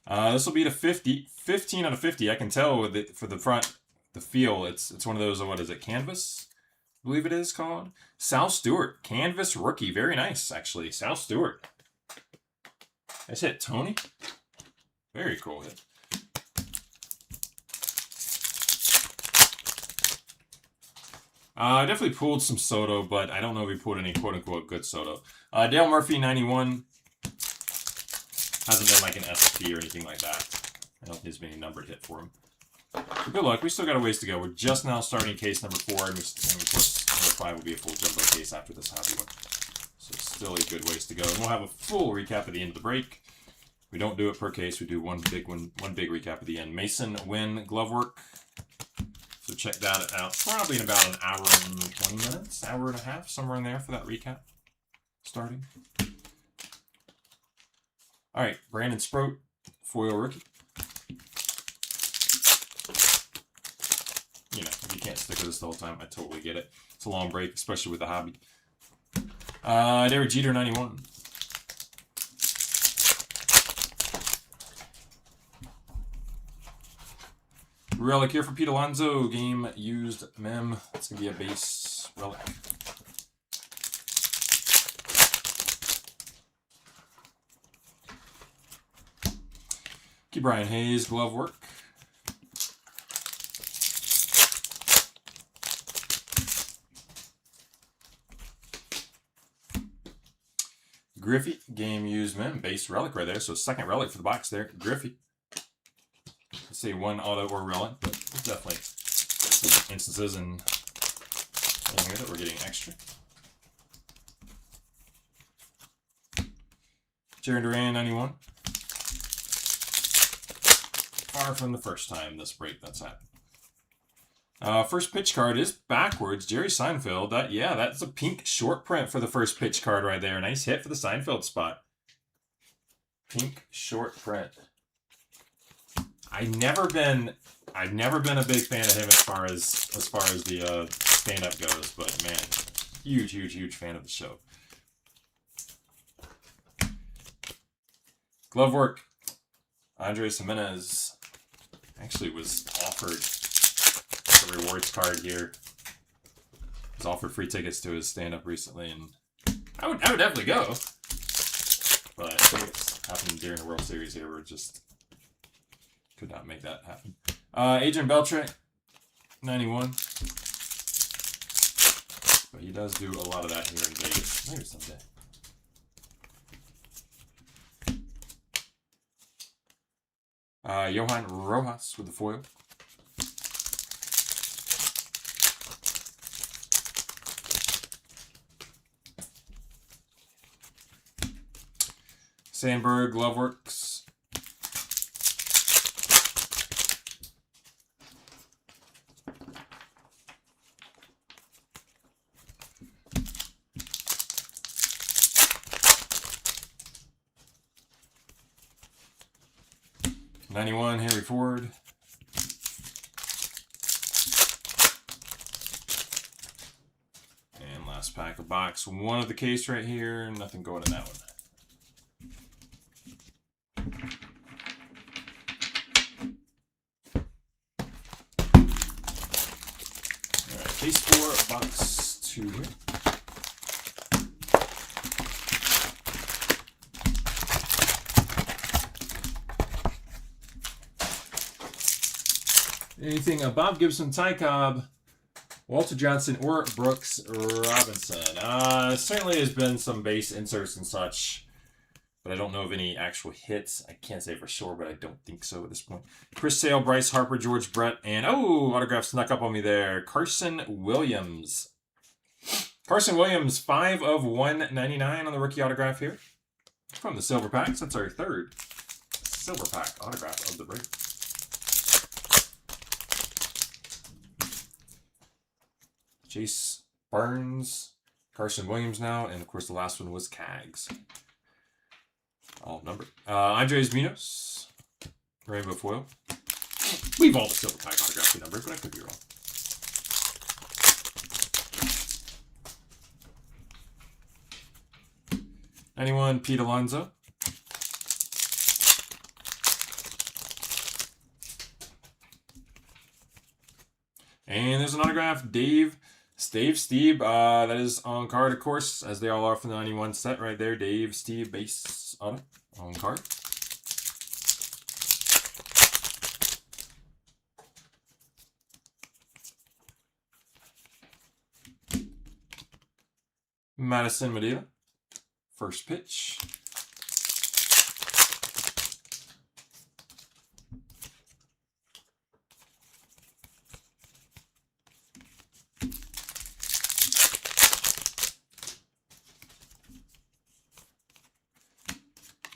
This will be to 50. 15 out of 50. I can tell with it for the front, the feel. It's one of those, what is it, canvas? I believe it is called. Sal Stewart, canvas rookie. Very nice, actually. Sal Stewart. Nice hit, Tony. Very cool hit. I definitely pulled some Soto, but I don't know if we pulled any quote-unquote good Soto. Dale Murphy, 91. Hasn't been like an SP or anything like that. I don't think there's been any numbered hit for him. But good luck. We still got a ways to go. We're just now starting case number 4, and of course, number 5 will be a full jumbo case after this hobby one. So still a good ways to go. And we'll have a full recap at the end of the break. We don't do it per case. We do one big recap at the end. Mason Wynn glove work. So check that out. Probably in about an hour and 20 minutes, hour and a half, somewhere in there for that recap starting. All right, Brandon Sproat, foil rookie. You know, if you can't stick with us the whole time, I totally get it. It's a long break, especially with the hobby. Derek Jeter, 91. Relic here for Pete Alonso. Game used mem. It's going to be a base relic. Keep Brian Hayes, glove work. Griffey, game used mem. Base relic right there. So second relic for the box there. Griffey. Say one auto or relic, but definitely some instances in here that we're getting extra. Jaron Duran, 91. Far from the first time this break that's happened. First pitch card is backwards. Jerry Seinfeld. Yeah, that's a pink short print for the first pitch card right there. Nice hit for the Seinfeld spot. Pink short print. I've never been a big fan of him as far as the stand-up goes, but man, huge fan of the show. Glove work. Andres Jimenez actually was offered the rewards card here. Was offered free tickets to his stand-up recently, and I would definitely go. But I think it's happened during the World Series here. We're just could not make that happen. Adrian Beltre, 91. But he does do a lot of that here in Vegas. Maybe someday. Johan Rojas with the foil. Sandberg, Gloveworks. '91, Henry Ford. And last pack of box one of the case right here. Nothing going in that one. Alright, case 4, box 2 here. Anything Bob Gibson, Ty Cobb, Walter Johnson, or Brooks Robinson. Certainly has been some base inserts and such, but I don't know of any actual hits. I can't say for sure, but I don't think so at this point. Chris Sale, Bryce Harper, George Brett, and autograph snuck up on me there. Carson Williams. Carson Williams, 5 of 199 on the rookie autograph here. From the Silver Packs. That's our third Silver Pack autograph of the break. Chase Burns, Carson Williams now, and of course the last one was Cags. All numbered. Andres Munoz, Rainbow Foil. Leave all the Silver Pack autographs be numbered, but I could be wrong. '91, Pete Alonso. And there's an autograph, Steve, that is on card, of course, as they all are from the '91 set right there. Dave, Steve, base auto on card. Madison Medina, first pitch.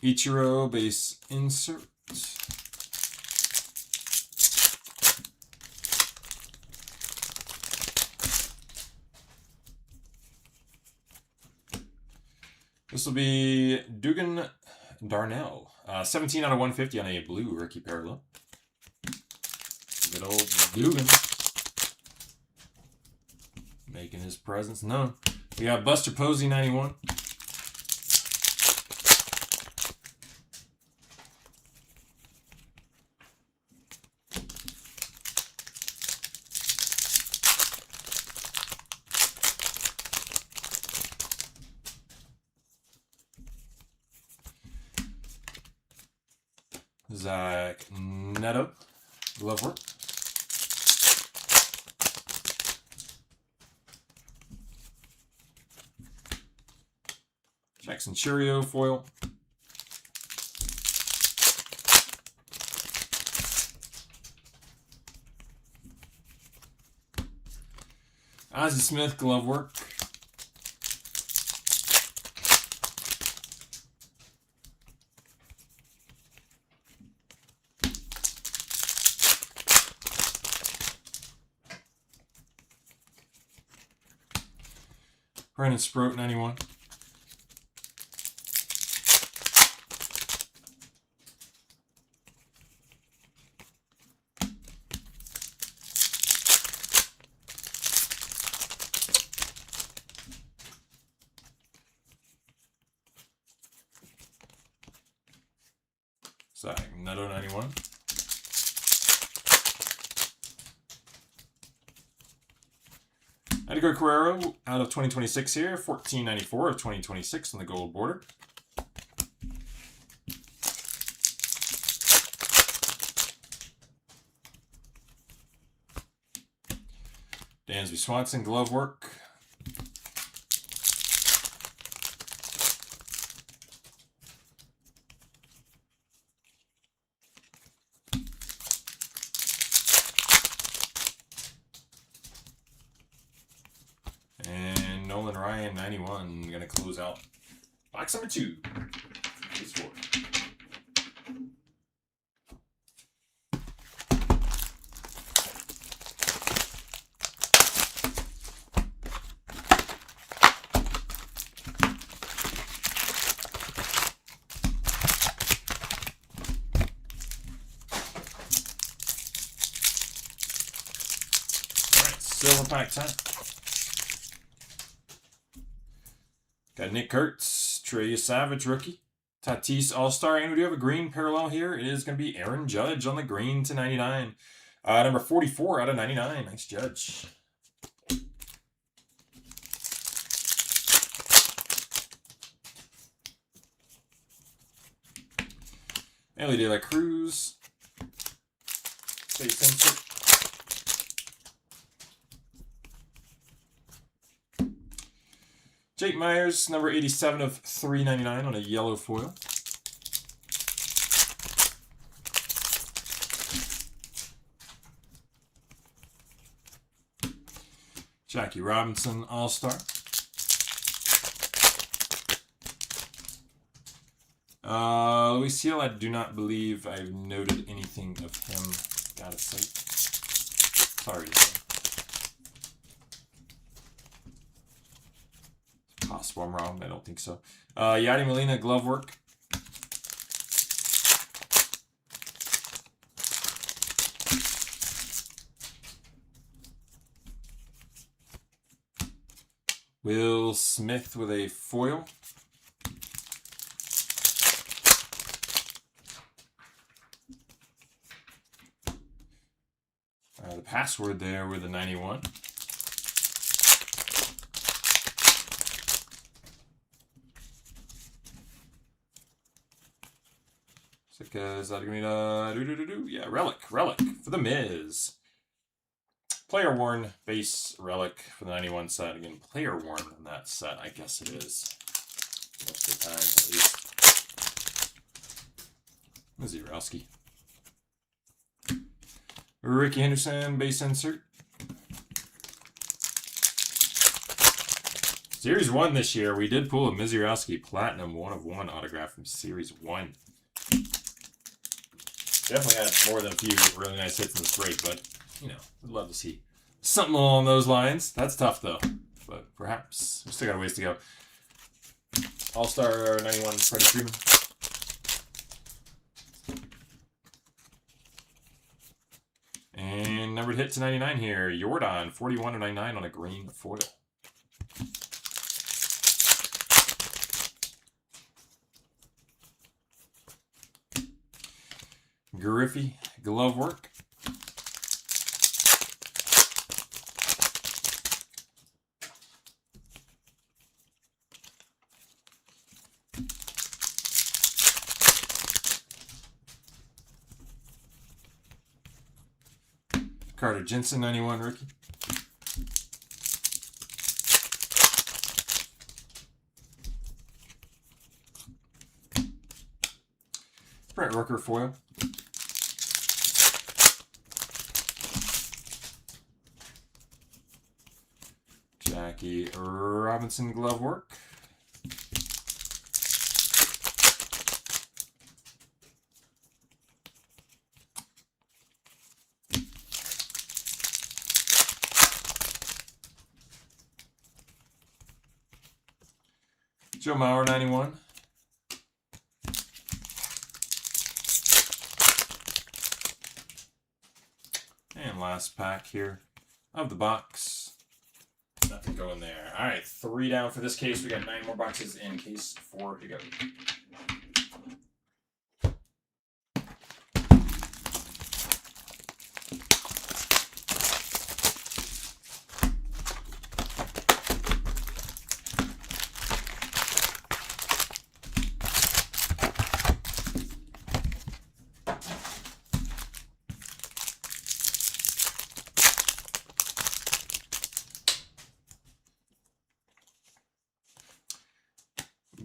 Ichiro base insert. This will be Dugan Darnell. 17 out of 150 on a blue rookie parallel. Good old Dugan. Making his presence known. We got Buster Posey, 91. Zach Neto, glove work. Jackson Churio foil. Ozzie Smith, glove work. Brandon Sproat, 91. Zach Neto, 91. Edgar Guerrero out of 2026 here, 1494 of 2026 on the gold border. Dansby Swanson, glove work. And Nolan Ryan, 91, going to close out box number 2. Case 4. Alright, silver pack time. Got Nick Kurtz, Trey Savage rookie, Tatis All-Star, and we do have a green parallel here. It is going to be Aaron Judge on the green to 99. Number 44 out of 99. Nice Judge. Ellie De La Cruz. Base insert. Jake Myers, number 87 of 399 on a yellow foil. Jackie Robinson, All-Star. Luis Seal, I do not believe I've noted anything of him. Gotta say. Sorry to say. Possible I'm wrong, but I don't think so. Yadi Molina, glove work. Will Smith with a foil. The password there with a 91. Is that going to be yeah, relic for the Miz. Player worn base relic for the 91 set. Again, player worn in that set, I guess it is. Most of the time, at least. Mazurowski. Ricky Henderson, base insert. Series 1 this year, we did pull a Mizurowski Platinum 1/1 autograph from Series 1. Definitely had more than a few really nice hits in this break, but, you know, I'd love to see something along those lines. That's tough, though. But perhaps. We still got a ways to go. All-Star 91 Freddie Freeman. And numbered hit to 99 here. Jordan, 41/99 on a green foil. Griffey, glove work. Carter Jensen, 91 rookie. Brent Rooker foil. Jackie Robinson glove work. Joe Mauer, 91. And last pack here of the box. Nothing going there. All right, 3 down for this case. We got 9 more boxes in case 4 to go.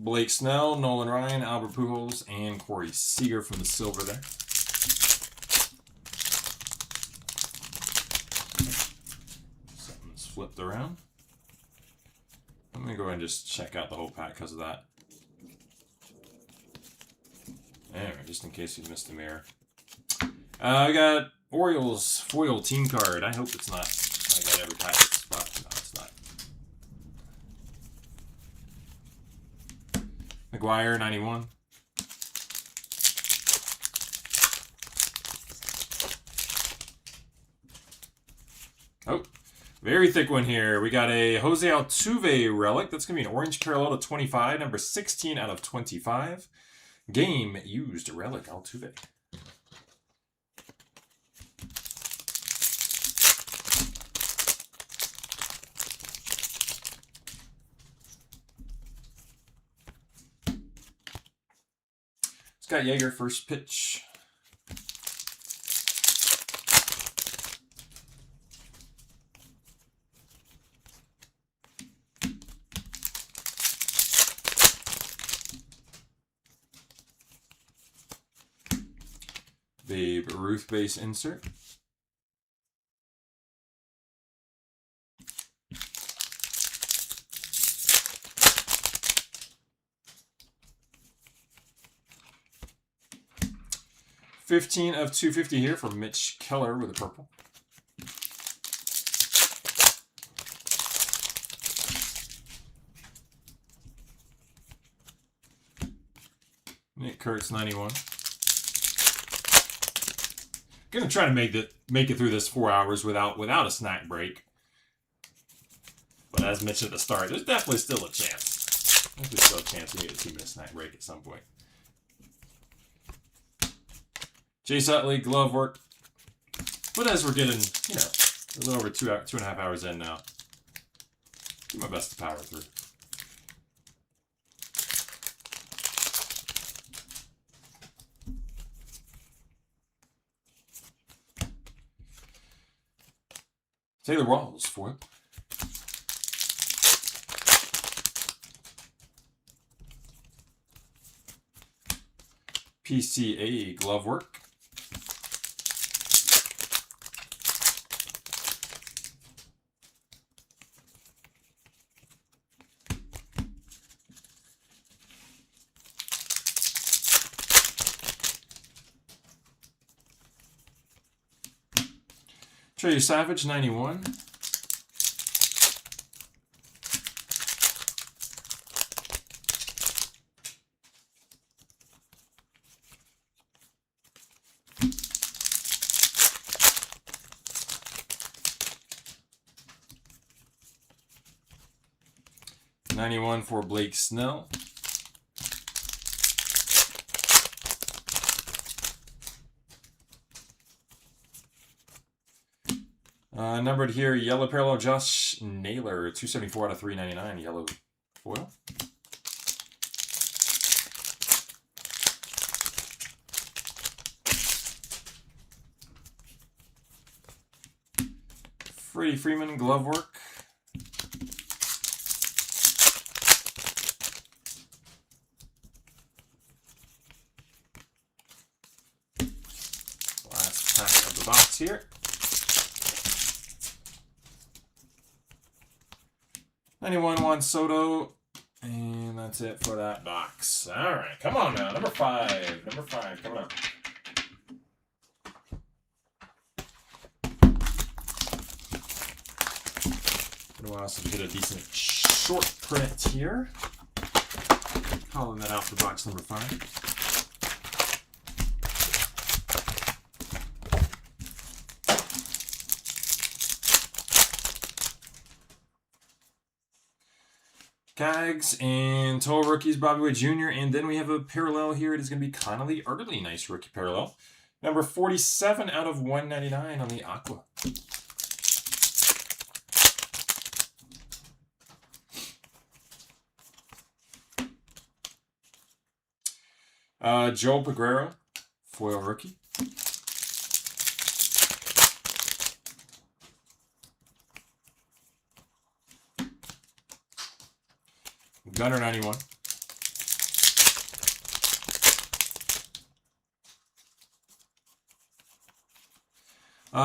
Blake Snell, Nolan Ryan, Albert Pujols, and Corey Seager from the silver there. Something's flipped around. Let me go ahead and just check out the whole pack because of that. Anyway, just in case you missed a mirror. We got Orioles foil team card. I hope it's not. I got every pack spot. No, it's not. McGuire, 91. Oh, very thick one here. We got a Jose Altuve relic. That's going to be an orange parallel to 25, number 16 out of 25. Game used relic Altuve. Scott Yeager, first pitch. Babe Ruth base insert. $15 of $250 here for Mitch Keller with a purple. Nick Kurtz, 91. Gonna try to make it through this 4 hours without a snack break. But as mentioned at the start, there's definitely still a chance. I think there's still a chance we get a 2-minute snack break at some point. Chase Utley, glove work. But as we're getting, you know, a little over 2.5 hours in now, do my best to power through. Taylor Walls for it. PCA glove work. Trey Savage, 91. '91 for Blake Snell. Numbered here, yellow parallel, Josh Naylor, 274 out of 399, yellow foil. Freddie Freeman, glove work. Last pack of the box here. 91 Juan Soto, and that's it for that box. All right, come on now, number 5. Number 5 coming up. Been a while since we did a decent short print here. Calling that out for box number 5. Cags and tall rookies, Bobby Witt Jr. And then we have a parallel here. It is going to be Connolly Early. Nice rookie parallel. Number 47 out of 199 on the Aqua. Joel Peguero, foil rookie. Gunner 91.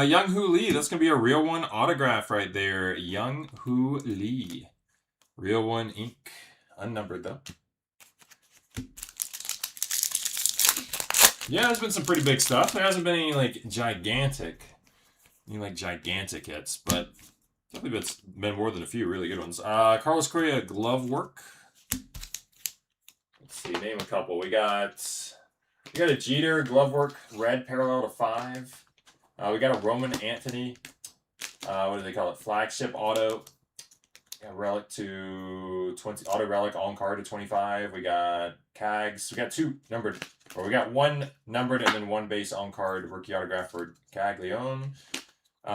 Young Hoo Lee. That's going to be a real one autograph right there. Young Hoo Lee. Real one ink. Unnumbered though. Yeah, there's been some pretty big stuff. There hasn't been any like gigantic hits, but definitely it's been more than a few really good ones. Carlos Correa, glove work. Let's see, name a couple. We got a Jeter, glove work, red parallel to 5. We got a Roman Anthony, what do they call it? Flagship auto. Relic to 20, auto relic on card to 25. We got Cags. We got 2 numbered, or we got 1 numbered and then 1 base on card rookie autograph for Caglione. We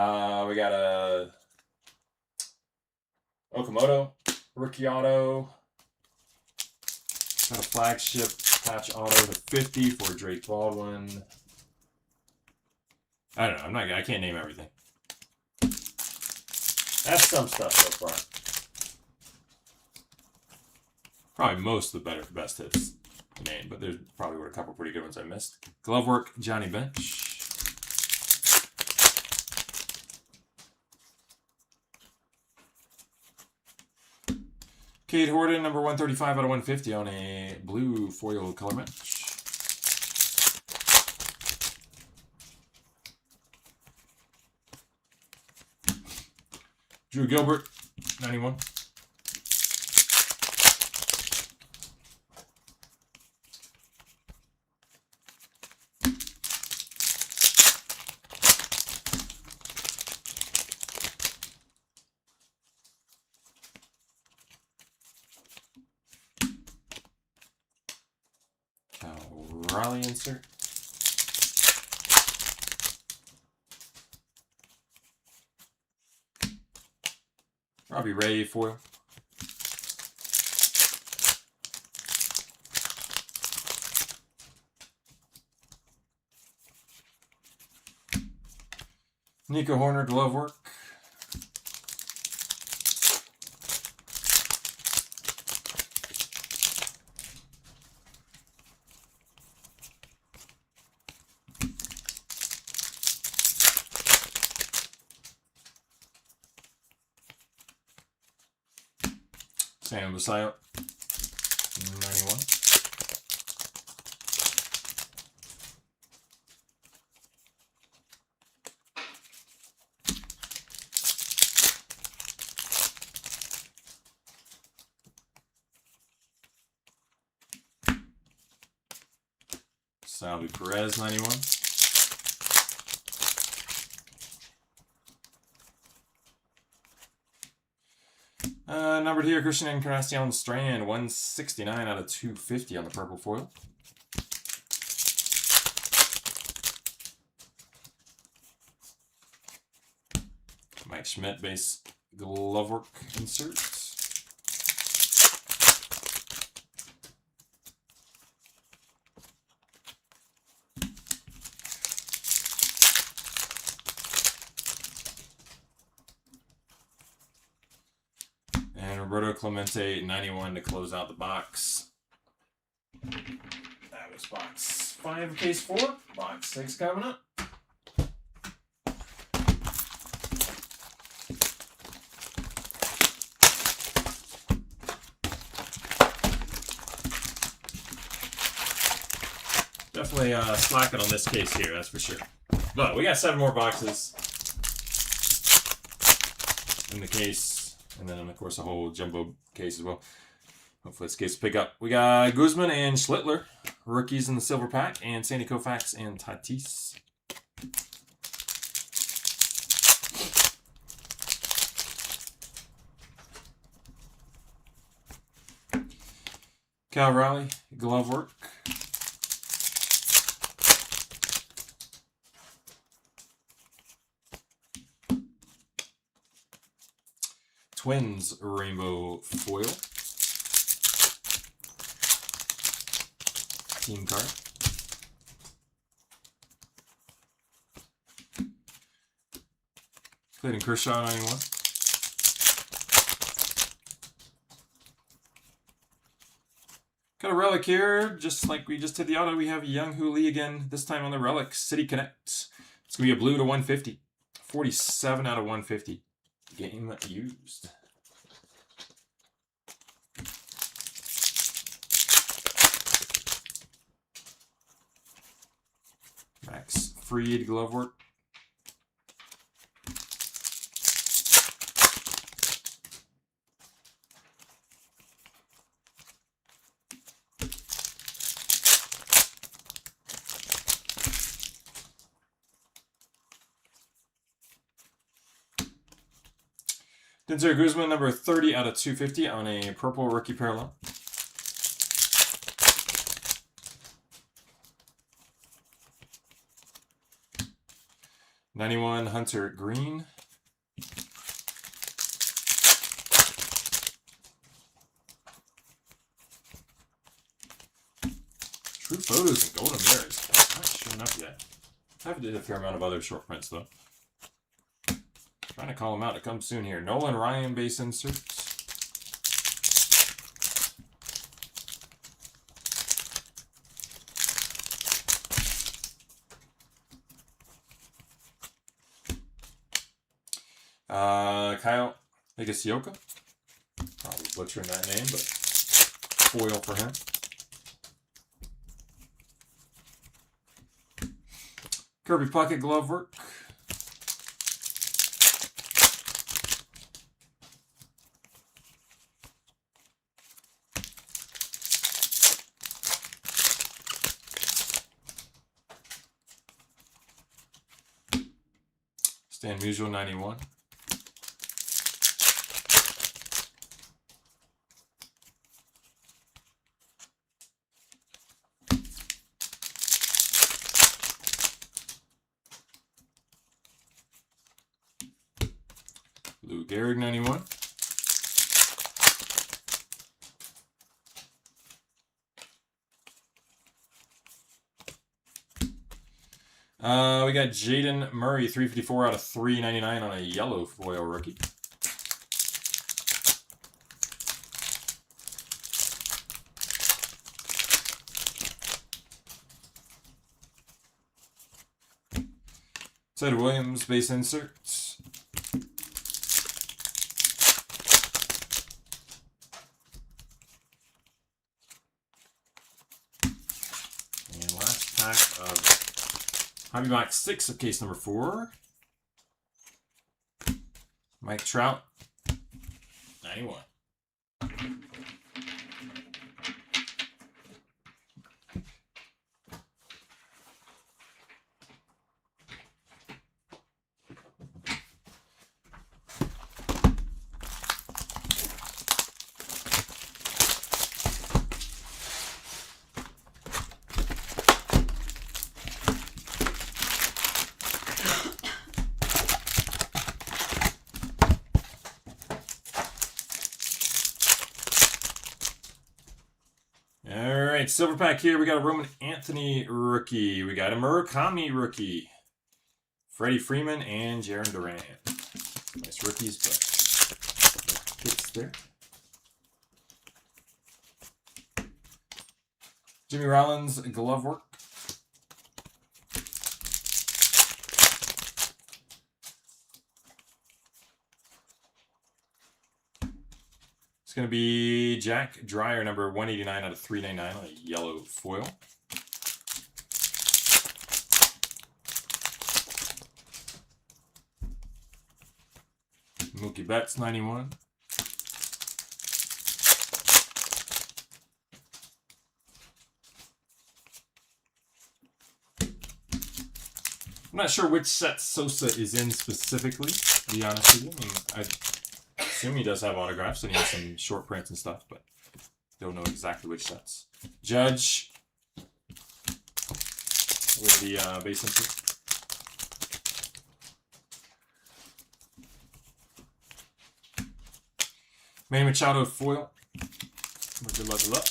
got a Okamoto rookie auto. Got a flagship patch auto to 50 for Drake Baldwin. I don't know. I can't name everything. That's some stuff so far. Probably most of the best hits to name, but there's probably a couple pretty good ones I missed. Glove work, Johnny Bench. Cade Horton, number 135 out of 150 on a blue foil color match. Drew Gilbert, 91. Raleigh insert. Robbie Ray foil. Nico Horner glove work. Sam Basayo, 91. Salvi Perez, 91. Numbered here, Christian Encarnacion Strand, 169 out of 250 on the purple foil. Mike Schmidt base glove work inserts. And Roberto Clemente, 91 to close out the box. That was box 5 of case 4. Box 6 coming up. Definitely slacking on this case here, that's for sure. But we got 7 more boxes in the case, and then of course a whole jumbo case as well. Hopefully this case will pick up. We got Guzman and Schlittler, rookies in the silver pack, and Sandy Koufax and Tatis. Cal Raleigh, glove work. Twins rainbow foil. Team card. Clayton Kershaw, 91. Got a relic here, just like we just did the auto. We have Young Hoo Lee again, this time on the relic. City Connect. It's going to be a blue to 150. 47 out of 150. Game used. Max Fried glove work. Denzer Guzman, number 30 out of 250 on a purple rookie parallel. '91 Hunter Green. True Photos and Golden Mirrors. Not showing up yet. I've did a fair amount of other short prints though. Trying to call them out to come soon here. Nolan Ryan base inserts. Kyle Higashioka. Probably butchering that name, but foil for him. Kirby Puckett glove work. Stan Musial, 91. Lou Gehrig, 91. We got Jaden Murray, 354 out of 399 on a yellow foil rookie. Ted Williams base inserts. And last pack of Hobby Box 6 of case number 4. Mike Trout, 91. right, silver pack here. We got a Roman Anthony rookie. We got a Murakami rookie. Freddie Freeman and Jaron Duran. Nice rookies, but hits there. Jimmy Rollins glove work. It's going to be Jack Dreyer, number 189 out of 399 on a yellow foil. Mookie Betts, 91. I'm not sure which set Sosa is in specifically, to be honest with you. I mean, I assume he does have autographs and he has some short prints and stuff, but don't know exactly which sets. Judge with the base entry. Manny Machado foil. Good luck, good luck.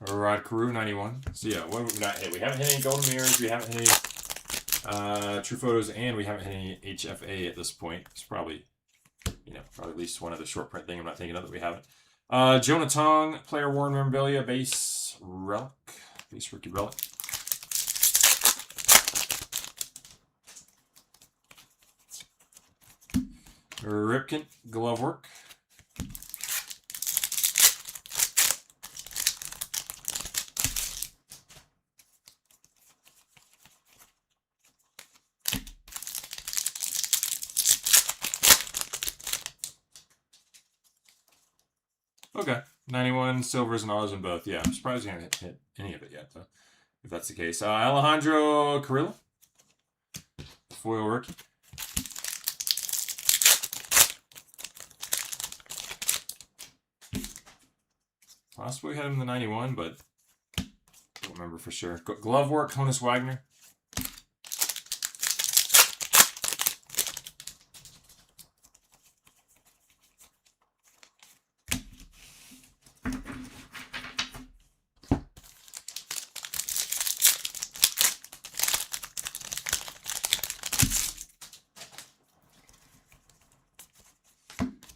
Rod Carew, 91. So yeah, what have we not hit? We haven't hit any golden mirrors. We haven't hit any true photos, and we haven't hit any HFA at this point. It's probably, you know, probably at least one other short print thing I'm not thinking of that we haven't. Jonah Tong, player worn memorabilia, base relic, base rookie relic. Ripken, glove work. Okay, 91 silvers and autos in both. Yeah, I'm surprised you haven't hit any of it yet, though, if that's the case. Alejandro Carrillo, foil rookie. Possibly had him in the 91, but don't remember for sure. Glove work, Honus Wagner.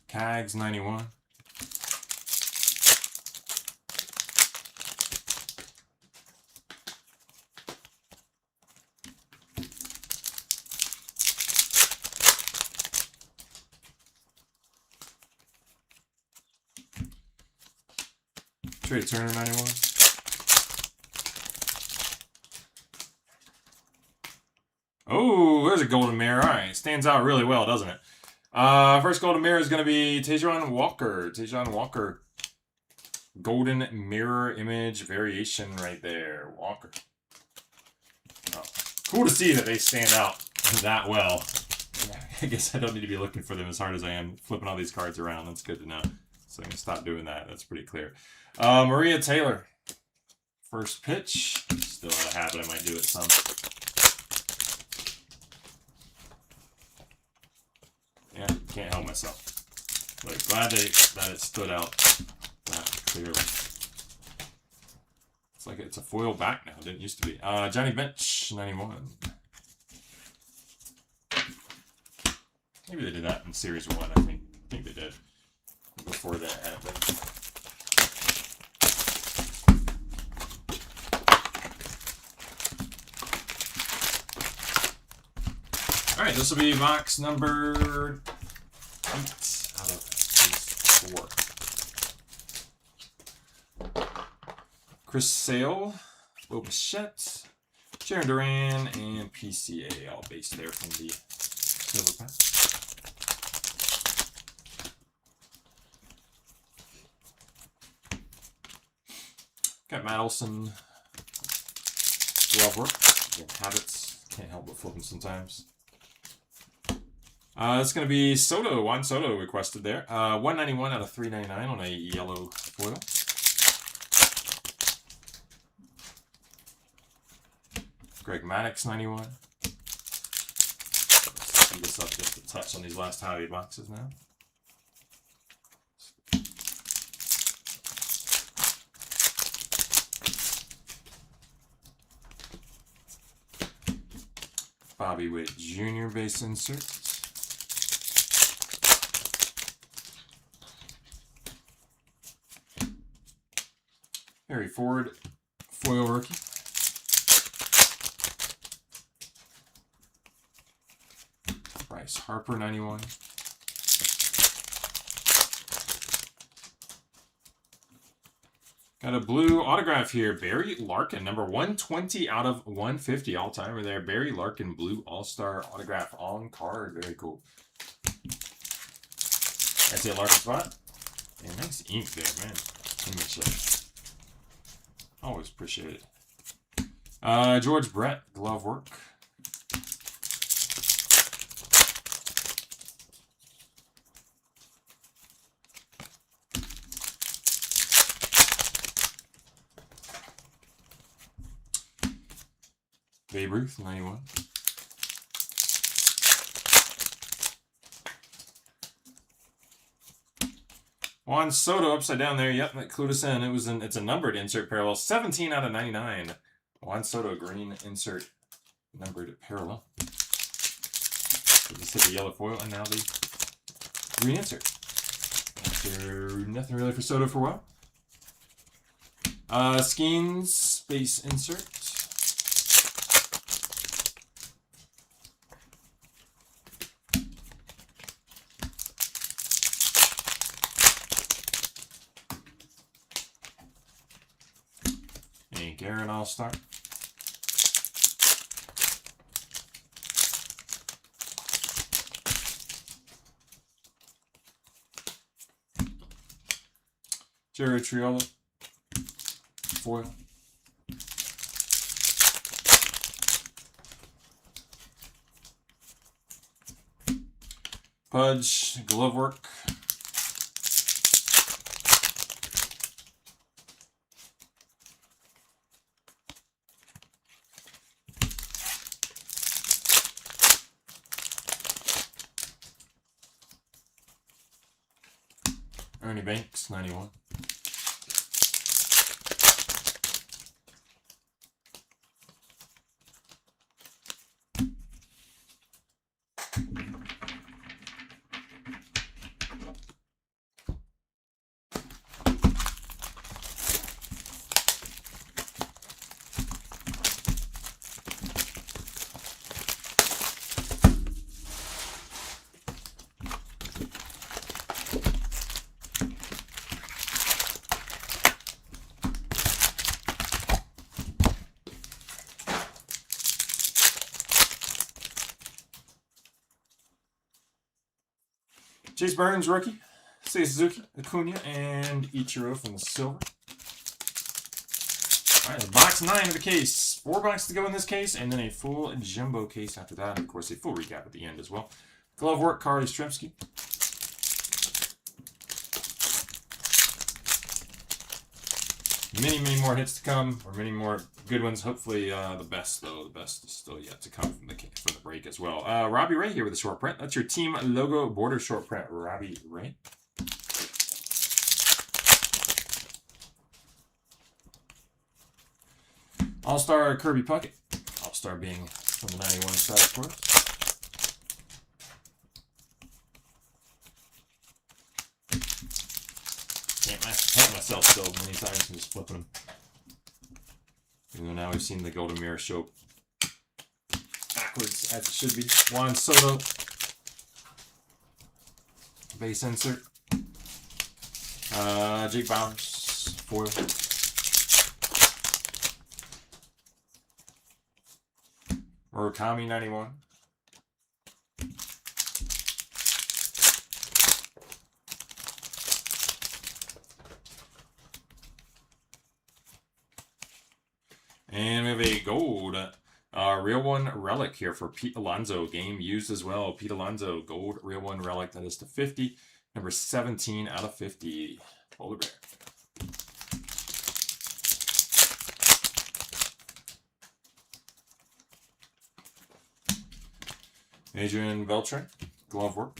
Cags, 91. Trey Turner, 91. Oh, there's a golden mirror. All right, stands out really well, doesn't it? First golden mirror is going to be Tejon Walker. Tejon Walker. Golden mirror image variation right there. Walker. Oh, cool to see that they stand out that well. I guess I don't need to be looking for them as hard as I am flipping all these cards around. That's good to know. So I'm going to stop doing that. That's pretty clear. Maria Taylor. First pitch. Still out of habit. I might do it some. Yeah, can't help myself. But glad that it stood out that clearly. It's like it's a foil back now. It didn't used to be. Johnny Bench, 91. Maybe they did that in Series 1, I think. I think they did. Before that happened. Alright, this will be box number 8 out of these 4. Chris Sale, Bo Bichette, Jaron Duran, and PCA all based there from the silver pack. Got Matt Olson, glove work. Again, habits, can't help but flip them sometimes. It's going to be Soto, Juan Soto requested there. 191 out of 399 on a yellow foil. Greg Maddux, 91. Let's speed this up just a touch on these last Hobby boxes now. Bobby Witt Jr. base insert. Harry Ford foil rookie. Bryce Harper 91. Got a blue autograph here. Barry Larkin, number 120 out of 150 all-timer there. Barry Larkin, blue all-star autograph on card. Very cool. That's it, Larkin spot. And nice ink there, man. Image. Always appreciate it. George Brett, glove work. Babe Ruth, 91. Juan Soto upside down there. Yep, that clued us in. It's a numbered insert parallel. 17 out of 99. Juan Soto green insert numbered parallel. So just hit the yellow foil and now the green insert. After nothing really for Soto for a while. Skeens base insert. Garen All-Star. Jerry Triolo. Foil. Pudge, glove work. Ernie Banks, 91. Chase Burns, rookie. Seiya Suzuki, Acuna, and Ichiro from the silver. All right, box 9 of the case. 4 boxes to go in this case, and then a full jumbo case after that. And of course, a full recap at the end as well. Glove work, Carly Yastrzemski. Many more hits to come, or many more good ones. Hopefully, the best, though. The best is still yet to come from the break as well. Robbie Ray here with a short print. That's your team logo border short print, Robbie Ray. All-Star Kirby Puckett. All-Star being from the 91 side, of course. Can't myself still many times and just flipping them. Even though now we've seen the Golden Mirror show backwards as it should be. Juan Soto. Base insert. Jake Bowers. Foil. Murakami 91. And we have a gold Real One Relic here for Pete Alonso. Game used as well. Pete Alonso, gold Real One Relic. That is to 50. Number 17 out of 50. Polar Bear. Adrian Beltre, glove work.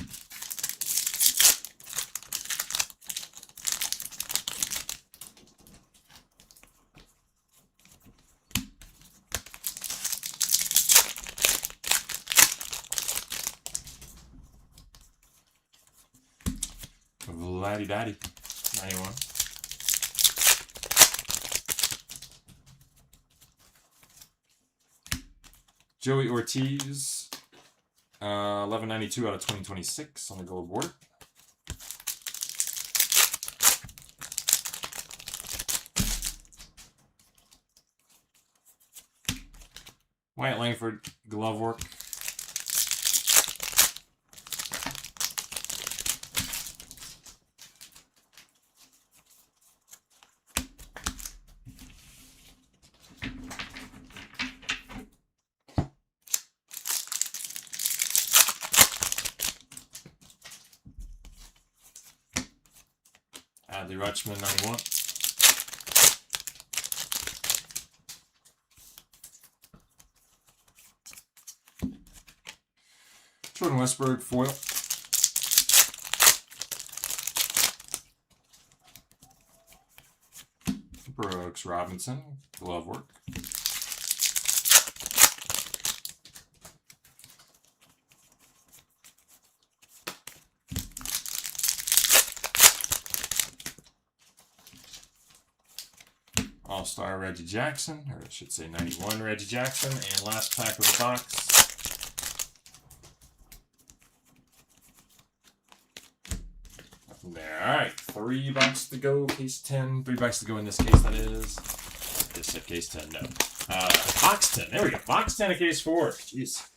Laddie Daddy. 91. Joey Ortiz. 1192 out of 2026 on the gold border. Wyatt Langford, glove work. Adley Rutschman, 91. Jordan Westberg, foil. Brooks Robinson, glove work. All-Star Reggie Jackson, or I should say 91 Reggie Jackson, and last pack of the box. Nothing there. All right, 3 boxes to go, case 10. 3 boxes to go in this case, that is. This said case 10, no. Box 10, there we go. Box 10 of case 4. Jeez.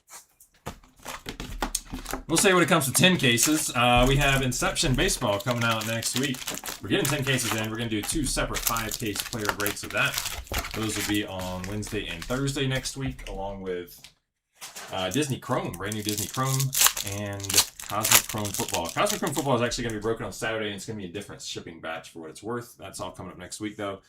We'll say when it comes to 10 cases, we have Inception Baseball coming out next week. We're getting 10 cases in. We're going to do 2 separate 5-case player breaks of that. Those will be on Wednesday and Thursday next week, along with Disney Chrome, brand new Disney Chrome, and Cosmic Chrome Football. Cosmic Chrome Football is actually going to be broken on Saturday, and it's going to be a different shipping batch for what it's worth. That's all coming up next week, though.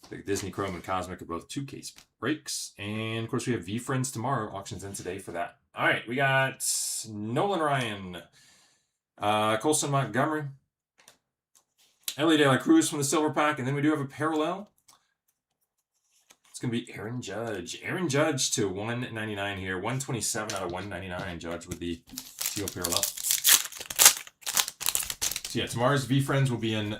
The Disney Chrome and Cosmic are both 2-case breaks. And, of course, we have Veefriends tomorrow. Auctions in today for that. All right, we got Nolan Ryan, Colson Montgomery, Ellie De La Cruz from the silver pack, and then we do have a parallel. It's going to be Aaron Judge. Aaron Judge to 199 here. 127 out of 199, Judge, with the teal parallel. So, yeah, tomorrow's Veefriends will be in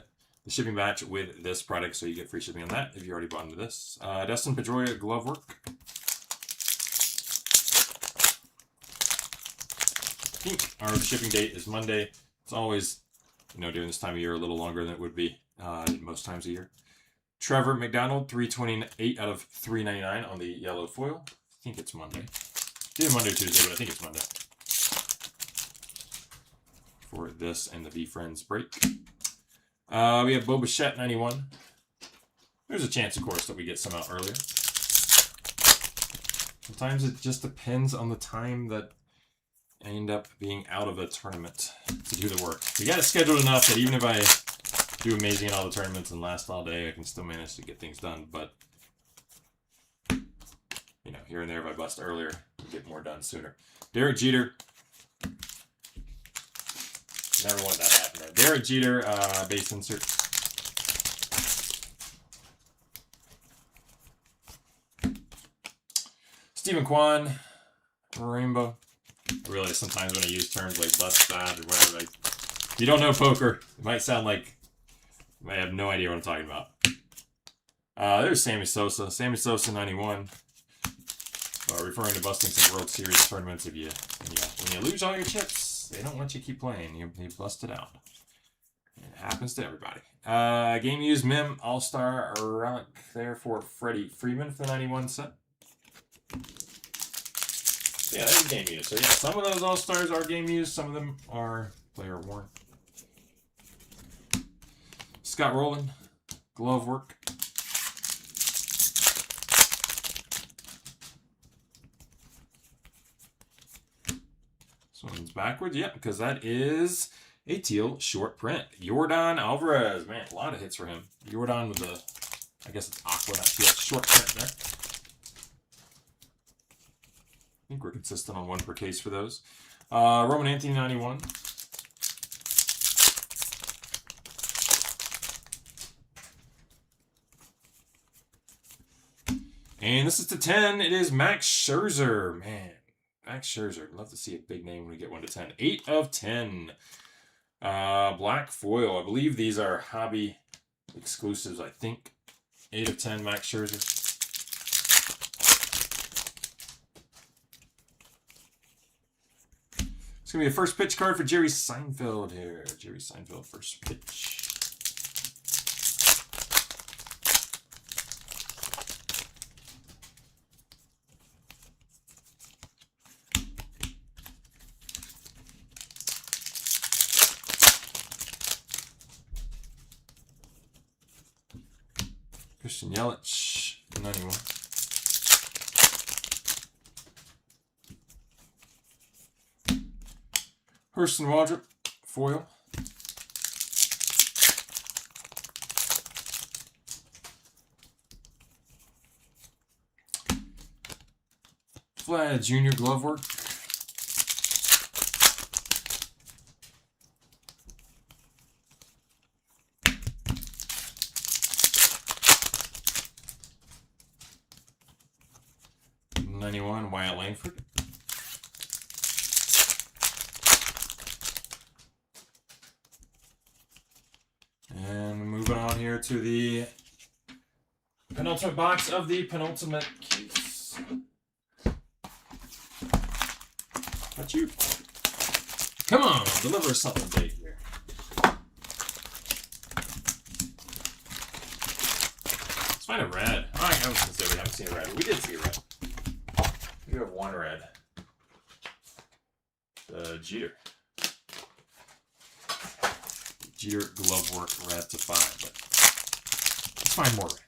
the shipping batch with this product, so you get free shipping on that if you already bought into this. Dustin Pedroia, glove work. I think our shipping date is Monday. It's always, during this time of year, a little longer than it would be most times a year. Trevor McDonald, 328 out of 399 on the yellow foil. I think it's Monday. It's either Monday or Tuesday, but I think it's Monday. For this and the Veefriends break. We have Bo Bichette, 91. There's a chance, of course, that we get some out earlier. Sometimes it just depends on the time that I end up being out of a tournament to do the work. We got it scheduled enough that even if I do amazing in all the tournaments and last all day, I can still manage to get things done. But, here and there, if I bust earlier, we get more done sooner. Derek Jeter. Never want that to happen there. Derek Jeter, base insert. Stephen Kwan, rainbow. I realize sometimes when I use terms like bust bad or whatever, if you don't know poker, it might sound like I have no idea what I'm talking about. There's Sammy Sosa. Sammy Sosa, 91. Referring to busting some World Series tournaments. When you lose all your chips, they don't want you to keep playing. You bust it out. It happens to everybody. Game used Mim All-Star relic there for Freddie Freeman for the 91 set. Yeah, that's game used. So yeah, some of those All-Stars are game used. Some of them are player worn. Scott Rowland, glove work. This one's backwards. Yep, because that is a teal short print. Yordan Alvarez. Man, a lot of hits for him. Yordan with the, I guess it's aqua, not teal. Short print there. I think we're consistent on 1 per case for those. Roman Anthony, 91. And this is to 10. It is Max Scherzer. Man, Max Scherzer. I'd love to see a big name when we get 1 to 10. 8 of 10. Black foil. I believe these are hobby exclusives, I think. 8 of 10 Max Scherzer. It's going to be a first pitch card for Jerry Seinfeld here. Jerry Seinfeld, first pitch. Christian Yelich, 91. Hurston Waldrop, foil. Vlad Jr. glove work. Wyatt Langford. And moving on here to the penultimate box of the penultimate case. Not you. Come on, deliver something big here. Let's find a red. I was going to say we haven't seen a red. We did see a red. You have one red. The Jeter. Jeter glove work red to 5, but let's find more red.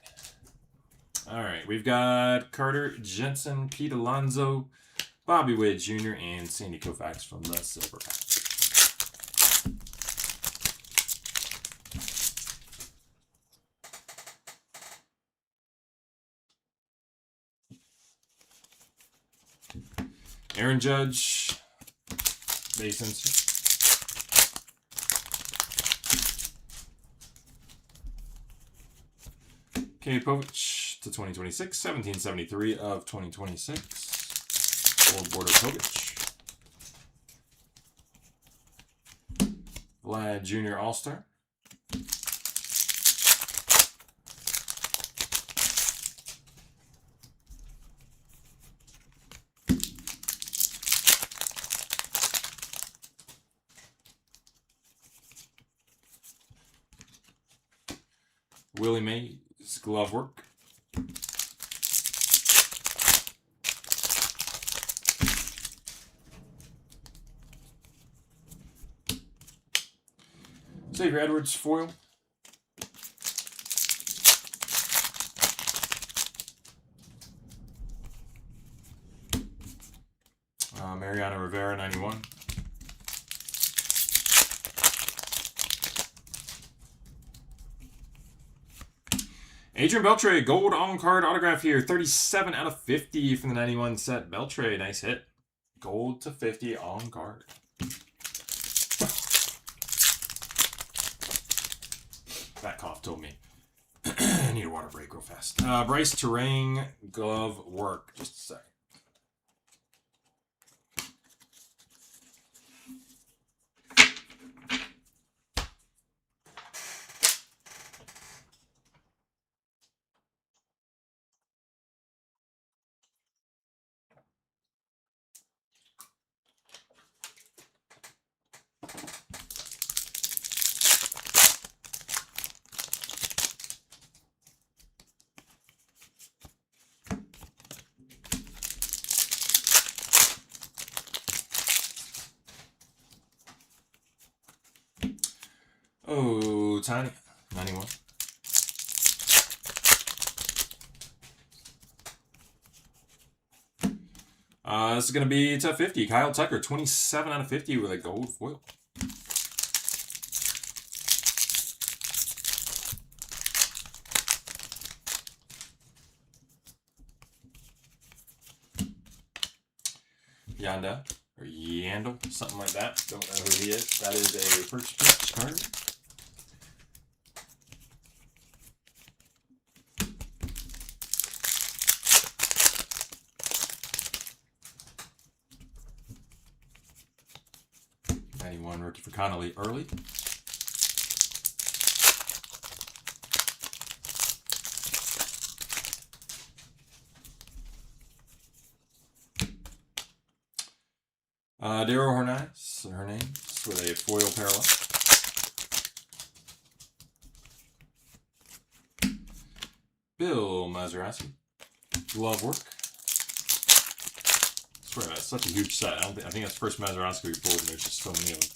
All right, we've got Carter Jensen, Pete Alonso, Bobby Witt Jr., and Sandy Koufax from the Silver Pack. Aaron Judge, base insert. K. Povich to 2026, 1773 of 2026. Old border Povich. Vlad Jr. All-Star. Willie Mays glove work. Xavier Edwards foil. Mariano Rivera 91. Adrian Beltre, gold on-card autograph here. 37 out of 50 from the 91 set. Beltre, nice hit. Gold to 50 on-card. That cough told me. I need a water break real fast. Bryce Terang, glove work. Just a second. Oh, Tiny, 91. This is going to be to 50. Kyle Tucker, 27 out of 50 with a gold foil. Yanda, or Yandel, something like that. Don't know who he is. That is a first pitch card. 91 rookie for Connolly early. Daryl Hernandez with a foil parallel. Bill Mazeroski, glove work. I swear that's such a huge set. I think that's the first Mazeroski we pulled, and there's just so many of them.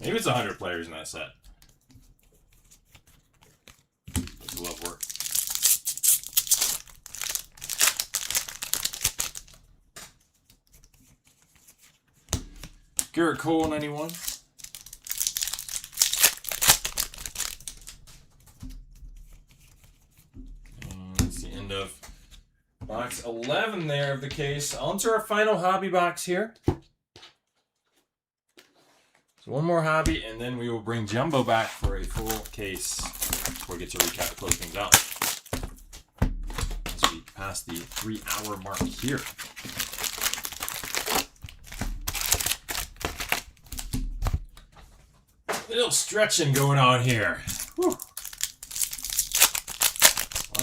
Maybe it's 100 players in that set. Glove work. Garrett Cole, 91. And that's the end of box 11 there of the case. On to our final hobby box here. So one more hobby, and then we will bring Jumbo back for a full case before we get to recap to close things out. As we pass the 3-hour mark here. Little stretching going on here. Whew. Well,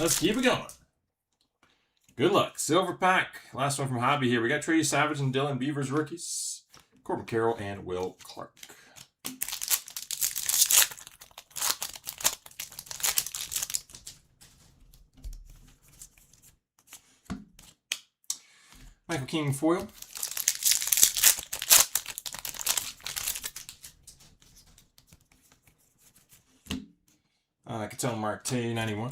let's keep it going. Good luck. Silver pack. Last one from Hobby here. We got Trey Savage and Dylan Beavers rookies. Corbin Carroll and Will Clark. Michael King foil. Cattell Marte 91.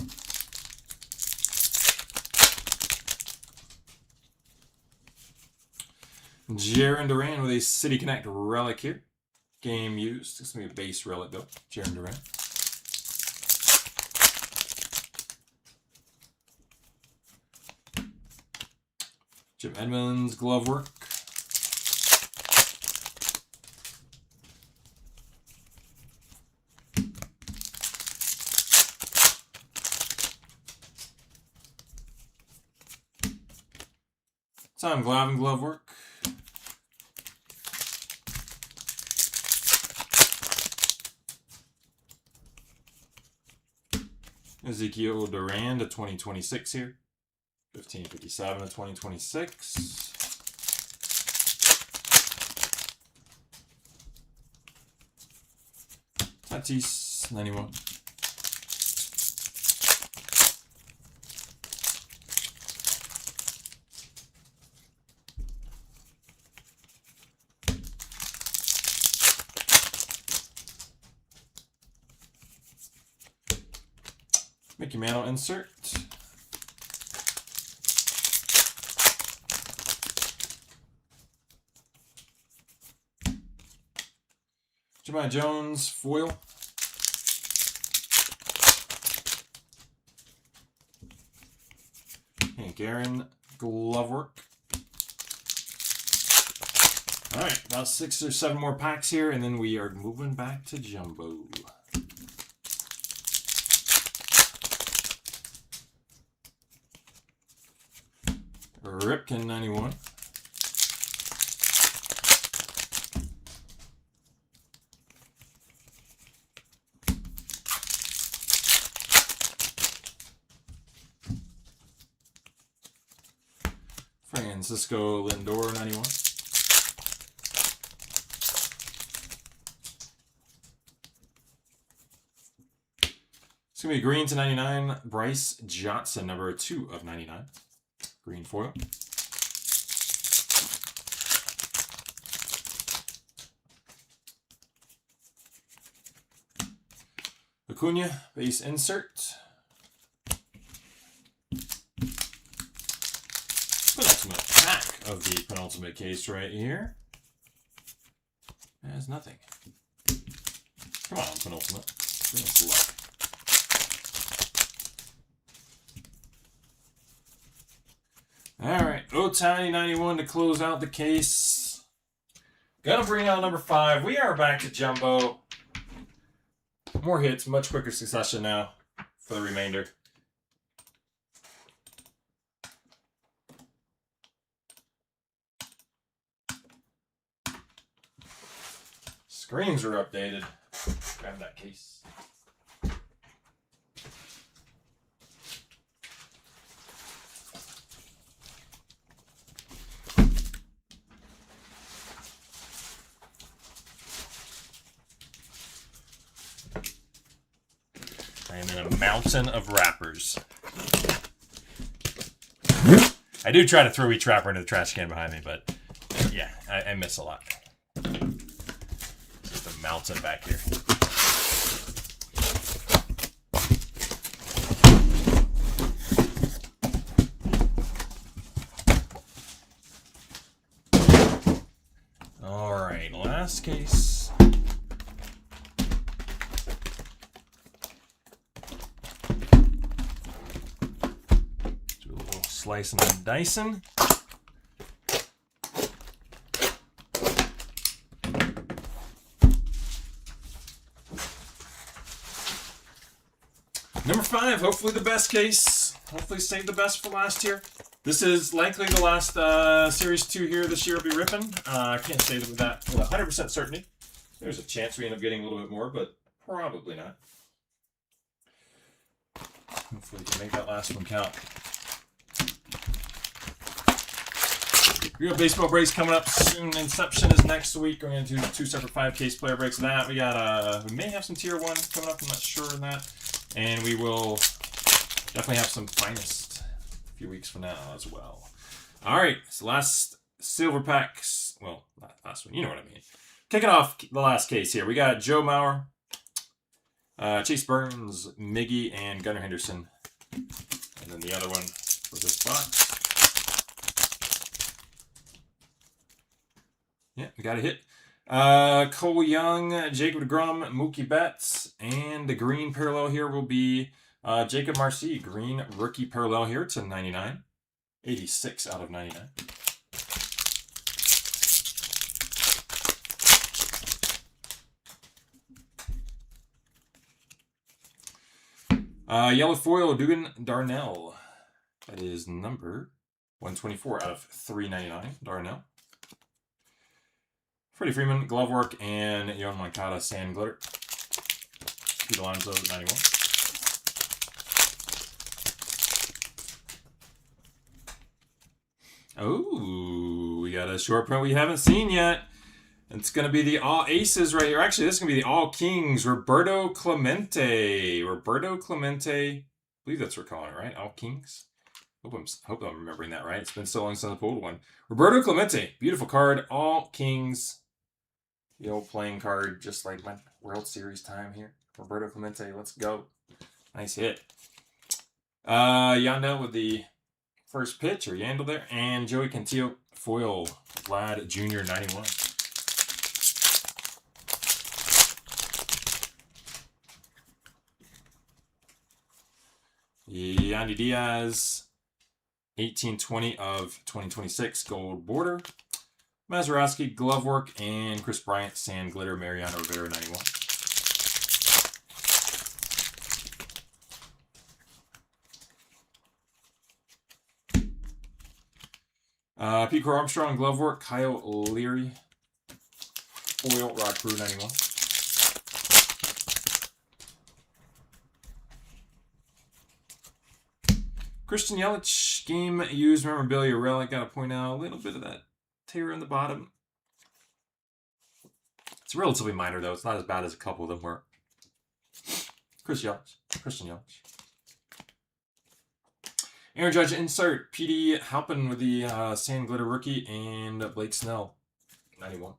Jaron Duran with a City Connect relic here. Game used. This is going to be a base relic though. Jaron Duran. Jim Edmonds glove work. Tom Glavine glove work. Ezekiel Duran to 2026 here. 1557 to 2026. Tatis 91. Mickey Mantle insert. Jemai Jones foil. Hank Aaron glove work. All right, about 6 or 7 more packs here, and then we are moving back to Jumbo. Ripken 91. Francisco Lindor 91. It's going to be green to 99. Bryce Johnson, number 2 of 99. Green foil. Acuna, base insert. Penultimate pack of the penultimate case right here. There's nothing. Come on, penultimate. Give us luck. Alright, Otani 91 to close out the case. Gonna bring out number 5. We are back to Jumbo. More hits, much quicker succession now for the remainder. Screens are updated. Grab that case. I am in a mountain of wrappers. I do try to throw each wrapper into the trash can behind me, but yeah, I miss a lot. Just a mountain back here. All right, last case. Do a little slicing and dicing. Number 5, hopefully the best case. Hopefully save the best for last here. This is likely the last Series 2 here this year will be ripping. I can't say that with 100% certainty. There's a chance we end up getting a little bit more, but probably not. Hopefully we can make that last one count. We got baseball breaks coming up soon. Inception is next week. We're going to do 2 separate 5-case player breaks of that. We got we may have some tier 1 coming up. I'm not sure on that. And we will definitely have some finest a few weeks from now as well. All right, so last silver packs. Well, not last one. You know what I mean. Kicking off the last case here. We got Joe Mauer, Chase Burns, Miggy, and Gunnar Henderson. And then the other one for this box. Yeah, we got a hit. Cole Young, Jacob deGrom, Mookie Betts, and the green parallel here will be Jacob Marcy, green rookie parallel here to 99. 86 out of 99. Yellow foil, Dugan Darnell. That is number 124 out of 399, Darnell. Freddie Freeman, glove work, and Yoan Moncada, sand glitter. Pete Alonso, 91. Oh, we got a short print we haven't seen yet. It's going to be the all aces right here. Actually, this is going to be the all kings. Roberto Clemente. Roberto Clemente. I believe that's what we're calling it, right? All kings. Hope I'm remembering that right. It's been so long since I pulled one. Roberto Clemente. Beautiful card. All kings. The old playing card, just like my World Series time here. Roberto Clemente, let's go. Nice hit. Yandel with the first pitch, or Yandel there. And Joey Cantillo, foil, Vlad Jr. 91. Yandy Diaz, 1820 of 2026, gold border. Mazeroski, glove work, and Chris Bryant, sand glitter, Mariano Rivera, 91. Pete Armstrong, glove work, Kyle Leary, foil, Rod Crew, 91. Christian Yelich, game used memorabilia relic. Got to point out a little bit of that tear in the bottom. It's relatively minor though. It's not as bad as a couple of them were. Christian Yelich. Aaron Judge insert. PD Halpin with the sand glitter rookie, and Blake Snell, 91.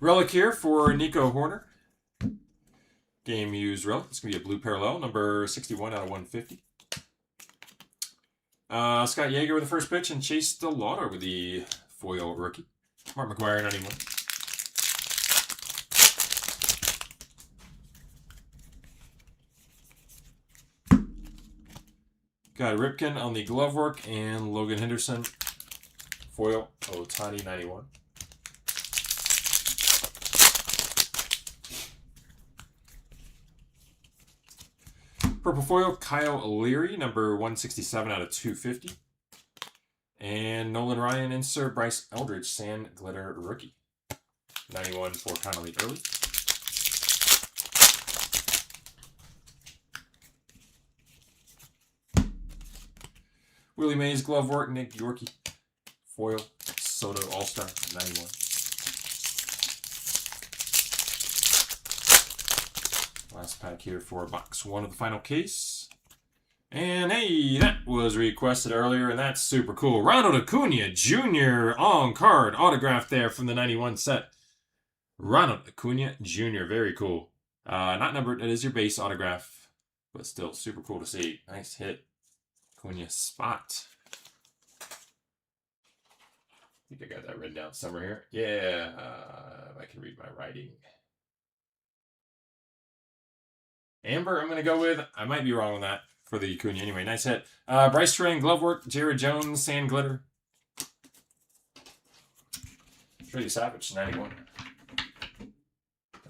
Relic here for Nico Horner. Game used relic. It's going to be a blue parallel, number 61 out of 150. Scott Yeager with the first pitch, and Chase DeLauder with the foil rookie. Mark McGuire, 91. Got Ripken on the glove work, and Logan Henderson, foil, Ohtani, 91. Purple foil, Kyle Leary, number 167 out of 250. And Nolan Ryan insert, Bryce Eldridge, Sand Glitter rookie. 91 for Connolly Early. Willie Mays glove work, Nick Yorkie. Foil, Soto All-Star, 91. Last pack here for box 1 of the final case. And hey, that was requested earlier, and that's super cool. Ronald Acuna Jr. on card, autographed there from the 91 set. Ronald Acuna Jr., very cool. Not numbered, it is your base autograph, but still super cool to see. Nice hit. Acuna spot. I think I got that written down somewhere here. Yeah, I can read my writing. Amber, I'm going to go with. I might be wrong on that for the Acuna. Anyway, nice hit. Bryce Terang, glove work. Jared Jones, Sand Glitter. Pretty Savage, 91. I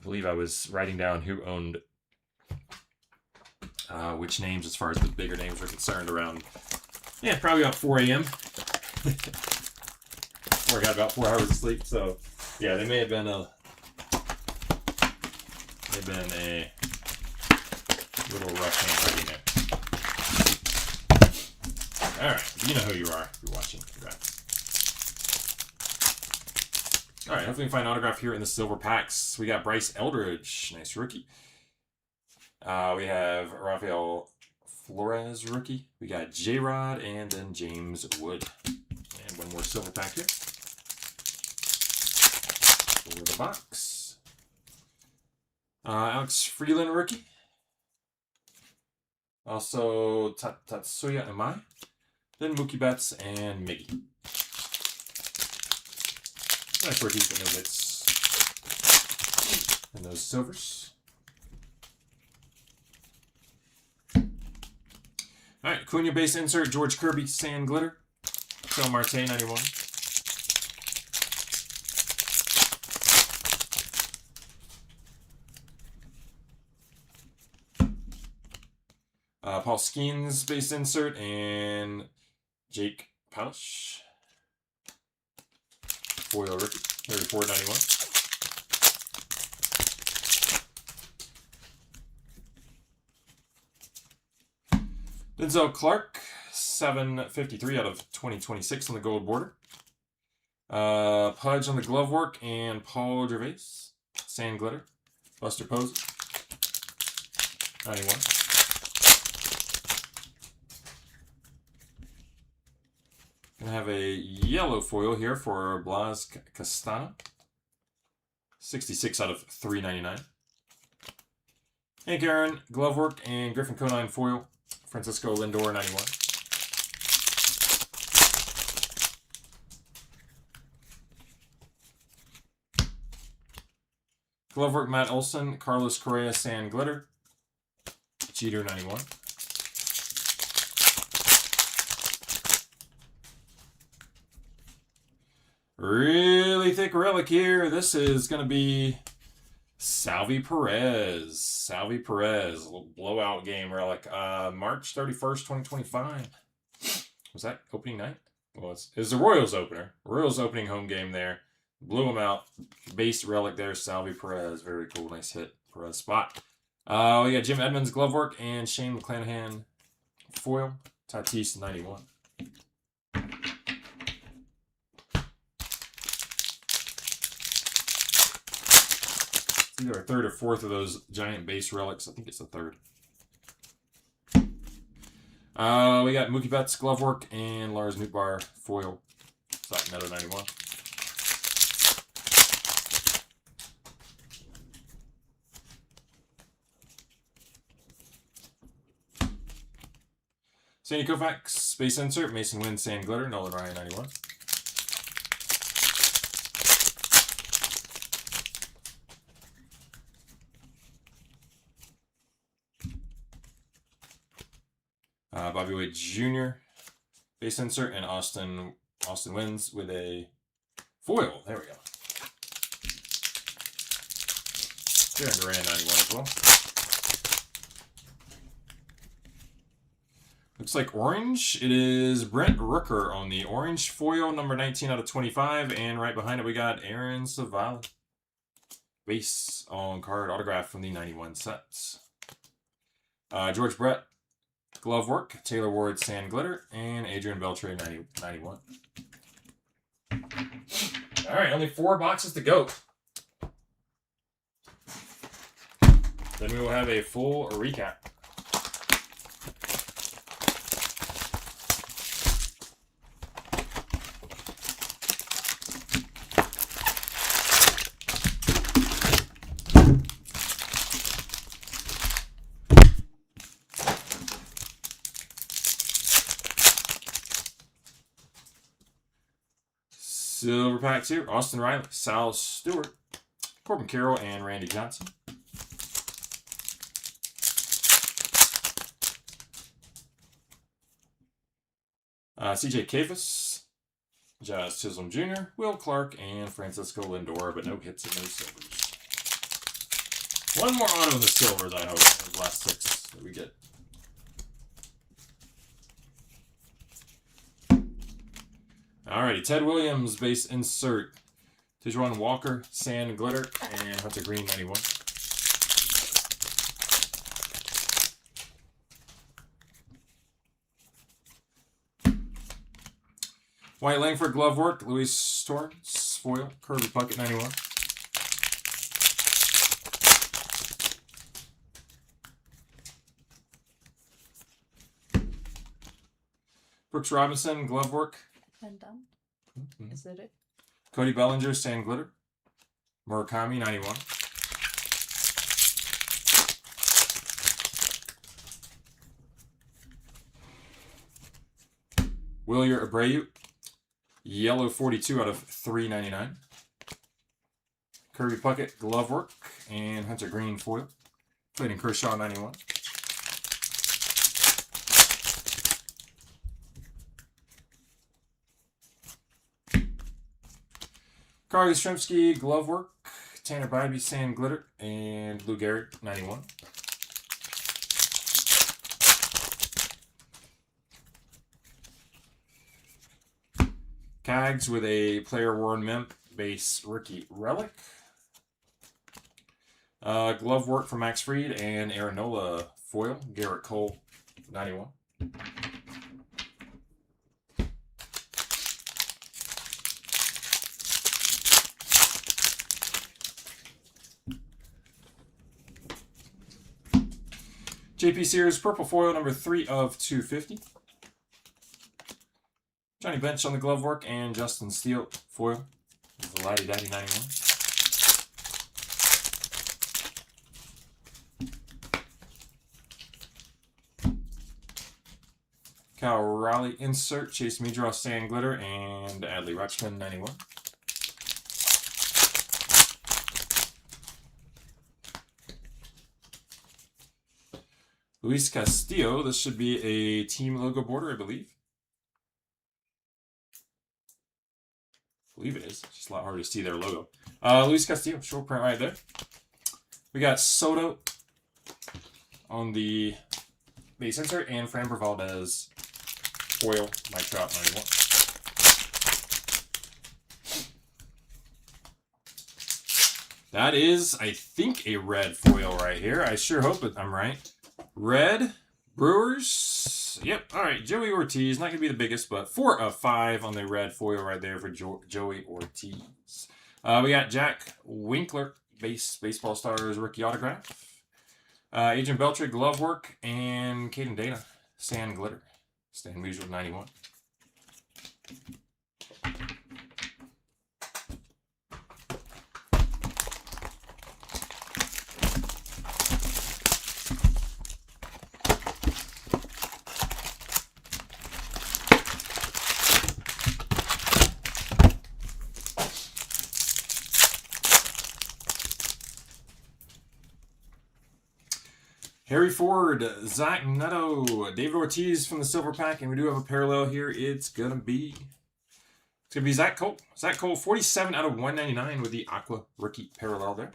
believe I was writing down who owned which names as far as the bigger names are concerned around, yeah, probably about 4 a.m. Before I got about 4 hours of sleep. So, yeah, they may have been a little rough handwriting it. Alright, you know who you are if you're watching. Congrats. Alright, hopefully we find an autograph here in the silver packs. We got Bryce Eldridge, nice rookie. We have Rafael Flores rookie. We got J-Rod and then James Wood. And one more silver pack here. For the box. Alex Freeland rookie. Also Tatsuya Imai. Then Mookie Betts and Miggy. Nice rookies and no hits. And those silvers. Alright, Acuna base insert, George Kirby, Sand Glitter. Phil Marte, 91. Paul Skeens base insert, and Jake Pausch. Foil rookie, Harry Ford, 91. Denzel Clark, 753 out of 2026 on the gold border. Pudge on the glove work, and Paul Gervais, Sand Glitter. Buster Posey, 91. Gonna have a yellow foil here for Blas Castano, 66 out of 399. Hank Aaron, glove work, and Griffin Conine foil. Francisco Lindor, 91. Glove work, Matt Olson, Carlos Correa, Sand Glitter. Cheater, 91. Really thick relic here. This is going to be Salvi Perez. Salvi Perez, a little blowout game relic. March 31st, 2025. Was that opening night? Well, it was the Royals opener. Royals opening home game there. Blew him out. Base relic there, Salvi Perez. Very cool. Nice hit. Perez spot. We got Jim Edmonds glove work and Shane McClanahan foil. Tatis, 91. Either a third or fourth of those giant base relics. I think it's the third. We got Mookie Betts glove work and Lars Nootbaar foil. Sock Neto, 91. Sandy Koufax, space insert, Mason Wynn, Sand Glitter, Nolan Ryan, 91. Bobby Witt Jr. base insert, and Austin Wins with a foil. There we go. Darren Duran, 91 as well. Looks like orange. It is Brent Rooker on the orange foil, number 19 out of 25. And right behind it, we got Aaron Savali. Base on card autograph from the 91 sets. George Brett, glove work. Taylor Ward, sand glitter. And Adrian Beltre, 91. All right, only 4 boxes to go. Then we will have a full recap. Silver packs here. Austin Riley, Sal Stewart, Corbin Carroll, and Randy Johnson. CJ Kafis, Jazz Chisholm Jr., Will Clark, and Francisco Lindor, but no hits and no silvers. One more auto in the silvers, I hope. Those last 6 that we get. Alrighty, Ted Williams, base insert. Tijuan Walker, sand glitter, and Hunter Green, 91. White Langford, glove work. Luis Torrens, foil. Kirby Puckett, 91. Brooks Robinson, glove work. And done. Is that it? Cody Bellinger, sand glitter. Murakami, 91. Wilyer Abreu, yellow 42 out of 399. Kirby Puckett, glove work. And Hunter Green, foil. Clayton Kershaw, 91. Carly Yastrzemski, glove work. Tanner Bybee, sand glitter. And Lou Gehrig, 91. Cags with a player worn memp base rookie relic. Glove work from Max Fried and Aaron Nola foil. Garrett Cole, 91. JP Sears, purple foil, number 3 of 250. Johnny Bench on the glove work, and Justin Steele, foil. The Laddie Daddy, 91. Cal Raleigh insert, Chase Medraw, sand glitter, and Adley Rutschman, 91. Luis Castillo, this should be a team logo border, I believe. I believe it is. It's just a lot harder to see their logo. Luis Castillo, short print right there. We got Soto on the base insert, and Framber Valdez foil, Mike Trout, 91. That is, I think, a red foil right here. I sure hope I'm right. Red, Brewers. Yep, all right. Joey Ortiz, not going to be the biggest, but 4 of 5 on the red foil right there for Joey Ortiz. We got Jack Winkler, Baseball Stars rookie autograph. Adrian Beltre, glove work, and Caden Dana, sand glitter. Stan Musial, 91. Harry Ford, Zach Neto, David Ortiz from the silver pack, and we do have a parallel here. It's gonna be Zach Cole. Zach Cole, 47 out of 199 with the Aqua rookie parallel there.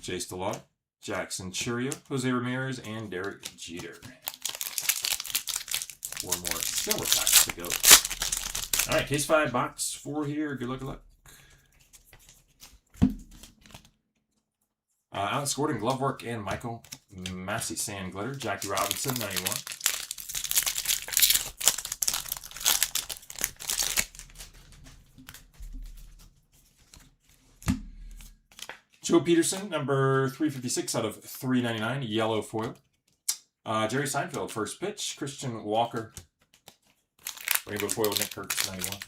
Chase DeLaw, Jackson Churio, Jose Ramirez, and Derek Jeter. 4 more silver packs to go. All right, case 5, box 4 here. Good luck, good luck. Alex Gordon, glove work, and Michael Massey sand glitter. Jackie Robinson, 91. Joe Peterson, number 356 out of 399, yellow foil. Jerry Seinfeld, first pitch. Christian Walker, rainbow foil. Nick Kirkus, 91.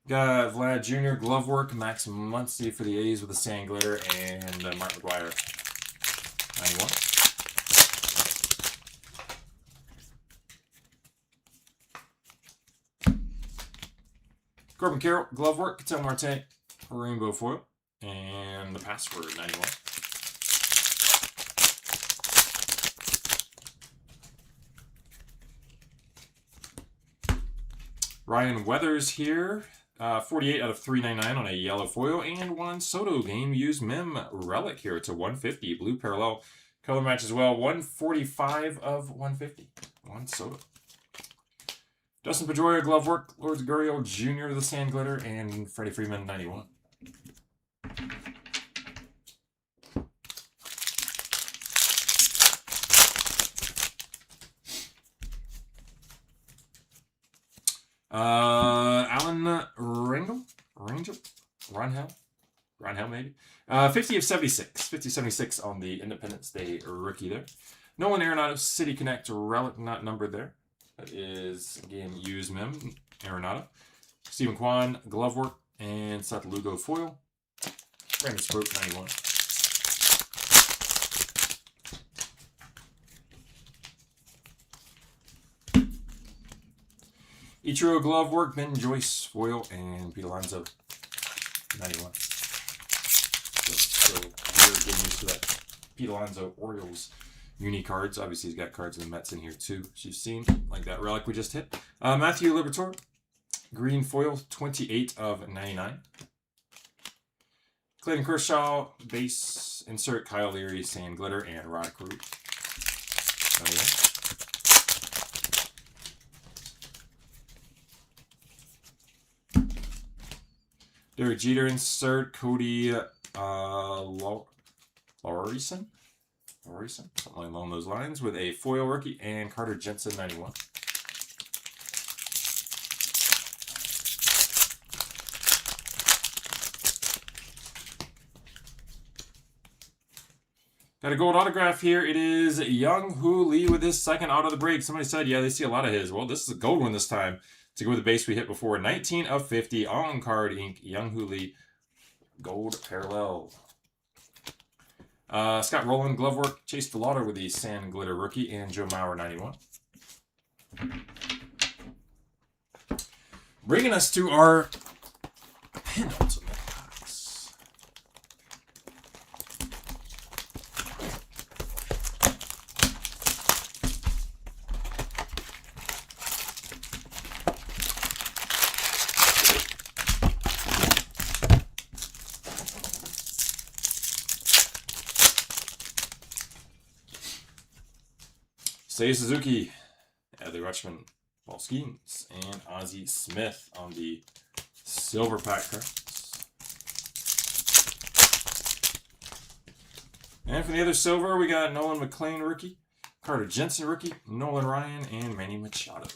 Got Vlad Jr., glove work. Max Muncy for the A's with the sand glitter, and Mark McGuire, 91. Corbin Carroll, glove work. Ketel Marte, rainbow foil, and the password, 91. Ryan Weathers here, 48 out of 399 on a yellow foil, and Juan Soto game used mem relic here. It's a 150 blue parallel color match as well. 145 of 150. Juan Soto. Dustin Pedroia, glove work. Lourdes Gurriel Jr., the sand glitter, and Freddie Freeman, 91. Alan Rangel maybe. 50 of 76. 50 of 76 on the Independence Day rookie there. Nolan Arenado, City Connect relic, not numbered there. That is, again, used mem, Arenado. Stephen Kwan, glove work, and Seth Lugo foil. Brandon Sproat, 91. Ichiro glove work, Ben Joyce foil, and Pete Alonso, 91. So we're getting used to that Pete Alonso Orioles uni cards. Obviously, he's got cards of the Mets in here too, as you've seen, like that relic we just hit. Matthew Liberatore, green foil, 28 of 99. Clayton Kershaw, base insert, Kyle Leary, sand glitter, and Rod Cruz, 91. Derek Jeter insert, Cody Laureson, something along those lines, with a foil rookie, and Carter Jensen, 91. Got a gold autograph here. It is Young-Hoo Lee with his second auto of the break. Somebody said, yeah, they see a lot of his. Well, this is a gold one this time to go with the base we hit before. 19 of 50 on card ink. Young-Hoo Lee, gold parallel. Scott Rowland, glove work. Chase DeLauder with the sand glitter rookie, and Joe Mauer, 91. Bringing us to our penultimate box. Seiya Suzuki, Adley Rutschman, Paul Skeens, and Ozzie Smith on the silver pack cards. And for the other silver, we got Nolan McLean rookie, Carter Jensen rookie, Nolan Ryan, and Manny Machado.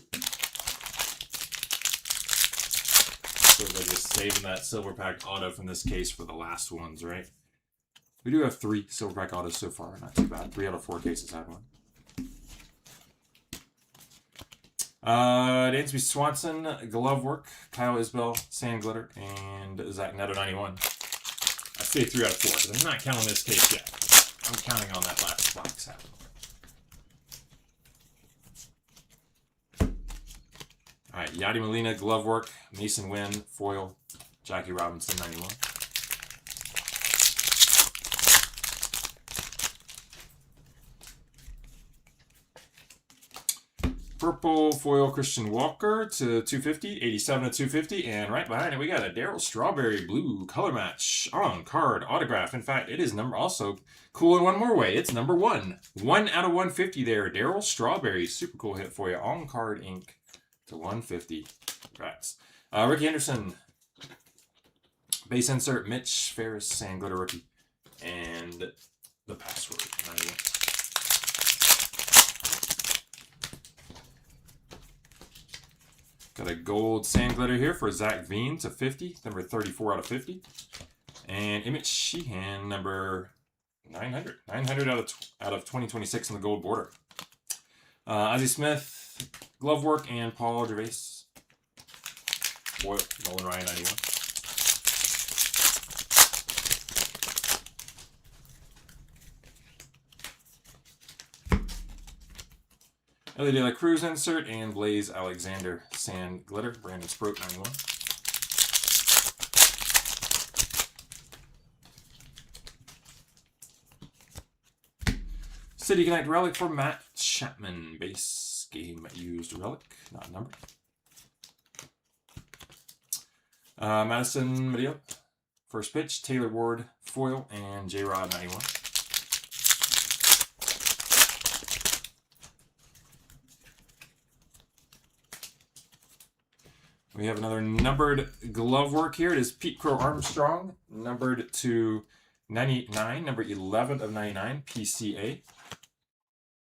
So they're just saving that silver pack auto from this case for the last ones, right? We do have 3 silver pack autos so far, not too bad. 3 out of 4 cases have one. Dansby Swanson, glove work, Kyle Isbell, sand glitter, and Zach Neto, 91. I say 3 out of 4, because I'm not counting this case yet. I'm counting on that last box happening. Alright, Yadi Molina, glove work, Mason Wynn, foil, Jackie Robinson, 91. Purple foil Christian Walker to 250, 87 to 250, and right behind it we got a Daryl Strawberry blue color match on card autograph. In fact, it is number also cool in one more way. It's number 1. 1 out of 150 there. Daryl Strawberry, super cool hit for you. On card ink to 150. Congrats. Ricky Henderson, base insert Mitch Ferris, sand glitter rookie, and the password 91. Got a gold sand glitter here for Zach Veen to 50, number 34 out of 50. And Emmett Sheehan, number 900. 900 out of 2026 in the gold border. Ozzie Smith, glove work, and Paul Gervais. Boyle, Nolan Ryan, 91. Ellie De La Cruz insert and Blaze Alexander sand glitter. Brandon Sproat 91. City Connect relic for Matt Chapman. Base game used relic, not number. Madison Medina. First pitch. Taylor Ward foil and J-Rod 91. We have another numbered glove work here. It is Pete Crow Armstrong, numbered to 99, number 11 of 99, PCA.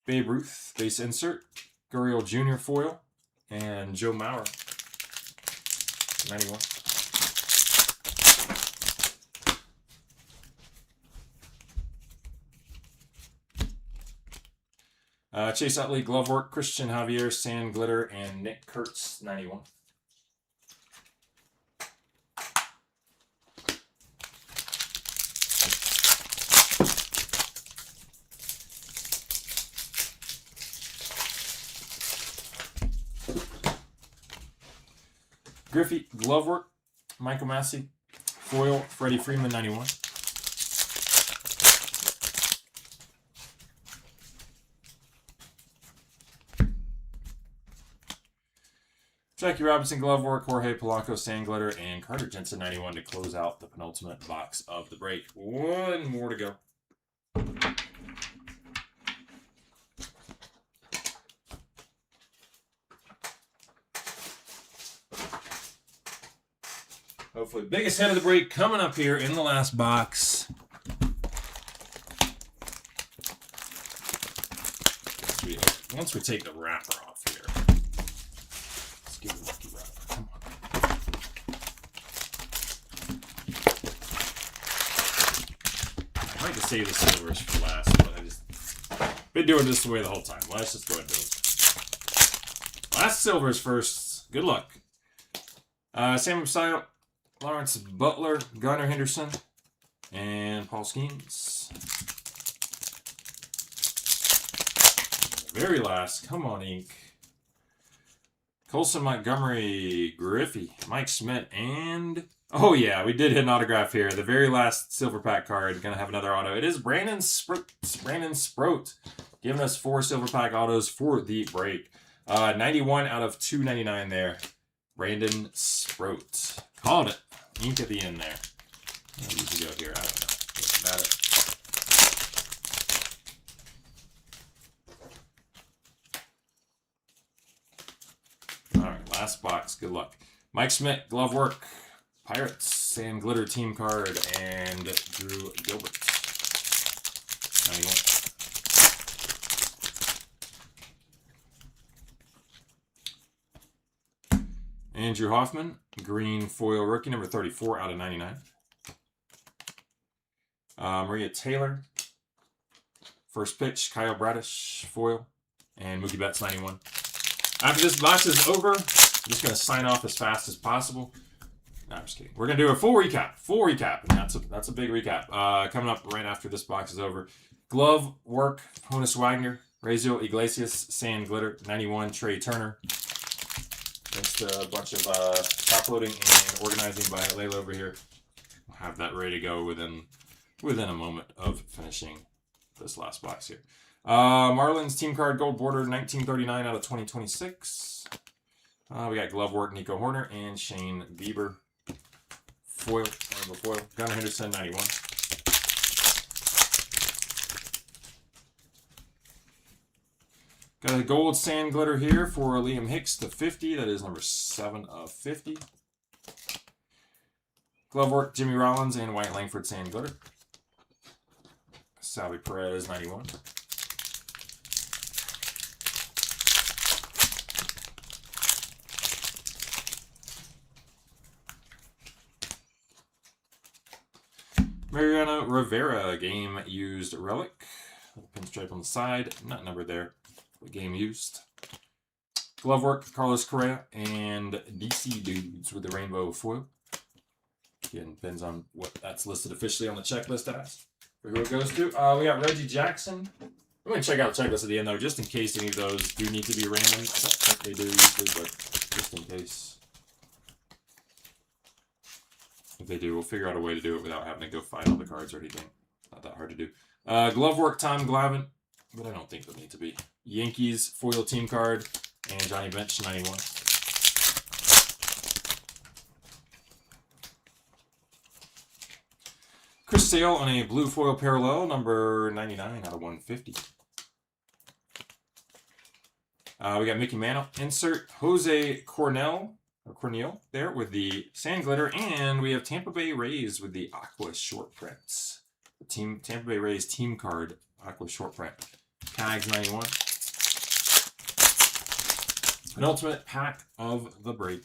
Babe Ruth, base insert. Gurriel Jr. foil. And Joe Mauer, 91. Chase Utley, glove work. Christian Javier, sand glitter, and Nick Kurtz, 91. Griffey, glove work. Michael Massey, foil. Freddie Freeman, 91. Jackie Robinson, glove work. Jorge Polanco, sand glitter, and Carter Jensen, 91 to close out the penultimate box of the break. One more to go. Hopefully, biggest hit of the break coming up here in the last box. Once we take the wrapper off here. Let's give it a lucky wrapper. Come on. I like to save the silvers for last, but I just been doing this the way the whole time. Let's just go ahead and do it. Last silvers first. Good luck. Sam Messiah, Lawrence Butler, Gunnar Henderson, and Paul Skeens. Very last, come on, ink. Colson Montgomery, Griffey, Mike Schmidt, and oh yeah, we did hit an autograph here. The very last silver pack card, gonna have another auto. It is Brandon Sproat. Brandon Sproat, giving us 4 silver pack autos for the break. 91 out of 299 there. Brandon Sproat. Called it. Ink at the end there. How easy to go here? I don't know. Doesn't matter. Alright, last box. Good luck. Mike Schmidt, glove work. Pirates, sand glitter team card, and Drew Gilbert. 91. Andrew Hoffman, green foil rookie, number 34 out of 99. Maria Taylor, first pitch, Kyle Bradish, foil, and Mookie Betts, 91. After this box is over, I'm just going to sign off as fast as possible. No, I'm just kidding. We're going to do a full recap, and that's a big recap. Coming up right after this box is over. Glove work, Honus Wagner, Raisel Iglesias, sand glitter, 91, Trey Turner. Thanks to a bunch of top loading and organizing by Layla over here. We'll have that ready to go within a moment of finishing this last box here. Marlins team card gold border 1939 out of 2026. We got glove work Nico Horner and Shane Bieber. Foil, foil. Gunnar Henderson 91. Got a gold sand glitter here for Liam Hicks to 50. That is number 7 of 50. Glove work Jimmy Rollins and White Langford sand glitter. Salvi Perez 91. Mariano Rivera game used relic. Pinstripe on the side, not numbered there. Game used. Glove work Carlos Correa and DC Dudes with the rainbow foil. Again, depends on what that's listed officially on the checklist as. For who it goes to. We got Reggie Jackson. I'm going to check out the checklist at the end though, just in case any of those do need to be random. I don't think they do usually, but just in case. If they do, we'll figure out a way to do it without having to go find all the cards or anything. Not that hard to do. Glove work Tom Glavine, but I don't think they'll need to be. Yankees foil team card and Johnny Bench 91. Chris Sale on a blue foil parallel, number 99 out of 150. We got Mickey Mantle insert Jose Cornell there with the sand glitter, and we have Tampa Bay Rays with the aqua short prints. The Tampa Bay Rays team card aqua short print. Tags 91. Penultimate pack of the break.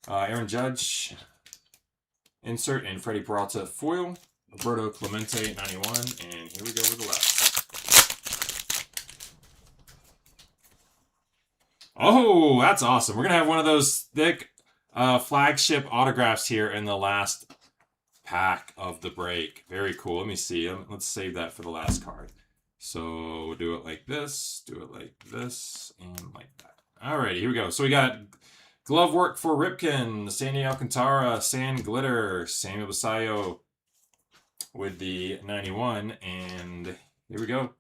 Aaron Judge insert and Freddie Peralta foil. Roberto Clemente 91, and here we go with the last. Oh, that's awesome. We're going to have one of those thick flagship autographs here in the last pack of the break. Very cool. Let me see. Let's save that for the last card. So we'll do it like this, and like that. Alrighty, here we go. So we got glove work for Ripken, Sandy Alcantara, sand glitter, Samuel Basayo with the 91, and here we go.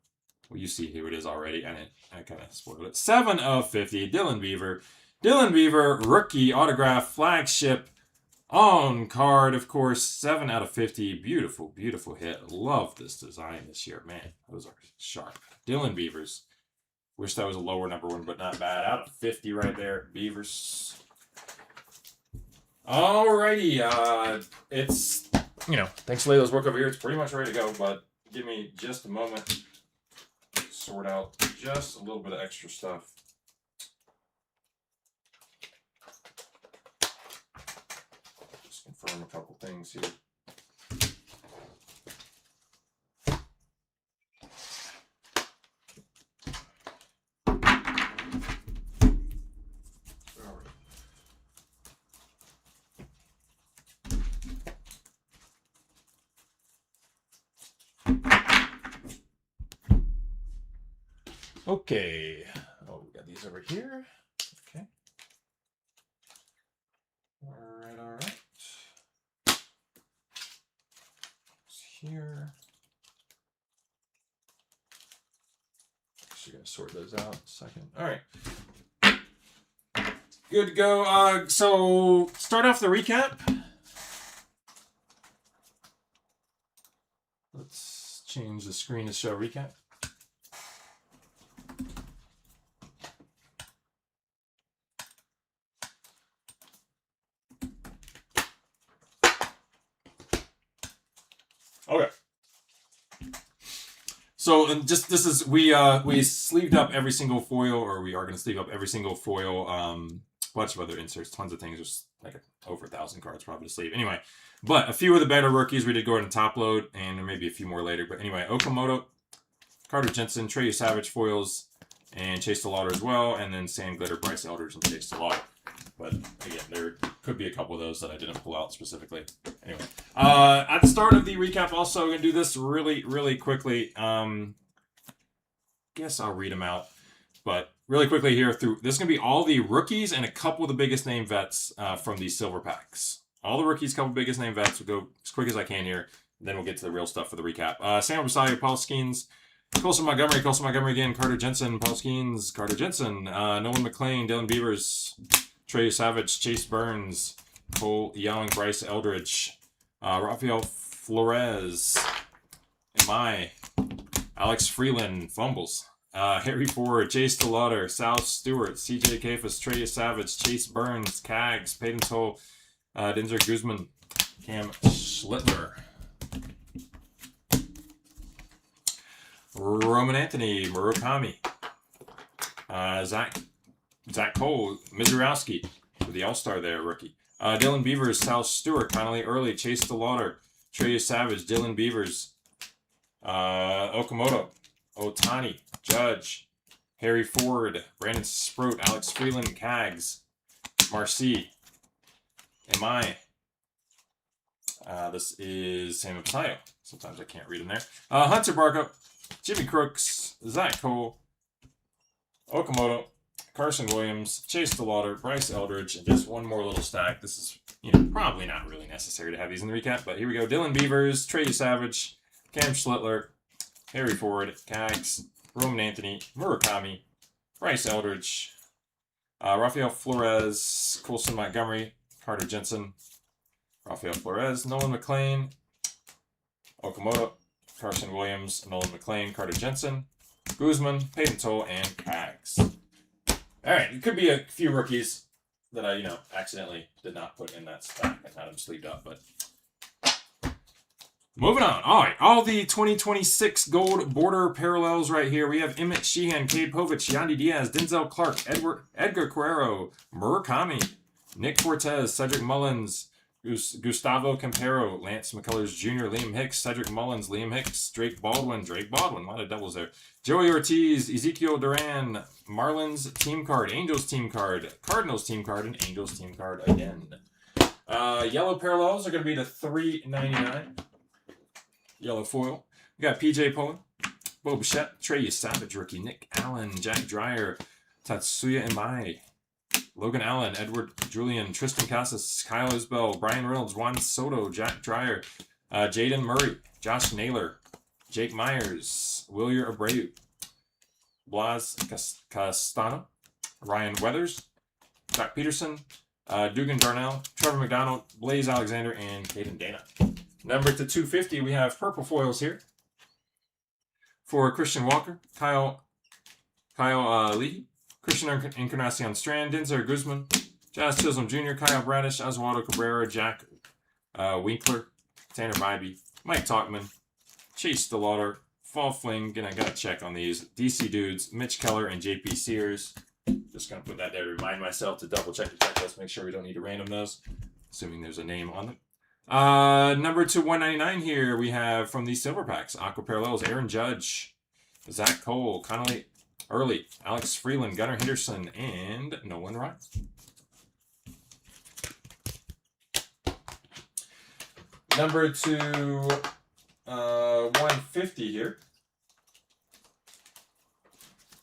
Well, you see here it is already, and I kind of spoiled it. 7 of 50, Dylan Beaver. Dylan Beaver, rookie autograph flagship on card, of course. 7 out of 50. Beautiful, beautiful hit. Love this design this year. Man, those are sharp. Dylan Beavers. Wish that was a lower number one, but not bad. Out of 50 right there. Beavers. Alrighty. It's, thanks to Layla's work over here. It's pretty much ready to go, but give me just a moment. Sort out just a little bit of extra stuff. Just confirm a couple things here. Okay. Oh, we got these over here. Okay. All right. It's here. Actually, gonna sort those out in a second. All right. Good to go. So start off the recap. Let's change the screen to show recap. Okay. So, and just this is we sleeved up every single foil, or we are going to sleeve up every single foil. Bunch of other inserts, tons of things. There's like over 1,000 cards probably to sleeve. Anyway, but a few of the better rookies we did go ahead and top load, and there may be a few more later. But anyway, Okamoto, Carter Jensen, Trey Savage foils, and Chase DeLauder as well, and then Sand Glitter, Bryce Elders, and Chase DeLauder. But again, there could be a couple of those that I didn't pull out specifically. Anyway, at the start of the recap, also I'm gonna do this really, really quickly. Guess I'll read them out, but really quickly here through this is gonna be all the rookies and a couple of the biggest name vets from these silver packs. All the rookies, couple biggest name vets. We'll go as quick as I can here. Then we'll get to the real stuff for the recap. Sam Basayo, Paul Skeens, Colson Montgomery again, Carter Jensen, Paul Skeens, Carter Jensen, Nolan McLean, Dylan Beavers, Trey Savage, Chase Burns, Cole Young, Bryce Eldridge, Rafael Flores, Alex Freeland, fumbles. Harry Ford, Chase DeLauder, Sal Stewart, CJ Kafis, Trey Savage, Chase Burns, Cags, Peyton Toll, Denzer Guzman, Cam Schlittler, Roman Anthony, Murakami, Zach Cole, Mizurowski, with the All-Star there, rookie. Dylan Beavers, Sal Stewart, Connolly Early, Chase DeLauder, Trey Savage, Dylan Beavers, Okamoto, Otani, Judge, Harry Ford, Brandon Sproat, Alex Freeland, Cags, Marcy, this is Sam Basayo. Sometimes I can't read in there. Hunter Barco, Jimmy Crooks, Zach Cole, Okamoto, Carson Williams, Chase DeLauder, Bryce Eldridge, and just one more little stack. This is, probably not really necessary to have these in the recap, but here we go. Dylan Beavers, Trey Savage, Cam Schlittler, Harry Ford, Cags, Roman Anthony, Murakami, Bryce Eldridge, Rafael Flores, Colson Montgomery, Carter Jensen, Rafael Flores, Nolan McLean, Okamoto, Carson Williams, Nolan McLean, Carter Jensen, Guzman, Peyton Toll, and Cags. All right, it could be a few rookies that I, accidentally did not put in that stack. I had them sleeved up, but moving on. All right, all the 2026 gold border parallels right here. We have Emmett Sheehan, Cade Povich, Yandy Diaz, Denzel Clark, Edgar Guerrero, Murakami, Nick Cortez, Cedric Mullins, Gustavo Campero, Lance McCullers Jr., Liam Hicks, Cedric Mullins, Liam Hicks, Drake Baldwin, a lot of doubles there. Joey Ortiz, Ezekiel Duran, Marlins team card, Angels team card, Cardinals team card, and Angels team card again. Yellow parallels are going to be to $3.99. Yellow foil. We got PJ Pullen, Bo Bichette, Trey Savage rookie, Nick Allen, Jack Dreyer, Tatsuya Imai, Logan Allen, Edward Julian, Tristan Casas, Kyle Isbell, Brian Reynolds, Juan Soto, Jack Dreyer, Jaden Murray, Josh Naylor, Jake Myers, Willier Abreu, Blas Castano, Ryan Weathers, Jack Peterson, Dugan Darnell, Trevor McDonald, Blaze Alexander, and Caden Dana. Number to 250, we have purple foils here for Christian Walker, Kyle Leahy, Christian Encarnacion Strand, Denzer Guzman, Jazz Chisholm Jr., Kyle Bradish, Oswaldo Cabrera, Jack Winkler, Tanner Bybee, Mike Talkman, Chase DeLauder, Fall Fling. Again, I got to check on these. DC Dudes, Mitch Keller, and JP Sears. Just going to put that there to remind myself to double check the checklist, make sure we don't need to random those, assuming there's a name on them. Number to 199 here, we have from these silver packs, Aqua Parallels, Aaron Judge, Zach Cole, Connolly Early, Alex Freeland, Gunnar Henderson, and Nolan Ryan. Number to 150 here.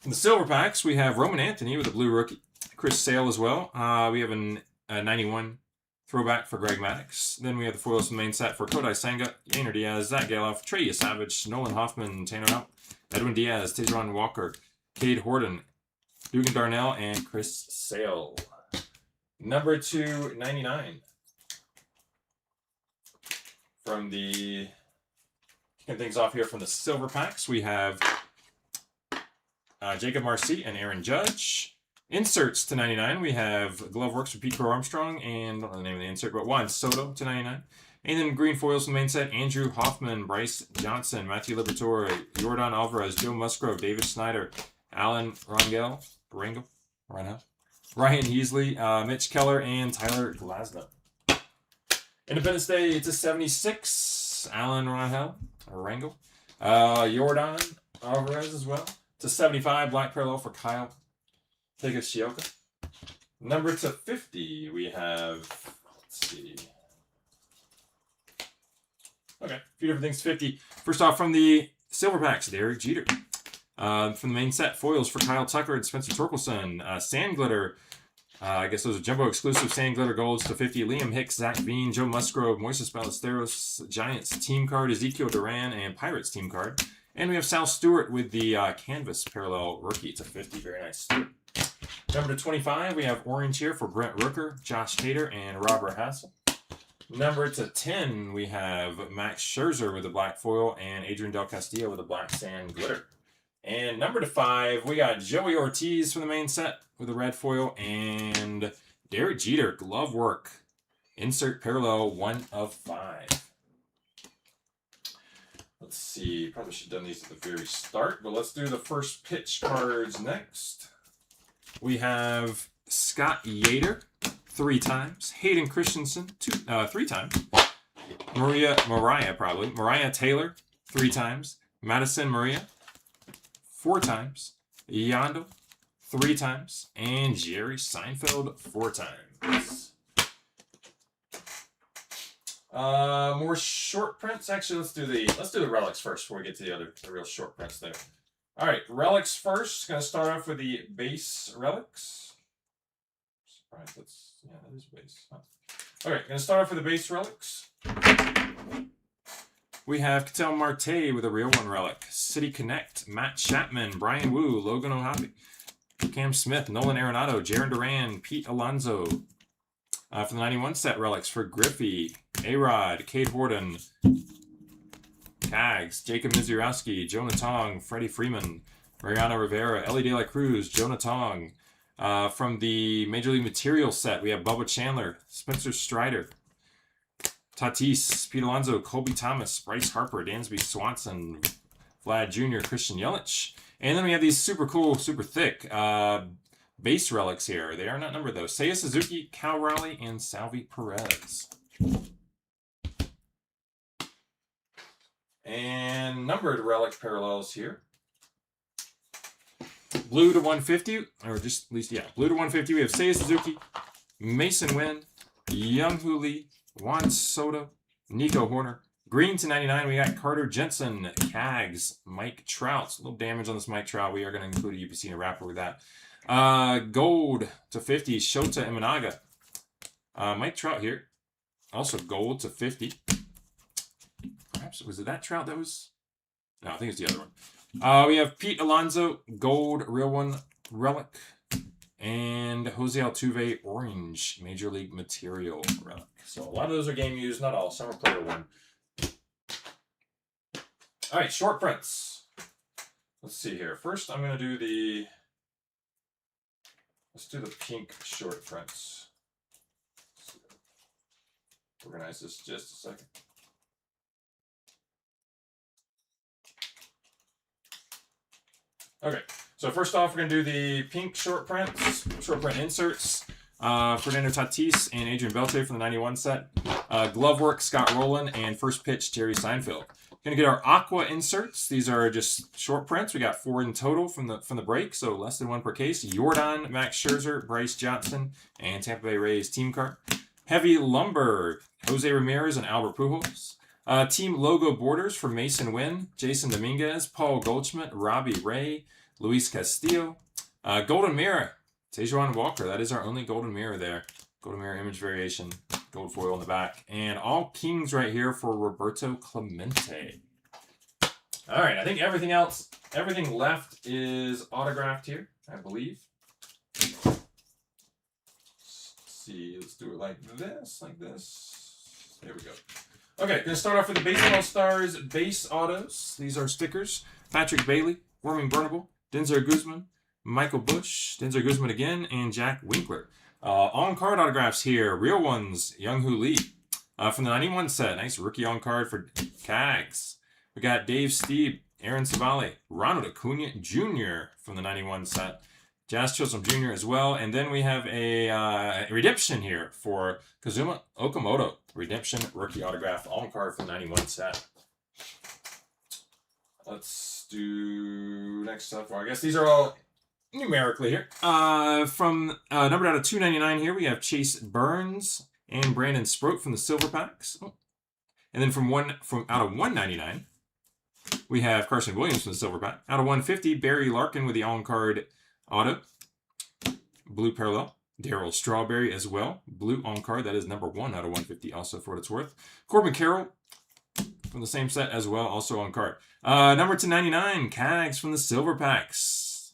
In the silver packs, we have Roman Anthony with a blue rookie, Chris Sale as well. We have a 91 throwback for Greg Maddux. Then we have the foils from the main set for Kodai Senga, Yainer Diaz, Zach Galoff, Trey Savage, Nolan Hoffman, Tanner Houck, Edwin Diaz, Tejon Walker, Cade Horton, Dugan Darnell, and Chris Sale. Number 299. From the, kicking things off here from the silver packs, we have Jacob Marcy and Aaron Judge. Inserts to 99, we have Glove Works for Pete Crow Armstrong, and I don't know the name of the insert, but Juan Soto to 99. And then green foils from the main set, Andrew Hoffman, Bryce Johnson, Matthew Liberatore, Jordan Alvarez, Joe Musgrove, David Snyder, Alan Rangel, Ryan Heasley, Mitch Keller, and Tyler Glasnow. Independence Day, it's a 76, Alan Rangel, Jordan Alvarez as well. It's a 75, black parallel for Kyle Higashioka. Number to 50, we have, let's see. Okay, a few different things. 50. First off, from the silver packs, Derek Jeter. From the main set, foils for Kyle Tucker and Spencer Torkelson. Sand Glitter, I guess those are Jumbo exclusive Sand Glitter Golds to 50. Liam Hicks, Zach Veen, Joe Musgrove, Moises Ballesteros, Giants team card, Ezekiel Duran, and Pirates team card. And we have Sal Stewart with the Canvas Parallel Rookie to 50. Very nice. Number to 25, we have Orange here for Brent Rooker, Josh Hader, and Robert Hassel. Number to 10, we have Max Scherzer with the black foil and Adrian Del Castillo with the black sand glitter. And number to 5, we got Joey Ortiz from the main set with the red foil and Derek Jeter, glove work. Insert parallel 1 of 5. Let's see, probably should have done these at the very start, but let's do the first pitch cards next. We have Scott Yater 3 times, Hayden Christensen 3 times, Mariah Taylor 3 times, Madison Maria 4 times, Yandel 3 times, and Jerry Seinfeld 4 times. More short prints. Actually, let's do the relics first before we get to the real short prints there. All right, relics first. Going to start off with the base relics. Surprised that is base. Huh? All right, going to start off with the base relics. We have Ketel Marte with a real one relic. City Connect, Matt Chapman, Brian Wu, Logan O'Hoppe, Cam Smith, Nolan Arenado, Jaron Duran, Pete Alonso. For the 91 set relics for Griffey, A-Rod, Cade Horton, Tags, Jacob Mizurowski, Jonah Tong, Freddie Freeman, Mariano Rivera, Ellie De La Cruz, Jonah Tong. From the Major League Material set, we have Bubba Chandler, Spencer Strider, Tatis, Pete Alonso, Colby Thomas, Bryce Harper, Dansby Swanson, Vlad Jr., Christian Yelich. And then we have these super cool, super thick base relics here. They are not numbered though. Seiya Suzuki, Cal Raleigh, and Salvi Perez. And numbered relic parallels here. Blue to 150, or just at least, yeah, blue to 150. We have Seiya Suzuki, Mason Wynn, Young-Hoo Lee, Juan Soto, Nico Horner. Green to 99, we got Carter Jensen, Cags, Mike Trout. A little damage on this Mike Trout. We are going to include a UPC in a wrapper with that. Gold to 50, Shota Imanaga. Mike Trout here. Also gold to 50. Perhaps, was it that Trout that was? No, I think it's the other one. We have Pete Alonso, gold, real one, relic. And Jose Altuve, orange, Major League Material relic. So a lot of those are game used, not all. Some are player one. All right, short prints. Let's see here. First, I'm going to do let's do the pink short prints. Organize this just a second. Okay, so first off, we're going to do the pink short prints, short print inserts. Fernando Tatis and Adrian Beltre from the 91 set. Glove work, Scott Rowland, and first pitch, Jerry Seinfeld. Going to get our aqua inserts. These are just short prints. We got 4 in total from the break, so less than 1 per case. Jordan, Max Scherzer, Bryce Johnson, and Tampa Bay Rays team card. Heavy lumber, Jose Ramirez and Albert Pujols. Team logo borders for Mason Wynn, Jason Dominguez, Paul Goldschmidt, Robbie Ray, Luis Castillo. Golden mirror, Tejuan Walker. That is our only golden mirror there. Golden mirror image variation. Gold foil in the back. And all kings right here for Roberto Clemente. All right, I think everything left is autographed here, I believe. Let's see, let's do it like this. There we go. Okay, going to start off with the Baseball Stars base autos. These are stickers. Patrick Bailey, Warming Burnable, Denzer Guzman, Michael Bush, Denzer Guzman again, and Jack Winkler. On-card autographs here. Real ones, Young-Hoo Lee. From the 91 set, nice rookie on-card for Cags. We got Dave Stieb, Aaron Savali, Ronald Acuna Jr. from the 91 set. Jazz Chisholm Jr. as well. And then we have a redemption here for Kazuma Okamoto. Redemption rookie autograph on-card from the 91 set. Let's do next stuff. Well, I guess these are all numerically here. From numbered out of 299 here, we have Chase Burns and Brandon Sproat from the silver packs. And then from out of 199, we have Carson Williams from the silver pack. Out of 150, Barry Larkin with the on-card auto. Blue parallel. Daryl Strawberry as well. Blue on card. That is number 1 out of 150 also for what it's worth. Corbin Carroll from the same set as well, also on card. Number 299, Cags from the Silver Packs.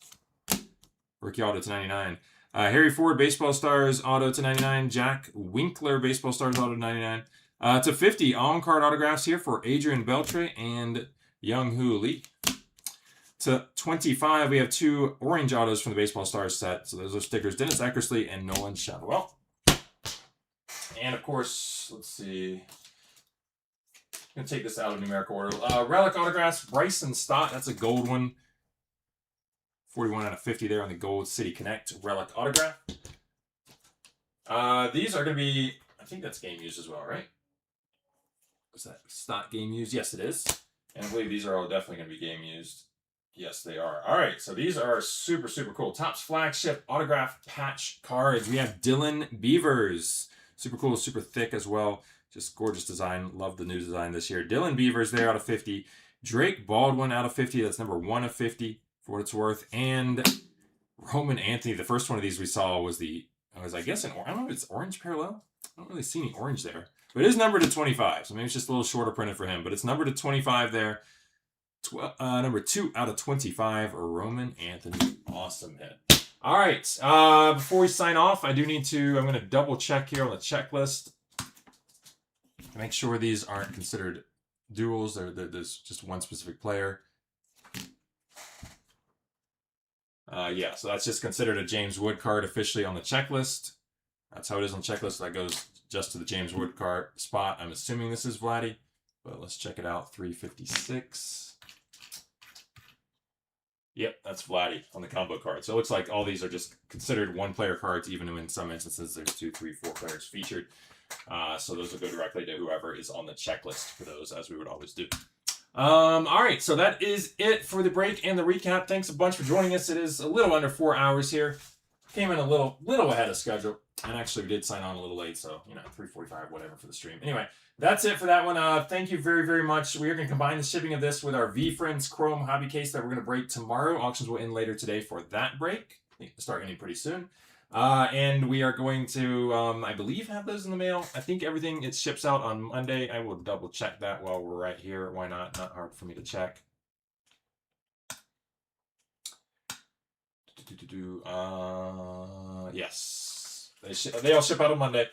Rookie auto to 99. Harry Ford, Baseball Stars, auto to 99. Jack Winkler, Baseball Stars, auto to 99. To 50, on-card autographs here for Adrian Beltre and Young Hoo Lee. To 25, we have 2 orange autos from the Baseball Stars set. So those are stickers, Dennis Eckersley and Nolan Shadwell. And of course, let's see. I'm going to take this out of numerical order. Relic autographs, Bryson Stott. That's a gold one. 41 out of 50 there on the Gold City Connect Relic autograph. These are going to be, I think that's game used as well, right? Was that Stott game used? Yes, it is. And I believe these are all definitely going to be game used. Yes, they are. All right, so these are super, super cool. Topps flagship autograph patch cards. We have Dylan Beavers. Super cool, super thick as well. Just gorgeous design. Love the new design this year. Dylan Beavers there out of 50. Drake Baldwin out of 50. That's number 1 of 50 for what it's worth. And Roman Anthony. The first one of these we saw was I guess, I don't know if it's orange parallel. I don't really see any orange there. But it is numbered to 25. So maybe it's just a little shorter printed for him. But it's numbered to 25 there. Number 2 out of 25, Roman Anthony. Awesome hit. All right. Before we sign off, I'm going to double check here on the checklist. Make sure these aren't considered duels. There's just one specific player. Yeah, so that's just considered a James Wood card officially on the checklist. That's how it is on the checklist. That goes just to the James Wood card spot. I'm assuming this is Vladdy, but let's check it out. 356. Yep, that's Vladdy on the combo card. So it looks like all these are just considered one-player cards, even though in some instances there's 2, 3, 4 players featured. So those will go directly to whoever is on the checklist for those, as we would always do. All right, so that is it for the break and the recap. Thanks a bunch for joining us. It is a little under 4 hours here. Came in a little ahead of schedule. And actually, we did sign on a little late, so, 3:45, whatever for the stream. Anyway, that's it for that one. Thank you very, very much. We are going to combine the shipping of this with our Veefriends Chrome hobby case that we're going to break tomorrow. Auctions will end later today for that break. Start ending pretty soon. And we are going to, I believe, have those in the mail. I think everything, it ships out on Monday. I will double check that while we're right here. Why not? Not hard for me to check. Yes. They all ship out on Monday.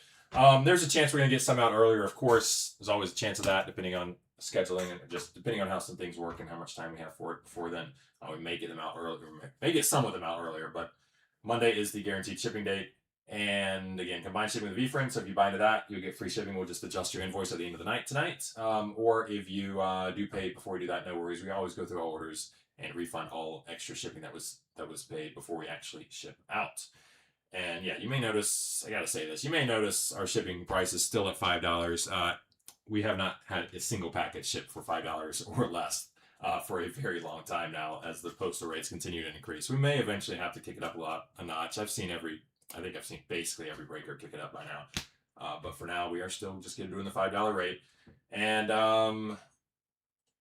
There's a chance we're going to get some out earlier, of course. There's always a chance of that, depending on scheduling and just depending on how some things work and how much time we have for it before then. We may get them out earlier. May get some of them out earlier, but Monday is the guaranteed shipping date. And again, combined shipping with Veefriends. So if you buy into that, you'll get free shipping. We'll just adjust your invoice at the end of the night tonight. Or if you do pay before we do that, no worries. We always go through all orders and refund all extra shipping that was paid before we actually ship out. And yeah, you may notice, I gotta say this, you may notice our shipping price is still at $5. We have not had a single package shipped for $5 or less for a very long time now as the postal rates continue to increase. We may eventually have to kick it up a notch. I think I've seen basically every breaker kick it up by now. But for now, we are still just doing the $5 rate. And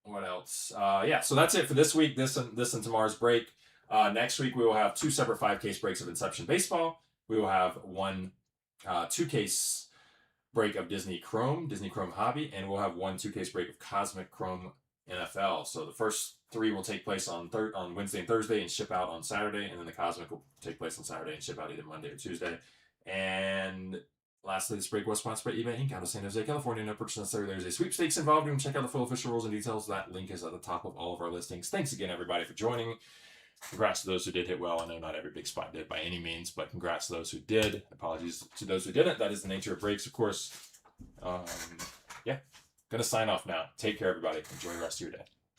what else? Yeah, so that's it for this week, this and tomorrow's break. Next week, we will have 2 separate 5-case breaks of Inception Baseball. We will have 2-case break of Disney Chrome Hobby, and we'll have 1 2-case break of Cosmic Chrome NFL. So the first 3 will take place on Wednesday and Thursday and ship out on Saturday, and then the Cosmic will take place on Saturday and ship out either Monday or Tuesday. And lastly, this break was sponsored by eBay Inc. out of San Jose, California. No purchase necessary. There's a sweepstakes involved. You can check out the full official rules and details. That link is at the top of all of our listings. Thanks again, everybody, for joining. Congrats to those who did hit well. I know not every big spot did by any means, but congrats to those who did. Apologies to those who didn't. That is the nature of breaks, of course. Yeah, gonna sign off now. Take care, everybody. Enjoy the rest of your day.